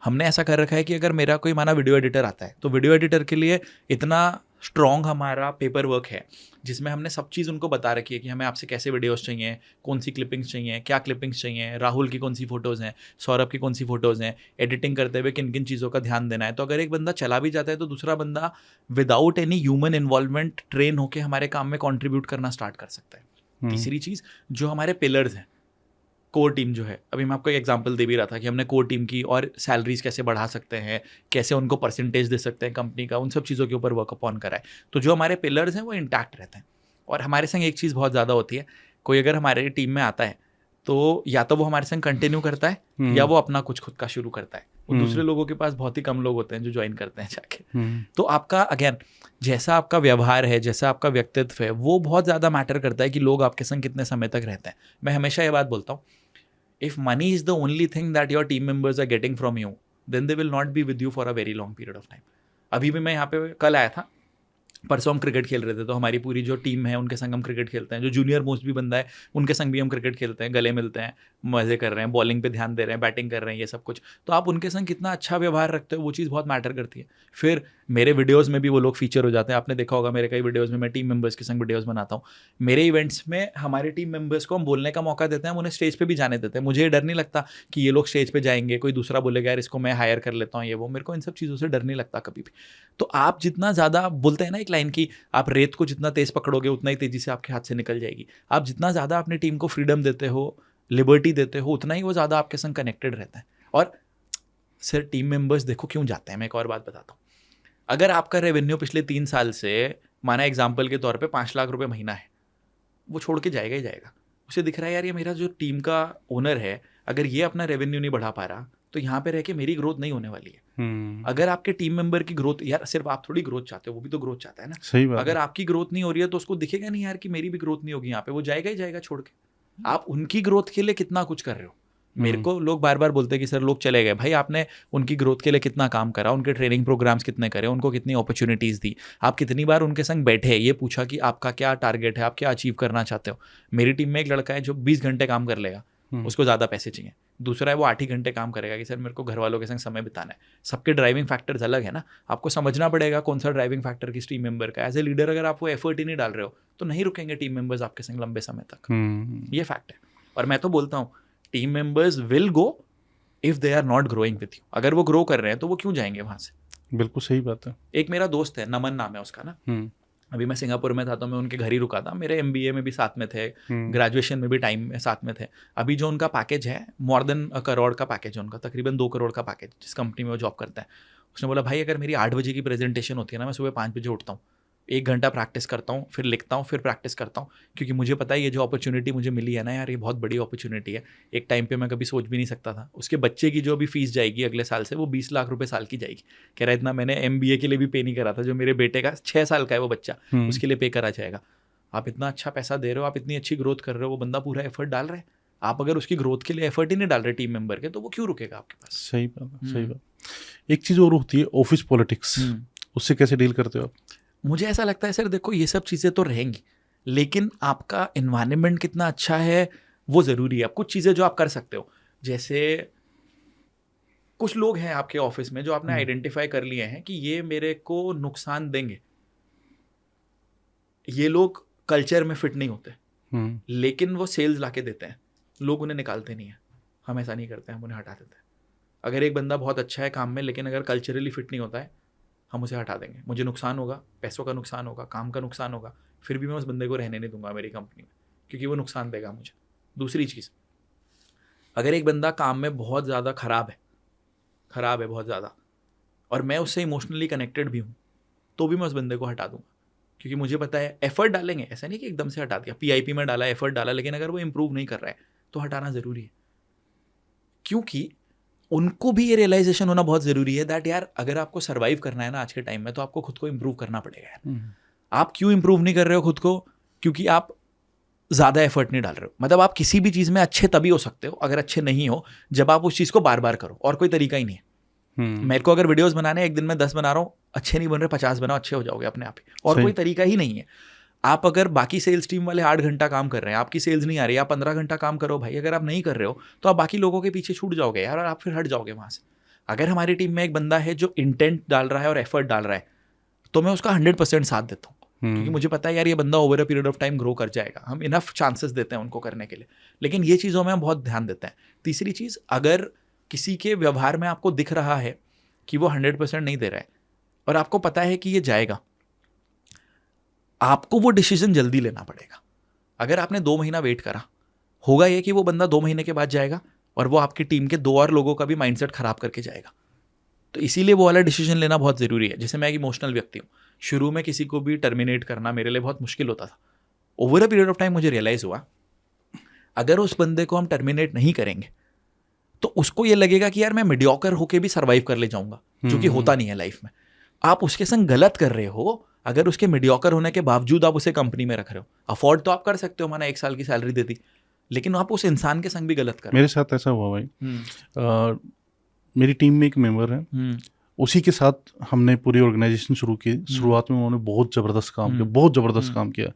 हमने ऐसा कर रखा है कि अगर मेरा कोई माना वीडियो एडिटर आता है तो वीडियो एडिटर के लिए इतना स्ट्रॉन्ग हमारा पेपर वर्क है जिसमें हमने सब चीज़ उनको बता रखी है कि हमें आपसे कैसे वीडियोस चाहिए, कौन सी क्लिपिंग्स चाहिए, क्या क्लिपिंग्स चाहिए, राहुल की कौन सी फ़ोटोज़ हैं, सौरभ की कौन सी फ़ोटोज़ हैं, एडिटिंग करते हुए किन किन चीज़ों का ध्यान देना है। तो अगर एक बंदा चला भी जाता है तो दूसरा बंदा without any human involvement train होकर हमारे काम में कॉन्ट्रीब्यूट करना स्टार्ट कर सकता है। तीसरी चीज़, जो हमारे पिलर्स हैं, कोर टीम जो है, अभी मैं आपको एक एग्जांपल दे भी रहा था कि हमने कोर टीम की और सैलरीज कैसे बढ़ा सकते हैं, कैसे उनको परसेंटेज दे सकते हैं कंपनी का, उन सब चीज़ों के ऊपर वर्क अपॉन करा है। तो जो हमारे पिलर्स हैं वो इंटैक्ट रहते हैं। और हमारे संग एक चीज़ बहुत ज़्यादा होती है, कोई अगर हमारे टीम में आता है तो या तो वो हमारे संग कंटिन्यू करता है या वो अपना कुछ खुद का शुरू करता है। वो दूसरे लोगों के पास बहुत ही कम लोग होते हैं जो ज्वाइन करते हैं जाके। तो आपका अगेन, जैसा आपका व्यवहार है, जैसा आपका व्यक्तित्व है, वो बहुत ज़्यादा मैटर करता है कि लोग आपके संग कितने समय तक रहते हैं। मैं हमेशा ये बात बोलता हूँ, if money is the only thing that your team members are getting from you, then they will not be with you for a very long period of time. अभी भी मैं यहाँ पे कल आया था, परसों हम क्रिकेट खेल रहे थे, तो हमारी पूरी जो टीम है उनके संग हम क्रिकेट खेलते हैं। जो जूनियर मोस्ट भी बंदा है उनके संग भी हम क्रिकेट खेलते हैं, गले मिलते हैं, मज़े कर रहे हैं, बॉलिंग पे ध्यान दे रहे हैं, बैटिंग कर रहे हैं, ये सब कुछ। तो आप उनके संग कितना अच्छा व्यवहार रखते हो वो चीज़ बहुत मैटर करती है। फिर मेरे वीडियोज़ में भी वो लोग फीचर हो जाते हैं। आपने देखा होगा मेरे कई वीडियोज़ में मैं टीम मेंबर्स के संग वीडियोज़ बनाता हूँ। मेरे इवेंट्स में हमारे टीम मेंबर्स को हम बोलने का मौका देते हैं, हम उन्हें स्टेज पे भी जाने देते हैं। मुझे ये डर नहीं लगता कि ये लोग स्टेज पे जाएंगे, कोई दूसरा बोलेगा यार इसको मैं हायर कर लेता हूँ, ये वो। मेरे को इन सब चीज़ों से डर नहीं लगता कभी भी। तो आप जितना ज़्यादा, बोलते हैं ना एक लाइन की, आप रेत को जितना तेज़ पकड़ोगे उतना ही तेज़ी से आपके हाथ से निकल जाएगी। आप जितना ज़्यादा अपनी टीम को फ्रीडम देते हो, लिबर्टी देते हो, उतना ही वो ज़्यादा आपके संग कनेक्टेड रहता है। और सर टीम मेंबर्स देखो क्यों जाते हैं, मैं एक और बात बताता हूँ। अगर आपका रेवेन्यू पिछले 3 साल से, माना एग्जाम्पल के तौर पे 5 लाख रुपए महीना है, वो छोड़ के जाएगा ही जाएगा। उसे दिख रहा है यार ये मेरा जो टीम का ओनर है, अगर ये अपना रेवेन्यू नहीं बढ़ा पा रहा तो यहाँ पे रह के मेरी ग्रोथ नहीं होने वाली है। अगर आपके टीम मेंबर की ग्रोथ, यार सिर्फ आप थोड़ी ग्रोथ चाहते हो, वो भी तो ग्रोथ चाहता है ना। सही बात। अगर आपकी ग्रोथ नहीं हो रही है तो उसको दिखेगा नहीं यार कि मेरी भी ग्रोथ नहीं होगी यहाँ पे, वो जाएगा ही जाएगा छोड़ के। आप उनकी ग्रोथ के लिए कितना कुछ कर रहे हो। मेरे को लोग बार बार बोलते हैं कि सर लोग चले गए, भाई आपने उनकी ग्रोथ के लिए कितना काम करा, उनके ट्रेनिंग प्रोग्राम्स कितने करे, उनको कितनी अपॉर्चुनिटीज़ दी, आप कितनी बार उनके संग बैठे, ये पूछा कि आपका क्या टारगेट है, आप क्या अचीव करना चाहते हो। मेरी टीम में एक लड़का है जो 20 घंटे काम कर लेगा, उसको ज़्यादा पैसे चाहिए। दूसरा है वो 8 ही घंटे काम करेगा कि सर मेरे को घर वालों के संग समय बिताना है। सबके ड्राइविंग फैक्टर्स अलग है ना, आपको समझना पड़ेगा कौन सा ड्राइविंग फैक्टर किस टीम मेंबर का। एज ए लीडर अगर आप वो एफर्ट ही नहीं डाल रहे हो तो नहीं रुकेंगे टीम मेंबर्स आपके संग लंबे समय तक। ये फैक्ट है। और मैं तो बोलता हूँ team members will go if they are not growing with you. अगर वो ग्रो कर रहे हैं तो वो क्यों जाएंगे वहाँ से। बिल्कुल सही बात है। एक मेरा दोस्त है, नमन नाम है उसका ना, अभी मैं सिंगापुर में था तो मैं उनके घर ही रुका था, मेरे MBA में भी साथ में थे, ग्रेजुएशन में भी टाइम में साथ में थे। अभी जो उनका पैकेज है मोर देन 1 करोड़ का पैकेज है उनका, तकरीबन 2 करोड़ का पैकेज, जिस कंपनी में वो जॉब करता है। उसने बोला भाई अगर मेरी 8 बजे की प्रेजेंटेशन होती है ना, मैं सुबह 5 बजे उठता हूँ, 1 घंटा प्रैक्टिस करता हूँ, फिर लिखता हूँ, फिर प्रैक्टिस करता हूँ, क्योंकि मुझे पता है ये जो अपॉर्चुनिटी मुझे मिली है ना यार, ये बहुत बड़ी अपॉर्चुनिटी है। एक टाइम पे मैं कभी सोच भी नहीं सकता था। उसके बच्चे की जो अभी फीस जाएगी अगले साल से, वो 20 लाख रुपए साल की जाएगी। कह रहा है इतना मैंने MBA के लिए भी पे नहीं करा था, जो मेरे बेटे का 6 साल का है वो बच्चा, उसके लिए पे करा जाएगा। आप इतना अच्छा पैसा दे रहे हो, आप इतनी अच्छी ग्रोथ कर रहे हो, वो बंदा पूरा एफर्ट डाल रहा है। आप अगर उसकी ग्रोथ के लिए एफर्ट ही नहीं डाल रहे टीम मेंबर के, तो वो क्यों रुकेगा आपके पास? सही बात है, सही बात। एक चीज़ और होती है ऑफिस पॉलिटिक्स, उससे कैसे डील करते हो आप? मुझे ऐसा लगता है सर, देखो ये सब चीज़ें तो रहेंगी, लेकिन आपका इन्वायरमेंट कितना अच्छा है वो ज़रूरी है। आप कुछ चीज़ें जो आप कर सकते हो, जैसे कुछ लोग हैं आपके ऑफिस में जो आपने आइडेंटिफाई कर लिए हैं कि ये मेरे को नुकसान देंगे, ये लोग कल्चर में फिट नहीं होते, लेकिन वो सेल्स लाके देते हैं, लोग उन्हें निकालते नहीं है। हम ऐसा नहीं करते, हम उन्हें हटा देते हैं। अगर एक बंदा बहुत अच्छा है काम में, लेकिन अगर कल्चरली फिट नहीं होता है, हम उसे हटा देंगे। मुझे नुकसान होगा, पैसों का नुकसान होगा, काम का नुकसान होगा, फिर भी मैं उस बंदे को रहने नहीं दूंगा मेरी कंपनी में, क्योंकि वो नुकसान देगा मुझे। दूसरी चीज़, अगर एक बंदा काम में बहुत ज़्यादा खराब है बहुत ज़्यादा, और मैं उससे इमोशनली कनेक्टेड भी हूँ, तो भी मैं उस बंदे को हटा दूंगा, क्योंकि मुझे पता है एफर्ट डालेंगे, ऐसा नहीं कि एकदम से हटा दिया, PIP में डाला, एफर्ट डाला, लेकिन अगर वो इंप्रूव नहीं कर रहा है तो हटाना ज़रूरी है। क्योंकि उनको भी ये रियलाइजेशन होना बहुत ज़रूरी है दैट यार अगर आपको सर्वाइव करना है ना आज के टाइम में, तो आपको खुद को इंप्रूव करना पड़ेगा यार। आप क्यों इंप्रूव नहीं कर रहे हो खुद को? क्योंकि आप ज़्यादा एफर्ट नहीं डाल रहे हो। मतलब आप किसी भी चीज़ में अच्छे तभी हो सकते हो, अगर अच्छे नहीं हो जब आप उस चीज़ को बार बार करो, और कोई तरीका ही नहीं है। मेरे को अगर वीडियोस बनाने, एक दिन में 10 बना रहा हूँ, अच्छे नहीं बन रहे, 50 बनाओ, अच्छे हो जाओगे अपने आप ही, और कोई तरीका ही नहीं है। आप अगर बाकी सेल्स टीम वाले 8 घंटा काम कर रहे हैं, आपकी सेल्स नहीं आ रही, आप 15 घंटा काम करो भाई। अगर आप नहीं कर रहे हो तो आप बाकी लोगों के पीछे छूट जाओगे यार, और आप फिर हट जाओगे वहाँ से। अगर हमारी टीम में एक बंदा है जो इंटेंट डाल रहा है और एफर्ट डाल रहा है, तो मैं उसका 100% साथ देता हूँ, क्योंकि मुझे पता है यार ये बंदा over a period of time grow कर जाएगा। हम इनफ चांसेस देते हैं उनको करने के लिए, लेकिन ये चीज़ों में हम बहुत ध्यान देते हैं। तीसरी चीज़, अगर किसी के व्यवहार में आपको दिख रहा है कि वो 100% नहीं दे रहा है, और आपको पता है कि ये जाएगा, आपको वो डिसीजन जल्दी लेना पड़ेगा। अगर आपने 2 महीना वेट करा, होगा ये कि वो बंदा 2 महीने के बाद जाएगा, और वो आपकी टीम के 2 और लोगों का भी माइंडसेट खराब करके जाएगा। तो इसीलिए वो वाला डिसीजन लेना बहुत ज़रूरी है। जैसे मैं एक इमोशनल व्यक्ति हूँ, शुरू में किसी को भी टर्मिनेट करना मेरे लिए बहुत मुश्किल होता था। Over a period of time मुझे रियलाइज़ हुआ, अगर उस बंदे को हम टर्मिनेट नहीं करेंगे तो उसको ये लगेगा कि यार मैं मीडियोकर होके भी सर्वाइव कर ले जाऊंगा, जो कि होता नहीं है लाइफ में। आप उसके संग गलत कर रहे हो अगर उसके मीडियोकर होने के बावजूद आप उसे कंपनी में रख रहे हो। अफोर्ड तो आप कर सकते हो, मैंने 1 साल की सैलरी दे दी, लेकिन आप उस इंसान के संग भी गलत कर रहे हो। मेरे साथ ऐसा हुआ भाई। मेरी टीम में एक मेंबर है, उसी के साथ हमने पूरी ऑर्गेनाइजेशन शुरू की। शुरुआत में उन्होंने बहुत ज़बरदस्त काम किया, बहुत ज़बरदस्त काम किया।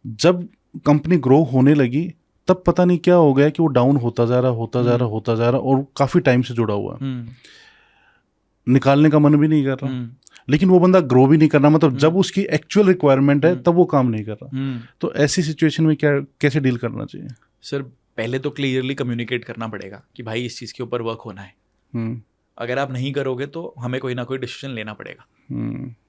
जब कंपनी ग्रो होने लगी, तब पता नहीं क्या हो गया कि वो डाउन होता जा रहा, और काफ़ी टाइम से जुड़ा हुआ, निकालने का मन भी नहीं कर रहा, लेकिन वो बंदा ग्रो भी नहीं करना। मतलब जब उसकी एक्चुअल रिक्वायरमेंट है तब वो काम नहीं कर रहा। तो ऐसी सिचुएशन में कैसे डील करना चाहिए? सर, पहले तो क्लियरली कम्युनिकेट करना पड़ेगा कि भाई इस चीज़ के ऊपर वर्क होना है। अगर आप नहीं करोगे तो हमें कोई ना कोई डिसीजन लेना पड़ेगा।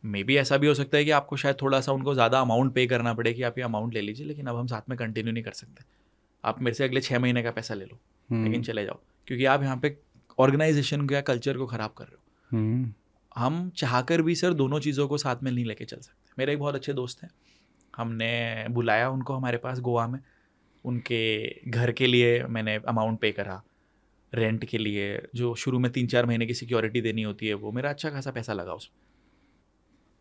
मे बी ऐसा भी हो सकता है कि आपको शायद थोड़ा सा उनको ज़्यादा अमाउंट पे करना पड़े कि आप ये अमाउंट ले लीजिए, लेकिन अब हम साथ में कंटिन्यू नहीं कर सकते। आप मेरे से अगले 6 महीने का पैसा ले लो, लेकिन चले जाओ, क्योंकि आप यहाँ पे ऑर्गेनाइजेशन या कल्चर को ख़राब कर रहे हो। हम चाहकर भी सर दोनों चीज़ों को साथ में नहीं लेके चल सकते। मेरे एक बहुत अच्छे दोस्त हैं, हमने बुलाया उनको हमारे पास गोवा में, उनके घर के लिए मैंने अमाउंट पे करा, रेंट के लिए जो शुरू में 3-4 महीने की सिक्योरिटी देनी होती है, वो मेरा अच्छा खासा पैसा लगा उसमें।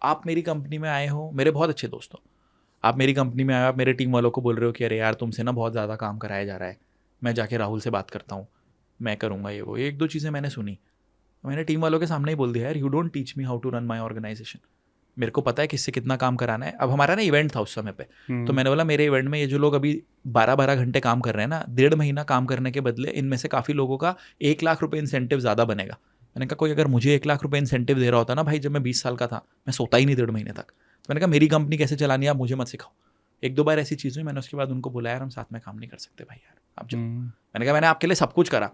आप मेरी कंपनी में आए हो, मेरे बहुत अच्छे दोस्त हो, आप मेरी कंपनी में आए हो, आप मेरे टीम वालों को बोल रहे हो कि अरे यार तुमसे ना बहुत ज़्यादा काम कराया जा रहा है, मैं जाके राहुल से बात करता हूँ, मैं करूँगा ये वो। 1-2 चीज़ें मैंने सुनी, मैंने टीम वालों के सामने ही बोल दिया, यार you don't teach me how to run my organisation. मेरे को पता है किससे कितना काम कराना है। अब हमारा ना इवेंट था उस समय पे, तो मैंने बोला मेरे इवेंट में ये जो लोग अभी 12-12 घंटे काम कर रहे हैं ना, 1.5 महीना काम करने के बदले इनमें से काफ़ी लोगों का 1 लाख रुपए इंसेंटिव ज़्यादा बनेगा। मैंने कहा कोई अगर मुझे 1 लाख रुपए इंसेंटिव दे रहा होता ना भाई, जब मैं 20 साल का था, मैं सोता ही नहीं 1.5 महीने तक। मैंने कहा मेरी कंपनी कैसे चलानी है आप मुझे मत सिखाओ। 1-2 बार ऐसी चीज़ हुई, मैंने उसके बाद उनको बोला यार हम साथ में काम नहीं कर सकते भाई, यार आप जाओ। मैंने कहा मैंने आपके लिए सब कुछ करा,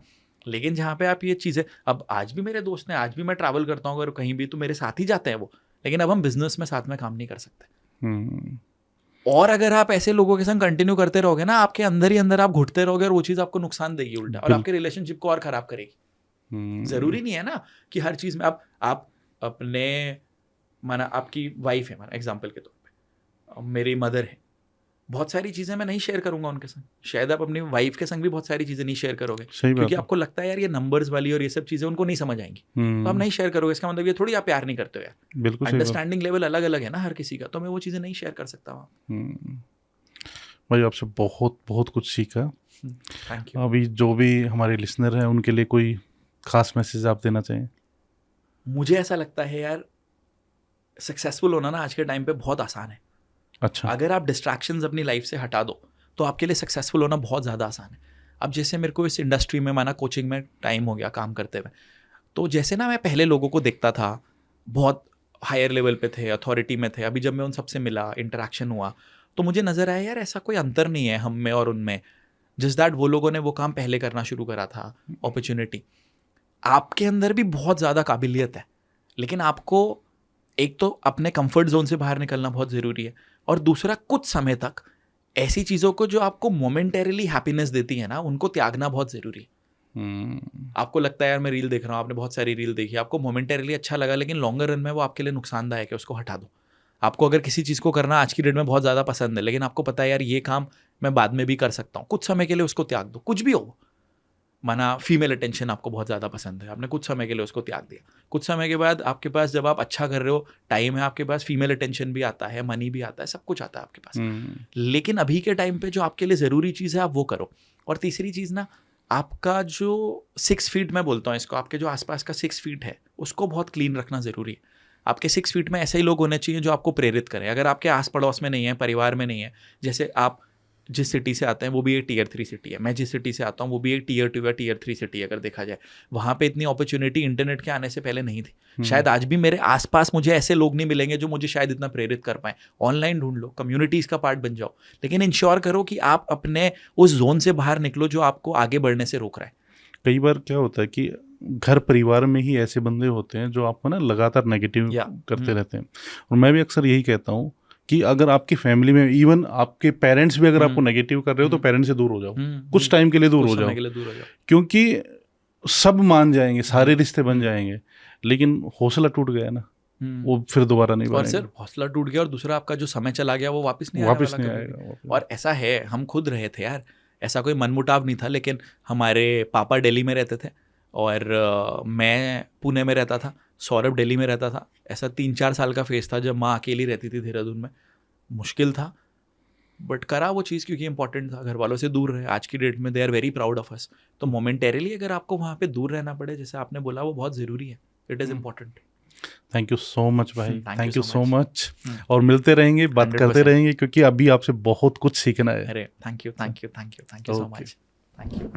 लेकिन जहाँ पे आप ये चीज़ें, अब आज भी मेरे दोस्त हैं, आज भी मैं ट्रैवल करता हूँ अगर कहीं भी, तो मेरे साथ ही जाते हैं वो, लेकिन अब हम बिजनेस में साथ में काम नहीं कर सकते। और अगर आप ऐसे लोगों के संग कंटिन्यू करते रहोगे ना, आपके अंदर ही अंदर आप घुटते रहोगे और वो चीज़ आपको नुकसान देगी उल्टा, और आपके रिलेशनशिप को और खराब करेगी। जरूरी नहीं है ना कि हर चीज़ में आप अपने, माना आपकी वाइफ है, माना एग्जाम्पल के तौर पे मेरी मदर है, बहुत सारी चीज़ें मैं नहीं शेयर करूंगा उनके संग, शायद आप अपनी वाइफ के संग भी बहुत सारी चीज़ें नहीं शेयर करोगे, क्योंकि आपको लगता है यार ये नंबर्स वाली और ये सब चीज़ें उनको नहीं समझ आएंगी, तो आप नहीं शेयर करोगे। इसका मतलब ये थोड़ी आप प्यार नहीं करते हो यार, बिल्कुल अंडरस्टैंडिंग लेवल अलग अलग है ना हर किसी का, तो मैं वो चीज़ें नहीं शेयर कर सकता वहाँ। भाई आपसे बहुत बहुत कुछ सीखा। Thank you. अभी जो भी हमारे लिसनर हैं उनके लिए कोई खास मैसेज आप देना चाहें? मुझे ऐसा लगता है यार, सक्सेसफुल होना ना आज के टाइम पे बहुत आसान है। अच्छा। अगर आप डिस्ट्रैक्शंस अपनी लाइफ से हटा दो तो आपके लिए सक्सेसफुल होना बहुत ज़्यादा आसान है। अब जैसे मेरे को इस इंडस्ट्री में, माना कोचिंग में टाइम हो गया काम करते हुए, तो जैसे ना मैं पहले लोगों को देखता था बहुत हायर लेवल पे थे, अथॉरिटी में थे, अभी जब मैं उन सबसे मिला, इंटरेक्शन हुआ, तो मुझे नज़र आया यार ऐसा कोई अंतर नहीं है हम में और उनमें, जस्ट दैट वो लोगों ने वो काम पहले करना शुरू करा था, अपॉर्चुनिटी। आपके अंदर भी बहुत ज़्यादा काबिलियत है, लेकिन आपको एक तो अपने कंफर्ट जोन से बाहर निकलना बहुत ज़रूरी है, और दूसरा कुछ समय तक ऐसी चीज़ों को जो आपको मोमेंटरीली हैप्पीनेस देती है ना, उनको त्यागना बहुत ज़रूरी है। आपको लगता है यार मैं रील देख रहा हूँ, आपने बहुत सारी रील देखी, आपको मोमेंटरीली अच्छा लगा, लेकिन लॉन्गर रन में वो आपके लिए नुकसानदायक है, उसको हटा दो। आपको अगर किसी चीज़ को करना आज की डेट में बहुत ज़्यादा पसंद है, लेकिन आपको पता है यार ये काम मैं बाद में भी कर सकता हूँ, कुछ समय के लिए उसको त्याग दो, कुछ भी हो। माना फीमेल अटेंशन आपको बहुत ज़्यादा पसंद है, आपने कुछ समय के लिए उसको त्याग दिया, कुछ समय के बाद आपके पास, जब आप अच्छा कर रहे हो, टाइम है आपके पास, फीमेल अटेंशन भी आता है, मनी भी आता है, सब कुछ आता है आपके पास। लेकिन अभी के टाइम पे जो आपके लिए ज़रूरी चीज़ है आप वो करो। और तीसरी चीज़ ना, आपका जो 6 फीट, मैं बोलता हूँ इसको, आपके जो आसपास का 6 फीट है उसको बहुत क्लीन रखना ज़रूरी है। आपके 6 फीट में ऐसे ही लोग होने चाहिए जो आपको प्रेरित करें। अगर आपके आस पड़ोस में नहीं है, परिवार में नहीं है, जैसे आप जिस सिटी से आते हैं वो भी एक टियर 3 सिटी है, मैं जिस सिटी से आता हूँ वो भी एक टियर 2 या टियर 3 सिटी है, अगर देखा जाए वहाँ पे इतनी अपॉर्चुनिटी इंटरनेट के आने से पहले नहीं थी। शायद आज भी मेरे आसपास मुझे ऐसे लोग नहीं मिलेंगे जो मुझे शायद इतना प्रेरित कर पाए। ऑनलाइन ढूंढ लो, कम्युनिटीज़ का पार्ट बन जाओ, लेकिन इंश्योर करो कि आप अपने उस जोन से बाहर निकलो जो आपको आगे बढ़ने से रोक रहा है। कई बार क्या होता है कि घर परिवार में ही ऐसे बंदे होते हैं जो आपको ना लगातार नेगेटिव करते रहते हैं, और मैं भी अक्सर यही कहता हूँ कि अगर आपकी फैमिली में इवन आपके पेरेंट्स भी अगर आपको नेगेटिव कर रहे हो तो पेरेंट्स से दूर हो जाओ, कुछ टाइम के लिए दूर हो जाओ, क्योंकि सब मान जाएंगे, सारे रिश्ते बन जाएंगे, लेकिन हौसला टूट गया ना, वो फिर दोबारा नहीं बनेगा। और सर हौसला टूट गया और दूसरा आपका जो समय चला गया वो वापस नहीं आएगा। और ऐसा है, हम खुद रहे थे यार, ऐसा कोई मनमुटाव नहीं था, लेकिन हमारे पापा दिल्ली में रहते थे और मैं पुणे में रहता था, सौरभ दिल्ली में रहता था। ऐसा 3-4 साल का फेज था जब माँ अकेली रहती थी देहरादून में। मुश्किल था, बट करा वो चीज़ क्योंकि इंपॉर्टेंट था, घर वालों से दूर रहे। आज की डेट में they are very proud of us. तो मोमेंटरीली अगर आपको वहाँ पे दूर रहना पड़े, जैसे आपने बोला, वो बहुत ज़रूरी है, it is important. Thank you so much भाई, थैंक यू सो मच। और मिलते रहेंगे, बात करते रहेंगे, क्योंकि अभी आपसे बहुत कुछ सीखना है। अरे thank you so much, thank you.